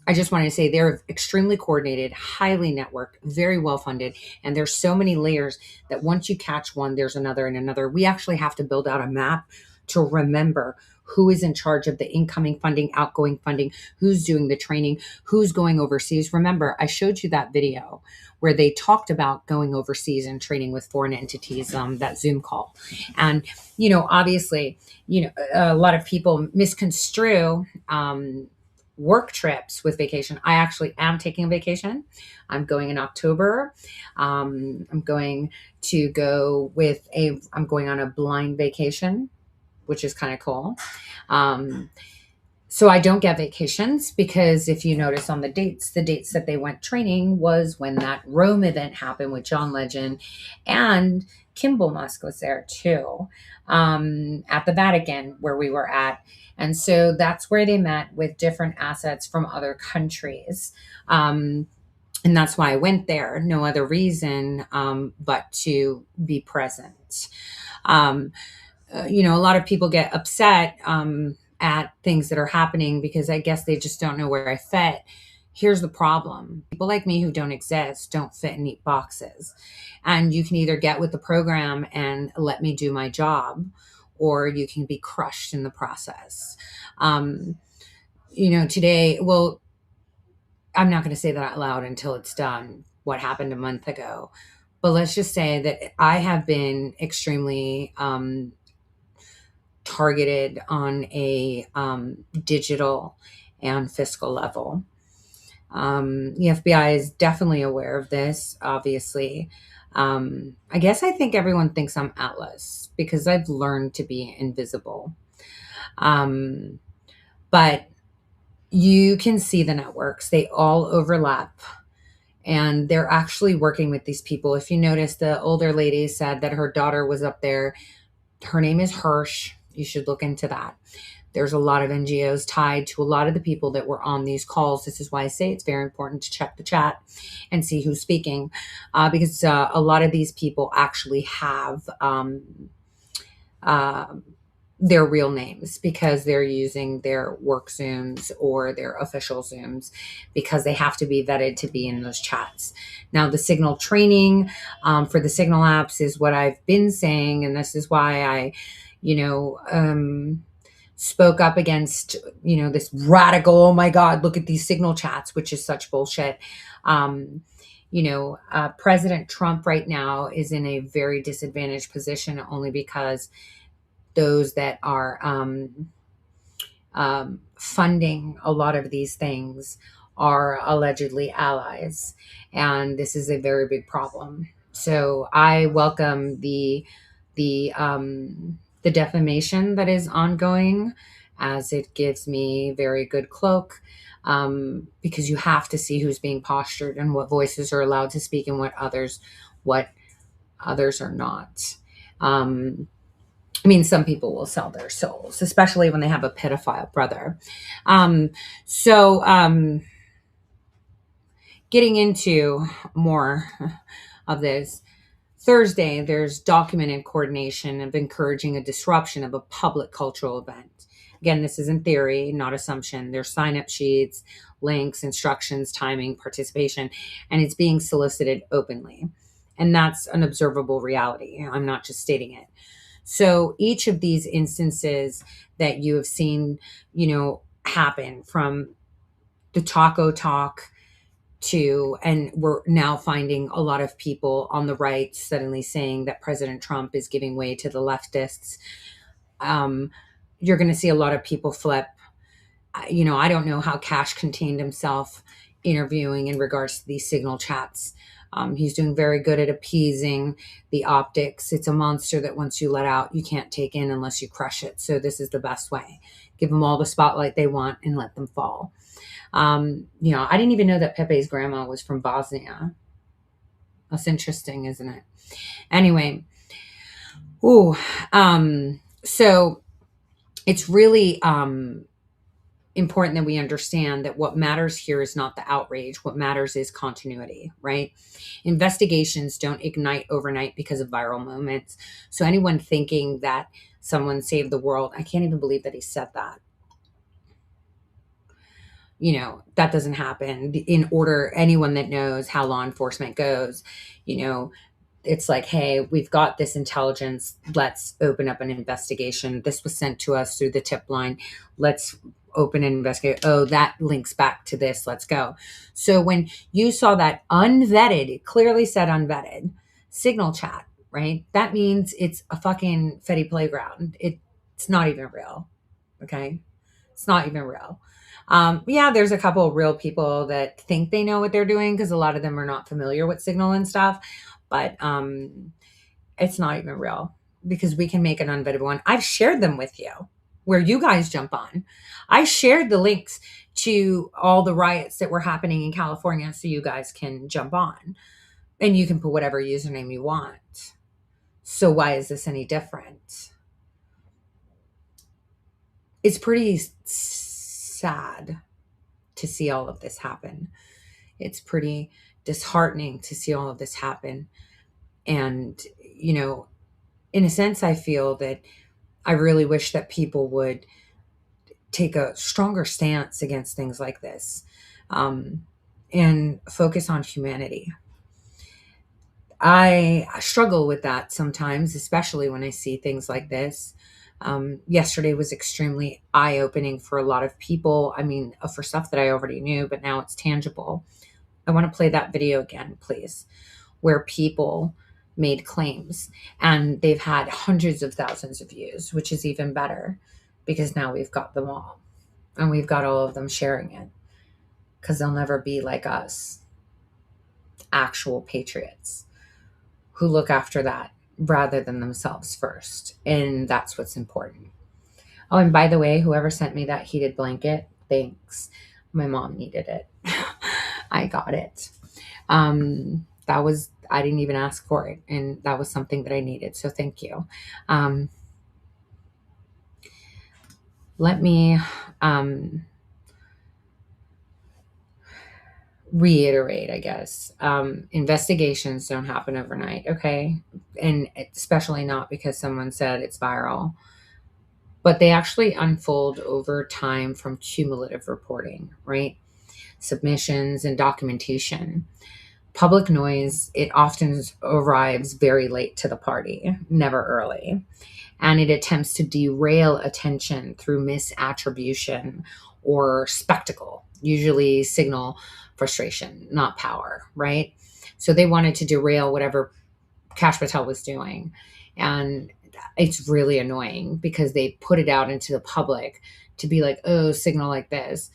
I just wanted to say they're extremely coordinated, highly networked, very well funded. And there's so many layers that once you catch one, there's another and another. We actually have to build out a map to remember who is in charge of the incoming funding, outgoing funding, who's doing the training, who's going overseas. Remember, I showed you that video where they talked about going overseas and training with foreign entities, that Zoom call. And, obviously, a lot of people misconstrue work trips with vacation. I actually am taking a vacation. I'm going in October. I'm going on a blind vacation, which is kind of cool. So I don't get vacations because if you notice on the dates that they went training was when that Rome event happened with John Legend, and Kimball Musk was there too, at the Vatican where we were at. And so that's where they met with different assets from other countries. And that's why I went there. No other reason but to be present. A lot of people get upset at things that are happening because I guess they just don't know where I fit. Here's the problem. People like me who don't exist don't fit in neat boxes. And you can either get with the program and let me do my job, or you can be crushed in the process. Today, well, I'm not going to say that out loud until it's done, what happened a month ago. But let's just say that I have been extremely targeted on a digital and fiscal level. The FBI is definitely aware of this, obviously. I guess I think everyone thinks I'm Atlas because I've learned to be invisible. But you can see the networks. They all overlap. And they're actually working with these people. If you notice, the older lady said that her daughter was up there. Her name is Hirsch. You should look into that. There's a lot of NGOs tied to a lot of the people that were on these calls. This is why I say it's very important to check the chat and see who's speaking, because a lot of these people actually have their real names because they're using their work Zooms or their official Zooms because they have to be vetted to be in those chats. Now, the Signal training for the Signal apps is what I've been saying, and this is why I, spoke up against, this radical, oh my God, look at these Signal chats, which is such bullshit. President Trump right now is in a very disadvantaged position only because those that are funding a lot of these things are allegedly allies. And this is a very big problem. So I welcome the defamation that is ongoing, as it gives me very good cloak, because you have to see who's being postured and what voices are allowed to speak and what others are not. Some people will sell their souls, especially when they have a pedophile brother. Getting into more of this, Thursday, there's documented coordination of encouraging a disruption of a public cultural event. Again, this is in theory, not assumption. There's sign-up sheets, links, instructions, timing, participation, and it's being solicited openly. And that's an observable reality. I'm not just stating it. So each of these instances that you have seen, happen from the taco talk and we're now finding a lot of people on the right suddenly saying that President Trump is giving way to the leftists. You're going to see a lot of people flip. I don't know how Cash contained himself interviewing in regards to these Signal chats. He's doing very good at appeasing the optics. It's a monster that once you let out, you can't take in unless you crush it. So this is the best way. Give them all the spotlight they want and let them fall. I didn't even know that Pepe's grandma was from Bosnia. That's interesting, isn't it? Anyway, ooh, so it's really important that we understand that what matters here is not the outrage. What matters is continuity, right? Investigations don't ignite overnight because of viral moments. So anyone thinking that someone saved the world, I can't even believe that he said that. You know, that doesn't happen. In order, anyone that knows how law enforcement goes, you know, it's like, hey, we've got this intelligence. Let's open up an investigation. This was sent to us through the tip line. Let's open and investigate. Oh, that links back to this. Let's go. So when you saw that unvetted, it clearly said unvetted signal chat, right? That means it's a fucking Fetty playground. It's not even real. Okay. It's not even real. Yeah, there's a couple of real people that think they know what they're doing because a lot of them are not familiar with Signal and stuff. But it's not even real because we can make an unvetted one. I've shared them with you where you guys jump on. I shared the links to all the riots that were happening in California so you guys can jump on and you can put whatever username you want. So why is this any different? It's pretty sad to see all of this happen. It's pretty disheartening to see all of this happen. And, you know, in a sense, I feel that I really wish that people would take a stronger stance against things like this and focus on humanity. I struggle with that sometimes, especially when I see things like this. Yesterday was extremely eye-opening for a lot of people. I mean, for stuff that I already knew, but now it's tangible. I want to play that video again, please, where people made claims and they've had hundreds of thousands of views, which is even better because now we've got them all and we've got all of them sharing it because they'll never be like us, actual patriots who look after that rather than themselves first. And that's what's important. Oh, and by the way, whoever sent me that heated blanket, thanks. My mom needed it. I got it. I didn't even ask for it. And that was something that I needed. So thank you. Let me reiterate, I guess. Investigations don't happen overnight, okay? And especially not because someone said it's viral. But they actually unfold over time from cumulative reporting, right? Submissions and documentation. Public noise, it often arrives very late to the party, never early. And it attempts to derail attention through misattribution or spectacle, usually signal frustration, not power, right? So they wanted to derail whatever Kash Patel was doing. And it's really annoying because they put it out into the public to be like, oh, signal like this.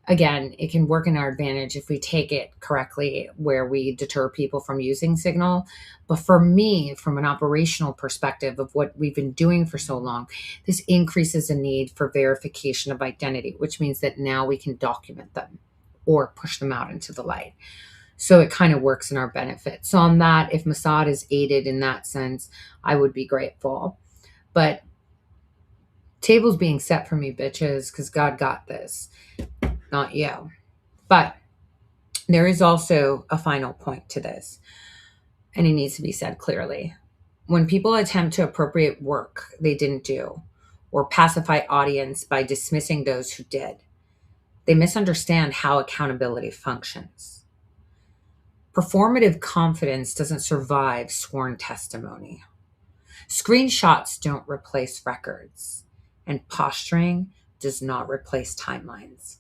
Again, it can work in our advantage if we take it correctly where we deter people from using Signal. But for me, from an operational perspective of what we've been doing for so long, this increases a need for verification of identity, which means that now we can document them or push them out into the light. So it kind of works in our benefit. So on that, if Mossad is aided in that sense, I would be grateful. But tables being set for me, bitches, because God got this. Not you. But there is also a final point to this, and it needs to be said clearly. When people attempt to appropriate work they didn't do or pacify audience by dismissing those who did, they misunderstand how accountability functions. Performative confidence doesn't survive sworn testimony. Screenshots don't replace records, and posturing does not replace timelines.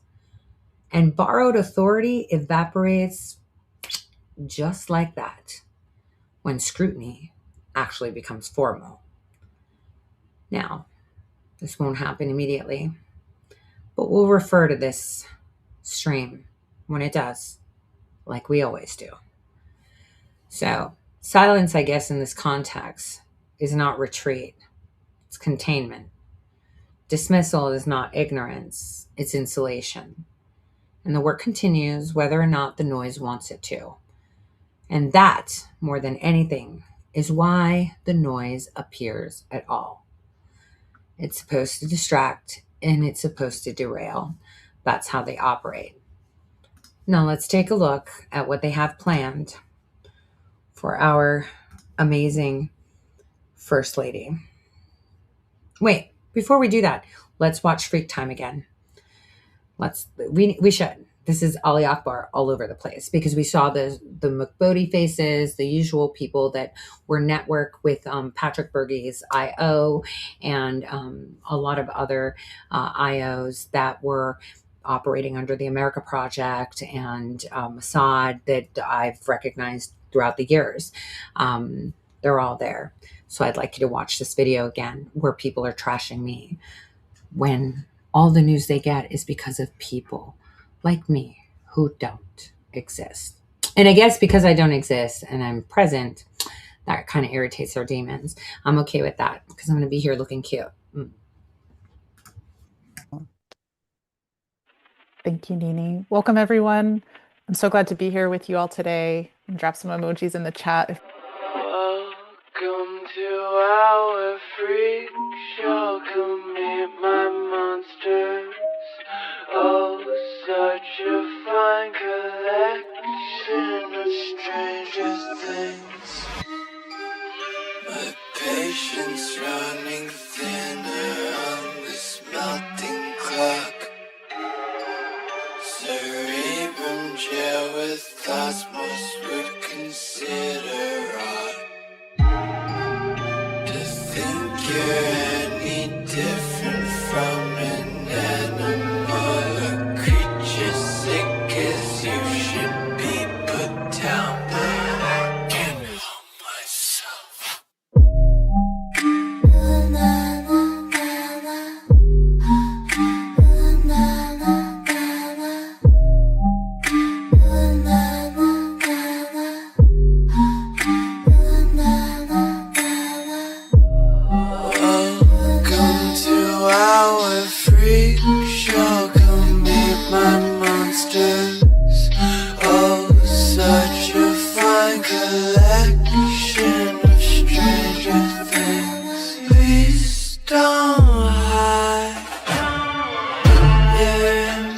And borrowed authority evaporates just like that when scrutiny actually becomes formal. Now, this won't happen immediately, but we'll refer to this stream when it does, like we always do. So, silence, I guess, in this context is not retreat, it's containment. Dismissal is not ignorance, it's insulation. And the work continues whether or not the noise wants it to. And that, more than anything, is why the noise appears at all. It's supposed to distract and it's supposed to derail. That's how they operate. Now let's take a look at what they have planned for our amazing First Lady. Wait, before we do that, let's watch Freak Time again. We should. This is Ali Akbar all over the place because we saw the McBodie faces, the usual people that were network with Patrick Berge's IO and a lot of other IOs that were operating under the America Project and Mossad that I've recognized throughout the years. They're all there. So I'd like you to watch this video again where people are trashing me when all the news they get is because of people like me who don't exist. And I guess because I don't exist and I'm present, that kind of irritates their demons. I'm okay with that because I'm going to be here looking cute. Thank you, Nini. Welcome, everyone. I'm so glad to be here with you all today. Drop some emojis in the chat. Welcome to our freak show. Come meet my monsters. Oh, such a fine collection of stranger things. My patience running thinner on this melting clock. Cerebrum jail with thoughts most would consider odd. To think you're any different from an animal or creature sick as you should be put down, but I can't help myself. Welcome to our freak show. Come meet my monsters. Oh, such a fine collection of stranger things. Please don't hide your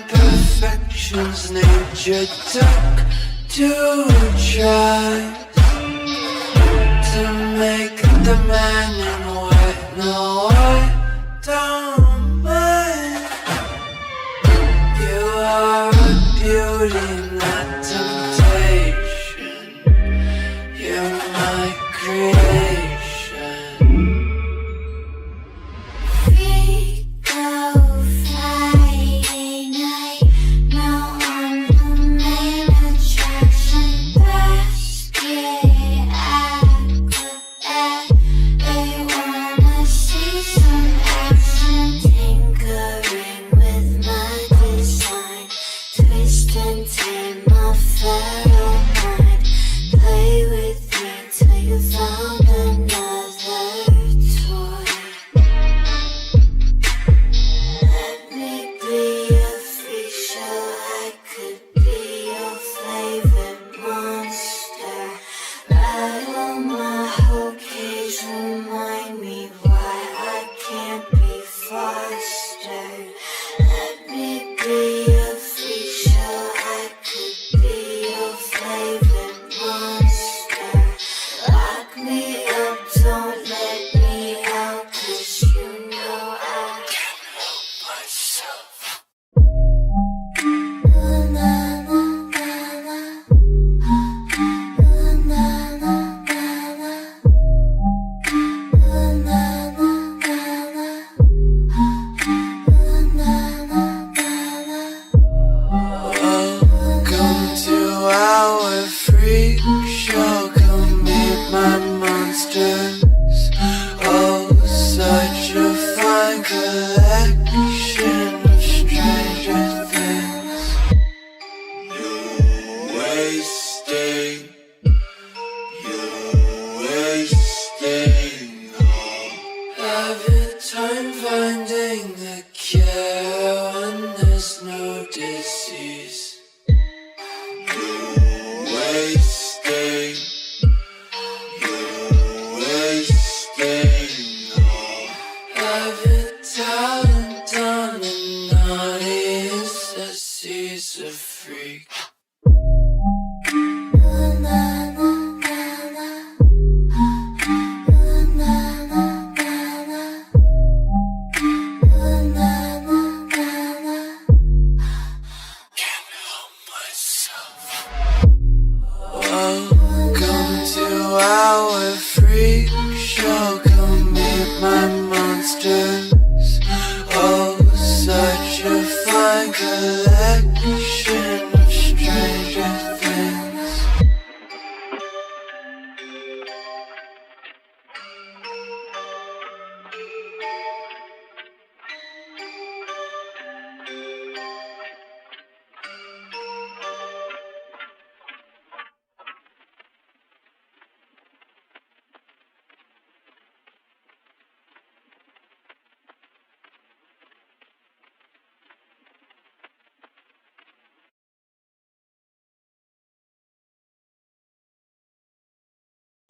imperfections. Nature took to try to make the man in white. No, I don't mind. You are a beauty, not temptation. You're my creation. Freak out Friday night. Now I'm the main attraction. Basket acrobat. They wanna see some action. Tinkering with my design. Twist and turn my feral mind. Play with me till you found another toy. Let me be a freak show. I could be your favorite monster. Rattle my whole cage. Remind me why I can't be fostered. Let me be a freak show. I could be your favorite monster. Lock me up, don't let me out, 'cause you know I can't help myself. Welcome to our freak show. Come meet my monsters. Oh, such a fine collection of stranger things. You're wasting. You're wasting all of your time finding the cure when there's no disease. You're wasting. talented, naughty, says he's a freak. Welcome to our freak show. Come meet my monsters. Oh, such a fine collection of stranger things.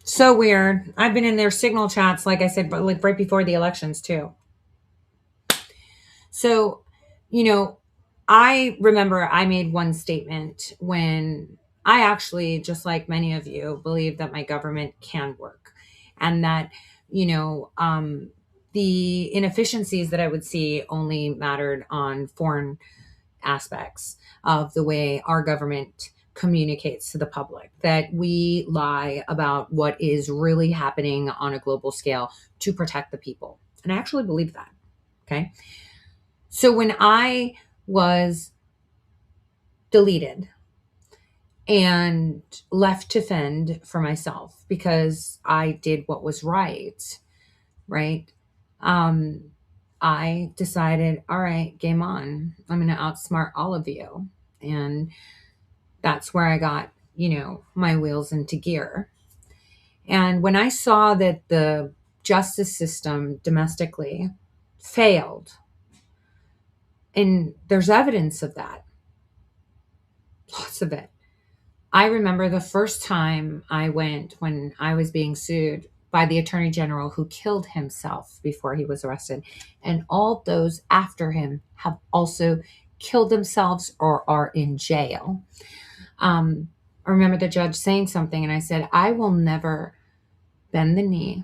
So weird. I've been in their Signal chats, like I said, but like right before the elections too. So, you know, I remember I made one statement when I actually, just like many of you, believe that my government can work, and that, you know, the inefficiencies that I would see only mattered on foreign aspects of the way our government communicates to the public, that we lie about what is really happening on a global scale to protect the people. And I actually believe that. Okay. So when I was deleted and left to fend for myself because I did what was right, I decided, all right, game on. I'm going to outsmart all of you. And that's where I got, you know, my wheels into gear. And when I saw that the justice system domestically failed, and there's evidence of that, lots of it. I remember the first time I went when I was being sued by the Attorney General, who killed himself before he was arrested. And all those after him have also killed themselves or are in jail. I remember the judge saying something, and I said, I will never bend the knee,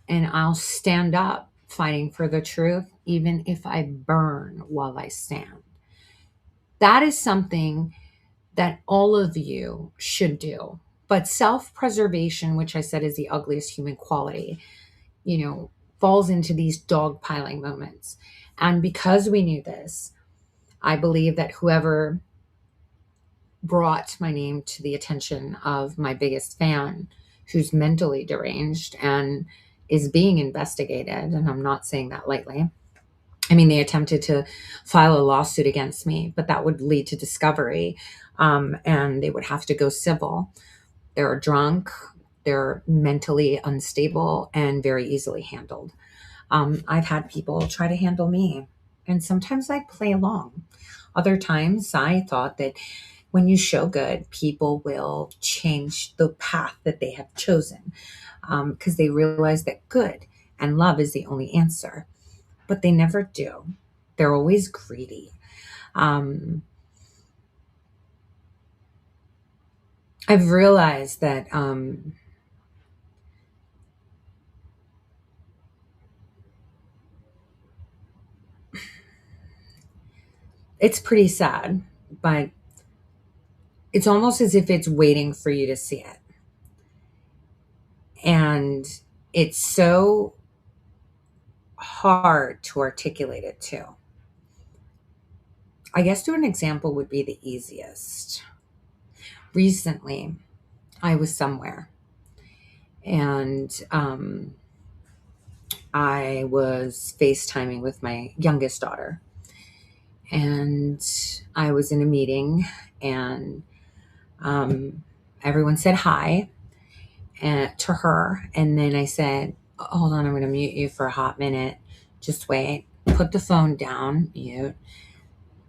and I'll stand up fighting for the truth, even if I burn while I stand. That is something that all of you should do. But self-preservation, which I said is the ugliest human quality, you know, falls into these dogpiling moments. And because we knew this, I believe that whoever brought my name to the attention of my biggest fan, who's mentally deranged and is being investigated, and I'm not saying that lightly. I mean, they attempted to file a lawsuit against me, but that would lead to discovery, and they would have to go civil. They're drunk, they're mentally unstable, and very easily handled. I've had people try to handle me, and sometimes I play along. Other times I thought that when you show good, people will change the path that they have chosen, because they realize that good and love is the only answer. But they never do. They're always greedy. I've realized that it's pretty sad, but it's almost as if it's waiting for you to see it. And it's so hard to articulate it too. I guess doing an example would be the easiest. Recently, I was somewhere, and I was FaceTiming with my youngest daughter, and I was in a meeting, and everyone said hi to her, and then I said, hold on, I'm going to mute you for a hot minute. Just wait. Put the phone down, mute.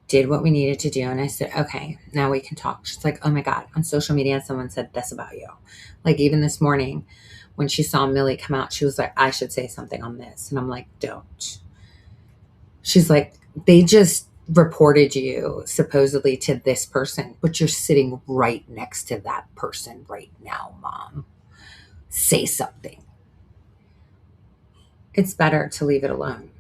Did what we needed to do. And I said, okay, now we can talk. She's like, oh my God, on social media, someone said this about you. Like even this morning when she saw Millie come out, she was like, I should say something on this. And I'm like, don't. She's like, they just reported you supposedly to this person, but you're sitting right next to that person right now, Mom. Say something. It's better to leave it alone.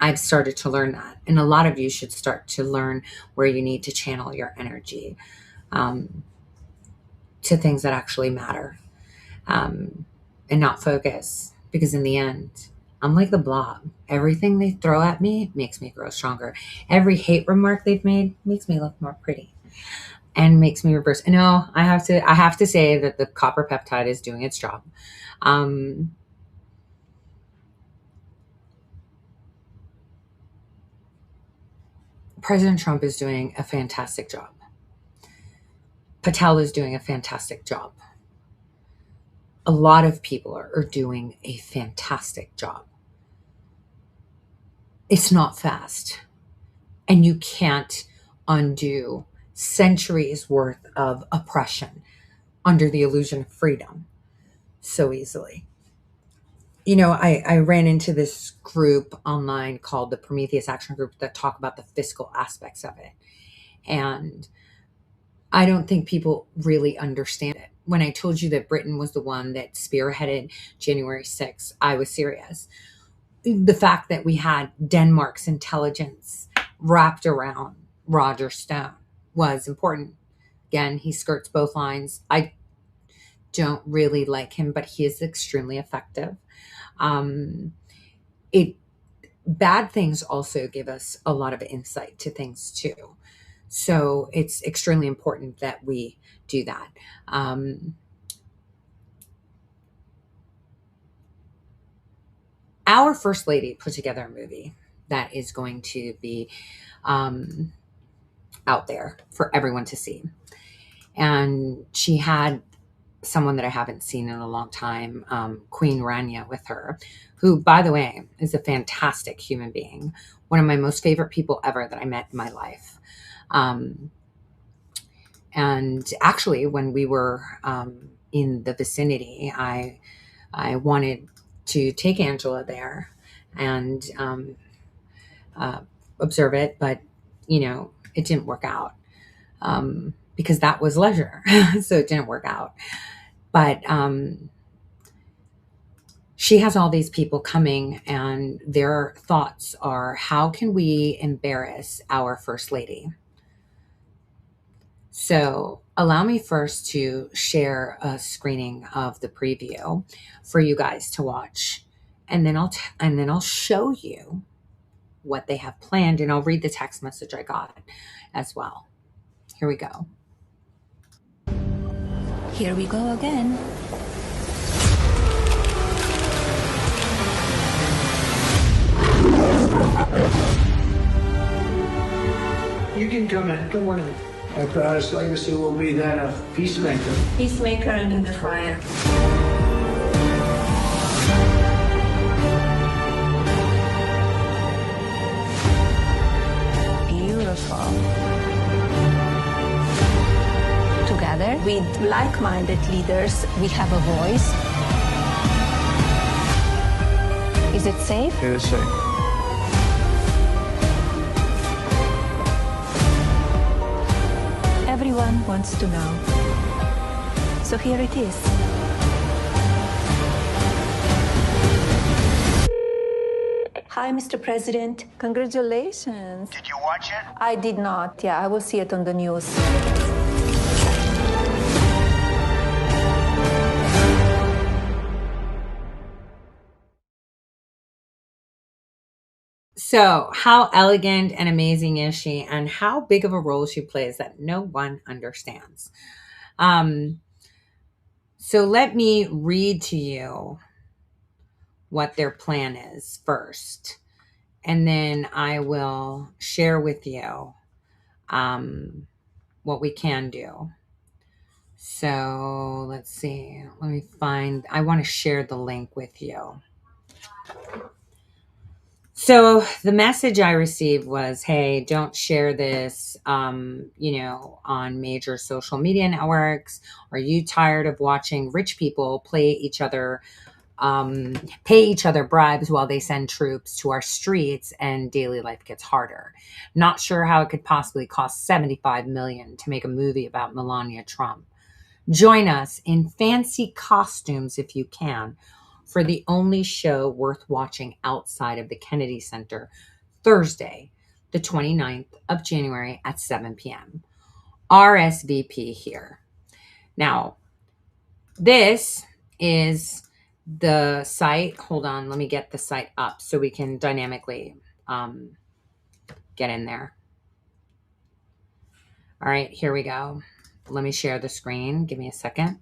I've started to learn that. And a lot of you should start to learn where you need to channel your energy to things that actually matter, and not focus. Because in the end, I'm like the blob. Everything they throw at me makes me grow stronger. Every hate remark they've made makes me look more pretty and makes me reverse. No, I have to say that the copper peptide is doing its job. President Trump is doing a fantastic job. Patel is doing a fantastic job. A lot of people are doing a fantastic job. It's not fast. And you can't undo centuries worth of oppression under the illusion of freedom so easily. You know, I ran into this group online called the Prometheus Action Group that talk about the fiscal aspects of it. And I don't think people really understand it. When I told you that Britain was the one that spearheaded January 6th, I was serious. The fact that we had Denmark's intelligence wrapped around Roger Stone was important. Again, he skirts both lines. I don't really like him, but he is extremely effective. Bad things also give us a lot of insight to things too. So it's extremely important that we do that. Our First Lady put together a movie that is going to be out there for everyone to see. And she had someone that I haven't seen in a long time, Queen Rania, with her, who, by the way, is a fantastic human being. One of my most favorite people ever that I met in my life. And actually, when we were in the vicinity, I wanted to take Angela there and observe it, but you know, it didn't work out because that was leisure, so it didn't work out. But she has all these people coming, and their thoughts are, how can we embarrass our First Lady? So allow me first to share a screening of the preview for you guys to watch, and then I'll show you what they have planned, and I'll read the text message I got as well. Here we go. Here we go again. You can come in. Good morning. My proudest legacy will be that of peacemaker. Peacemaker under the fire. Beautiful. Together with like-minded leaders, we have a voice. Is it safe? It is safe. Everyone wants to know. So here it is. Hi, Mr. President. Congratulations. Did you watch it? I did not. Yeah, I will see it on the news. So how elegant and amazing is she, and how big of a role she plays that no one understands. So let me read to you what their plan is first, and then I will share with you what we can do. So let's see. Let me find. I want to share the link with you. So the message I received was, hey, don't share this, on major social media networks. Are you tired of watching rich people play each other pay each other bribes while they send troops to our streets, and daily life gets harder. Not sure how it could possibly cost $75 million to make a movie about Melania Trump. Join us in fancy costumes if you can for the only show worth watching outside of the Kennedy Center, Thursday, the 29th of January at 7 p.m. RSVP here. Now, this is the site. Hold on, let me get the site up so we can dynamically get in there. All right, here we go. Let me share the screen. Give me a second.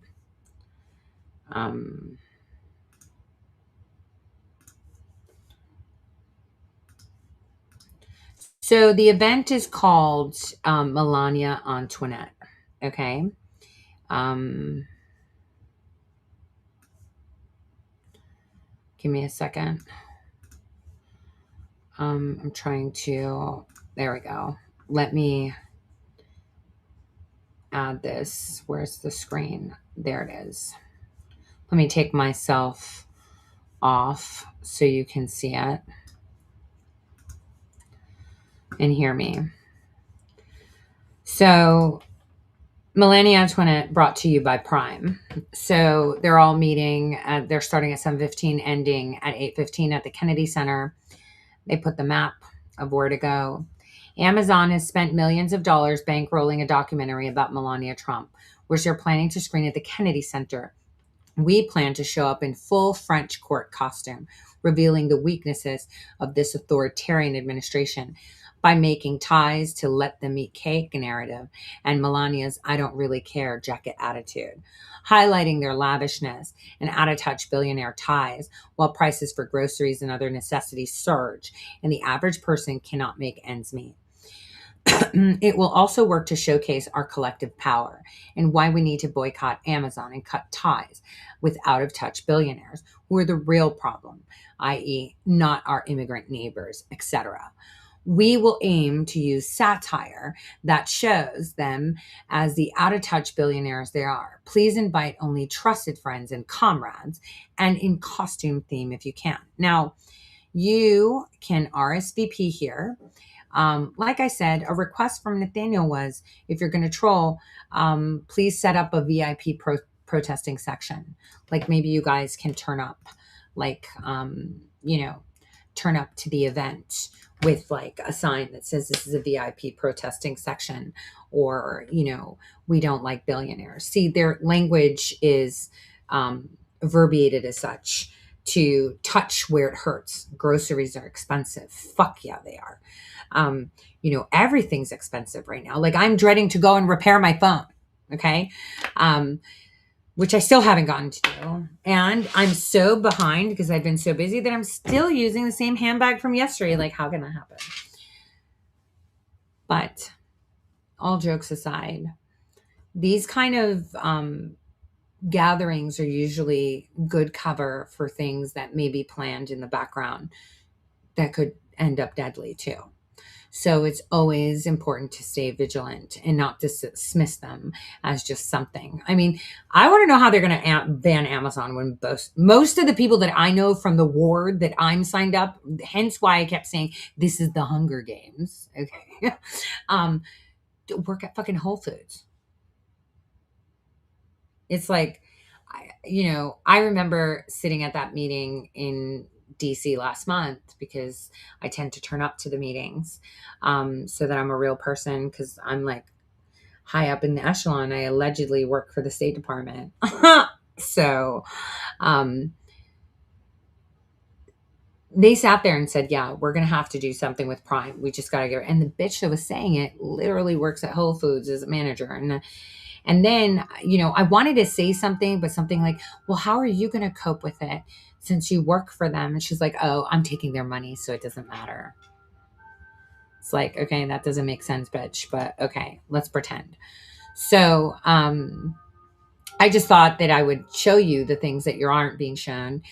So the event is called Melania Antoinette. Okay. Give me a second. I'm trying to, there we go. Let me add this. Where's the screen? There it is. Let me take myself off so you can see it and hear me. So Melania Antoinette brought to you by Prime. So they're all meeting. They're starting at 7:15, ending at 8:15 at the Kennedy Center. They put the map of where to go. Amazon has spent millions of dollars bankrolling a documentary about Melania Trump, which they're planning to screen at the Kennedy Center. We plan to show up in full French court costume, revealing the weaknesses of this authoritarian administration by making ties to let them eat cake narrative and Melania's I don't really care jacket attitude, highlighting their lavishness and out-of-touch billionaire ties while prices for groceries and other necessities surge and the average person cannot make ends meet. It will also work to showcase our collective power and why we need to boycott Amazon and cut ties with out-of-touch billionaires who are the real problem, i.e. not our immigrant neighbors, etc. We will aim to use satire that shows them as the out-of-touch billionaires they are. Please invite only trusted friends and comrades and in costume theme if you can. Now, you can RSVP here. Like I said, a request from Nathaniel was, if you're going to troll, please set up a VIP protesting section. Like maybe you guys can turn up, like, turn up to the event with like a sign that says this is a VIP protesting section, or, we don't like billionaires. See, their language is verbiated as such to touch where it hurts. Groceries are expensive. Fuck yeah, they are. Everything's expensive right now. Like I'm dreading to go and repair my phone. Okay. Which I still haven't gotten to do. And I'm so behind because I've been so busy that I'm still using the same handbag from yesterday. Like, how can that happen? But all jokes aside, these kind of gatherings are usually good cover for things that may be planned in the background that could end up deadly too. So it's always important to stay vigilant and not dismiss them as just something. I mean, I want to know how they're going to ban Amazon when most of the people that I know from the ward that I'm signed up, hence why I kept saying this is the Hunger Games, okay, work at fucking Whole Foods. It's like, I remember sitting at that meeting in DC last month because I tend to turn up to the meetings so that I'm a real person, because I'm like high up in the echelon. I allegedly work for the State Department. So they sat there and said, yeah, we're going to have to do something with Prime. We just got to get, and the bitch that was saying it literally works at Whole Foods as a manager. And then, I wanted to say something, but something like, well, how are you going to cope with it since you work for them? And she's like, oh, I'm taking their money, so it doesn't matter. It's like, okay, that doesn't make sense, bitch, but okay, let's pretend. So I just thought that I would show you the things that you aren't being shown.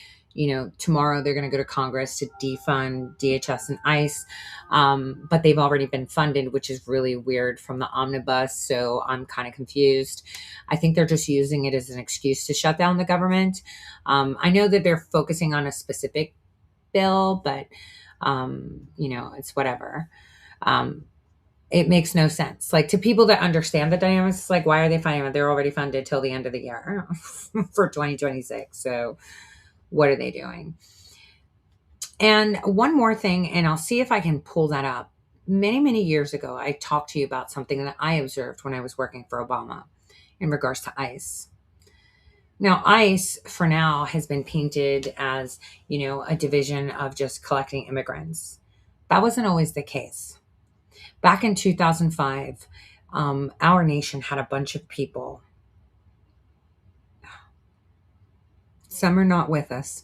tomorrow they're going to go to Congress to defund DHS and ICE. But they've already been funded, which is really weird from the omnibus. So I'm kind of confused. I think they're just using it as an excuse to shut down the government. I know that they're focusing on a specific bill, but, it's whatever. It makes no sense. Like, to people that understand the dynamics, it's like, why are they funding it? They're already funded till the end of the year for 2026. So what are they doing? And one more thing, and I'll see if I can pull that up. Many, many years ago, I talked to you about something that I observed when I was working for Obama in regards to ICE. Now, ICE, for now, has been painted as, a division of just collecting immigrants. That wasn't always the case. Back in 2005, our nation had a bunch of people. Some are not with us,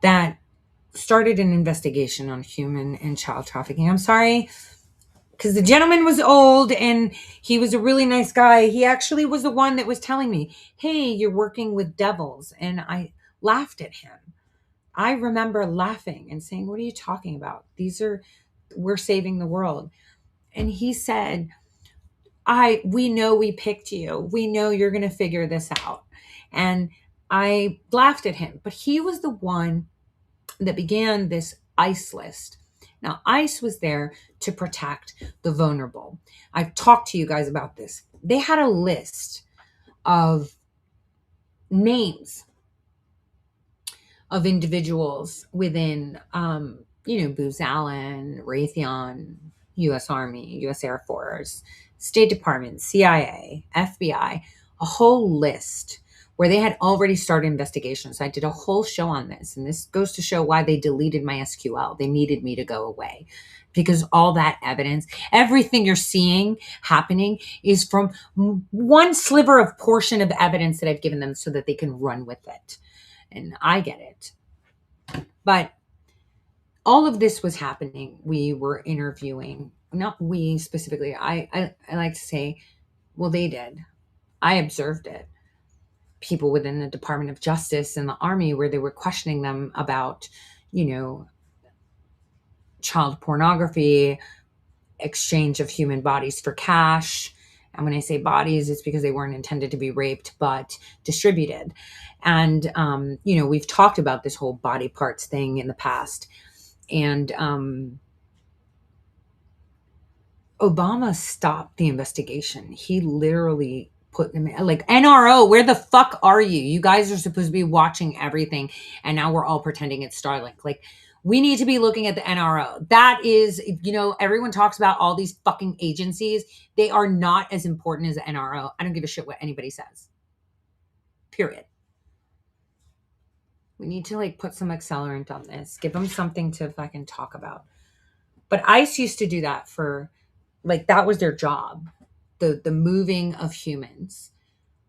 that started an investigation on human and child trafficking. I'm sorry, because the gentleman was old and he was a really nice guy. He actually was the one that was telling me, hey, you're working with devils. And I laughed at him. I remember laughing and saying, what are you talking about? We're saving the world. And he said, we know we picked you. We know you're going to figure this out. And I laughed at him, but he was the one that began this ICE list. Now, ICE was there to protect the vulnerable. I've talked to you guys about this. They had a list of names of individuals within, Booz Allen, Raytheon, U.S. Army, U.S. Air Force, State Department, CIA, FBI, a whole list where they had already started investigations. I did a whole show on this, and this goes to show why they deleted my SQL. They needed me to go away because all that evidence, everything you're seeing happening is from one sliver of portion of evidence that I've given them so that they can run with it. And I get it. But all of this was happening. We were interviewing, not we specifically. I like to say, well, they did. I observed it. People within the Department of Justice and the Army, where they were questioning them about, child pornography, exchange of human bodies for cash. And when I say bodies, it's because they weren't intended to be raped, but distributed. And, we've talked about this whole body parts thing in the past. And Obama stopped the investigation. He literally put them in, like, NRO, where the fuck are you? You guys are supposed to be watching everything. And now we're all pretending it's Starlink. Like, we need to be looking at the NRO. That is, everyone talks about all these fucking agencies. They are not as important as the NRO. I don't give a shit what anybody says. Period. We need to put some accelerant on this. Give them something to fucking talk about. But ICE used to do that for, that was their job. The moving of humans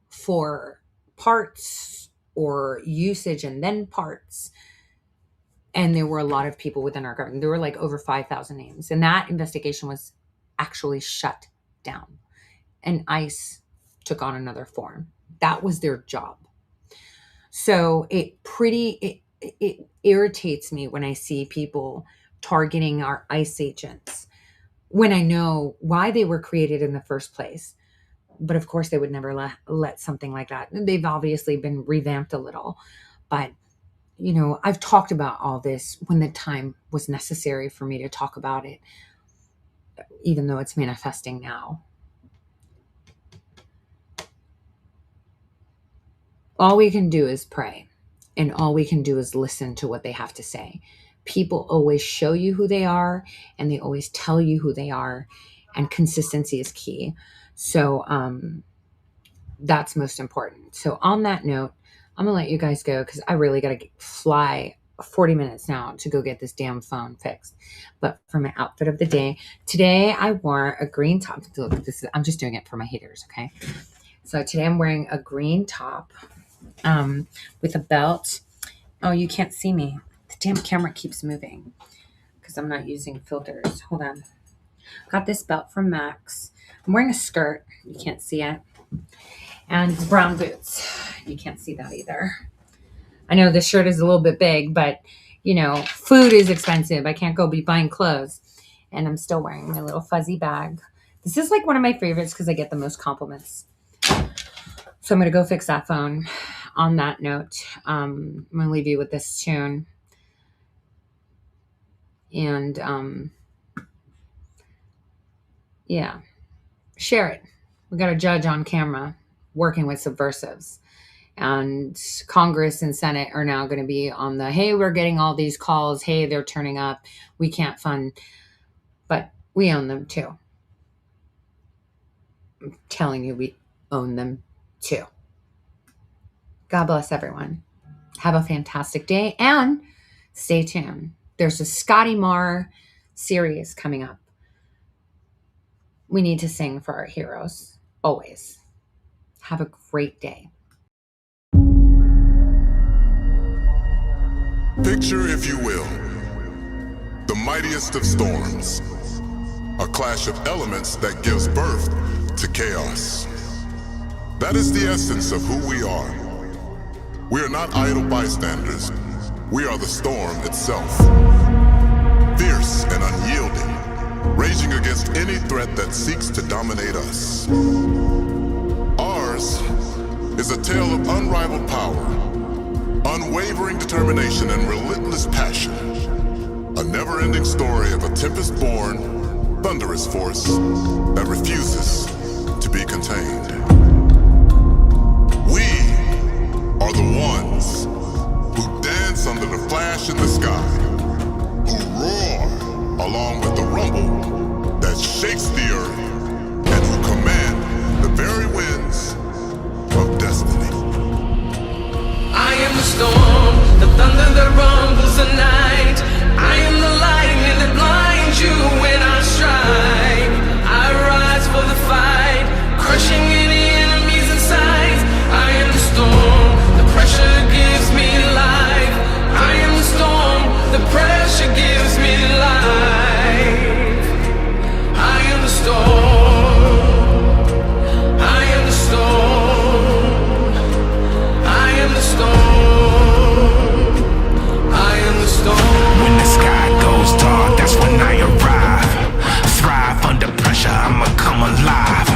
for parts or usage and then parts. And there were a lot of people within our government. There were over 5,000 names. And that investigation was actually shut down. And ICE took on another form. That was their job. So it irritates me when I see people targeting our ICE agents when I know why they were created in the first place. But of course, they would never let something like that. They've obviously been revamped a little. But, I've talked about all this when the time was necessary for me to talk about it, even though it's manifesting now. All we can do is pray, and all we can do is listen to what they have to say. People always show you who they are, and they always tell you who they are, and consistency is key. So that's most important. So on that note, I'm going to let you guys go because I really got to fly 40 minutes now to go get this damn phone fixed. But for my outfit of the day, today I wore a green top. Look, I'm just doing it for my haters, okay? So today I'm wearing a green top with a belt. Oh, you can't see me. The damn camera keeps moving because I'm not using filters. Hold on. Got this belt from Max. I'm wearing a skirt. You can't see it. And brown boots. You can't see that either. I know this shirt is a little bit big, but you know, food is expensive. I can't go be buying clothes. And I'm still wearing my little fuzzy bag. This is like one of my favorites because I get the most compliments. So I'm going to go fix that phone. On that note, I'm going to leave you with this tune. And yeah, share it. We got a judge on camera working with subversives. And Congress and Senate are now going to be on the, hey, we're getting all these calls. Hey, they're turning up. We can't fund. But we own them too. I'm telling you, we own them too. God bless everyone. Have a fantastic day and stay tuned. There's a Scotty Marr series coming up. We need to sing for our heroes, always. Have a great day. Picture, if you will, the mightiest of storms, a clash of elements that gives birth to chaos. That is the essence of who we are. We are not idle bystanders. We are the storm itself. Fierce and unyielding, raging against any threat that seeks to dominate us. Ours is a tale of unrivaled power, unwavering determination and relentless passion. A never-ending story of a tempest-born, thunderous force that refuses to be contained. We are the ones who dance under the flash in the sky, who roar along with the rumble that shakes the earth, and who command the very winds of destiny. I am the storm, the thunder that rumbles the night. I am the lightning that blinds you when I strike. I rise for the fight, crushing any enemies in sight. I am the storm, the pressure gives me life. I am the storm, the pressure gives me life. I am the storm, I am the storm, I am the storm, I am the storm. When the sky goes dark, that's when I arrive. Thrive under pressure, I'ma come alive.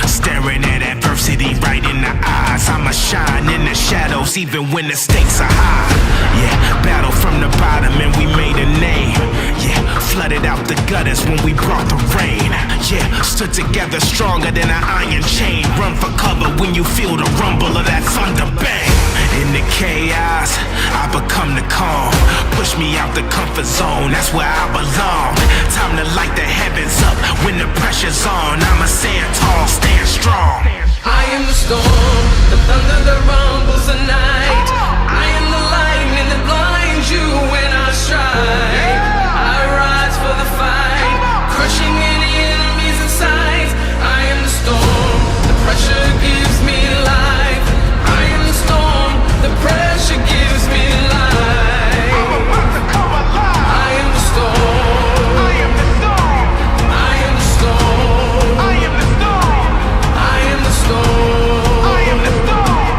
Staring at adversity right in the eyes. I'ma shine in the shadows even when the stakes are high. Yeah, battle from the bottom and we made a name. Yeah, flooded out the gutters when we brought the rain. Yeah, stood together stronger than an iron chain. Run for cover when you feel the rumble of that thunder bang. In the chaos, I become the calm. Push me out the comfort zone, that's where I belong. Time to light the heavens up when the pressure's on. I'ma stand tall, stand strong. I am the storm, the thunder that rumbles the night. I am the lightning that blinds you when I strike. I rise for the fight, crushing any enemies in sight. I am the storm, the pressure gives me life. I am the storm, the pressure gives me life. I'm about to come alive. I am the storm, I am the storm, I am the storm, I am the storm, I am the storm, I am the storm,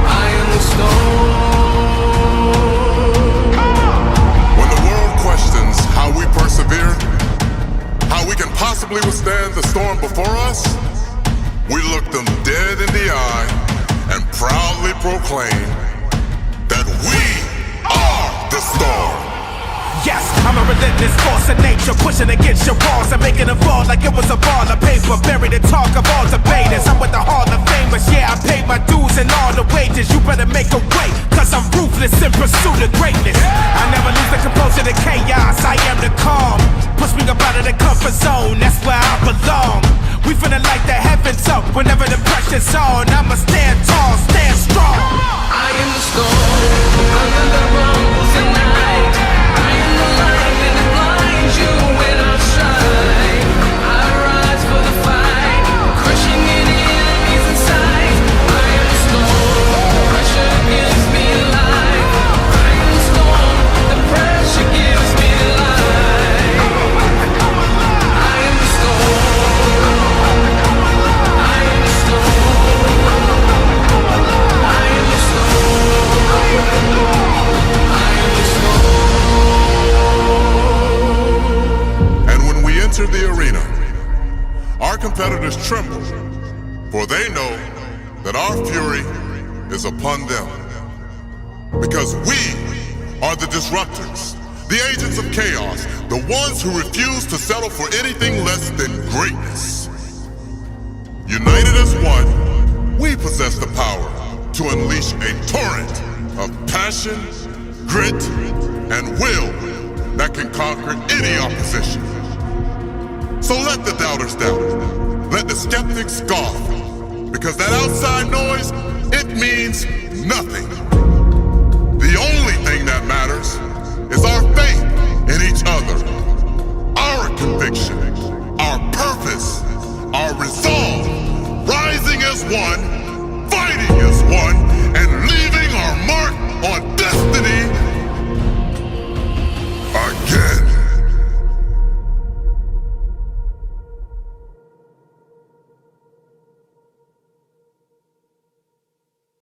I am the storm. When the world questions how we persevere, how we can possibly withstand the storm before us, we look them dead in the eye and proudly proclaim that we are the storm. Yes, I'm a relentless force of nature, pushing against your walls and making them fall like it was a ball of paper. Buried in talk of all debaters. I'm with the Hall of Famers. Yeah, I paid my dues and all the wages. You better make a way, cause I'm ruthless in pursuit of greatness. I never lose the composure to chaos. I am the calm. Push me up out of the comfort zone, that's where I belong. We finna light the heavens up whenever the pressure's on. I'ma stand tall, stand strong. I am the storm, the thunder that rumbles the night. I am the lightning that blinds you when I strike. I rise for the fight, crushing any enemies in sight. I am the storm, the pressure gives me life. I am the storm, the pressure gives me life. I am the storm, I am the storm, I am the storm, I am the storm. enter the arena, our competitors tremble, for they know that our fury is upon them. Because we are the disruptors, the agents of chaos, the ones who refuse to settle for anything less than greatness. United as one, we possess the power to unleash a torrent of passion, grit, and will that can conquer any opposition. So let the doubters doubt, let the skeptics scoff, because that outside noise, it means nothing. The only thing that matters is our faith in each other, our conviction, our purpose, our resolve, rising as one, fighting as one, and leaving our mark on destiny again.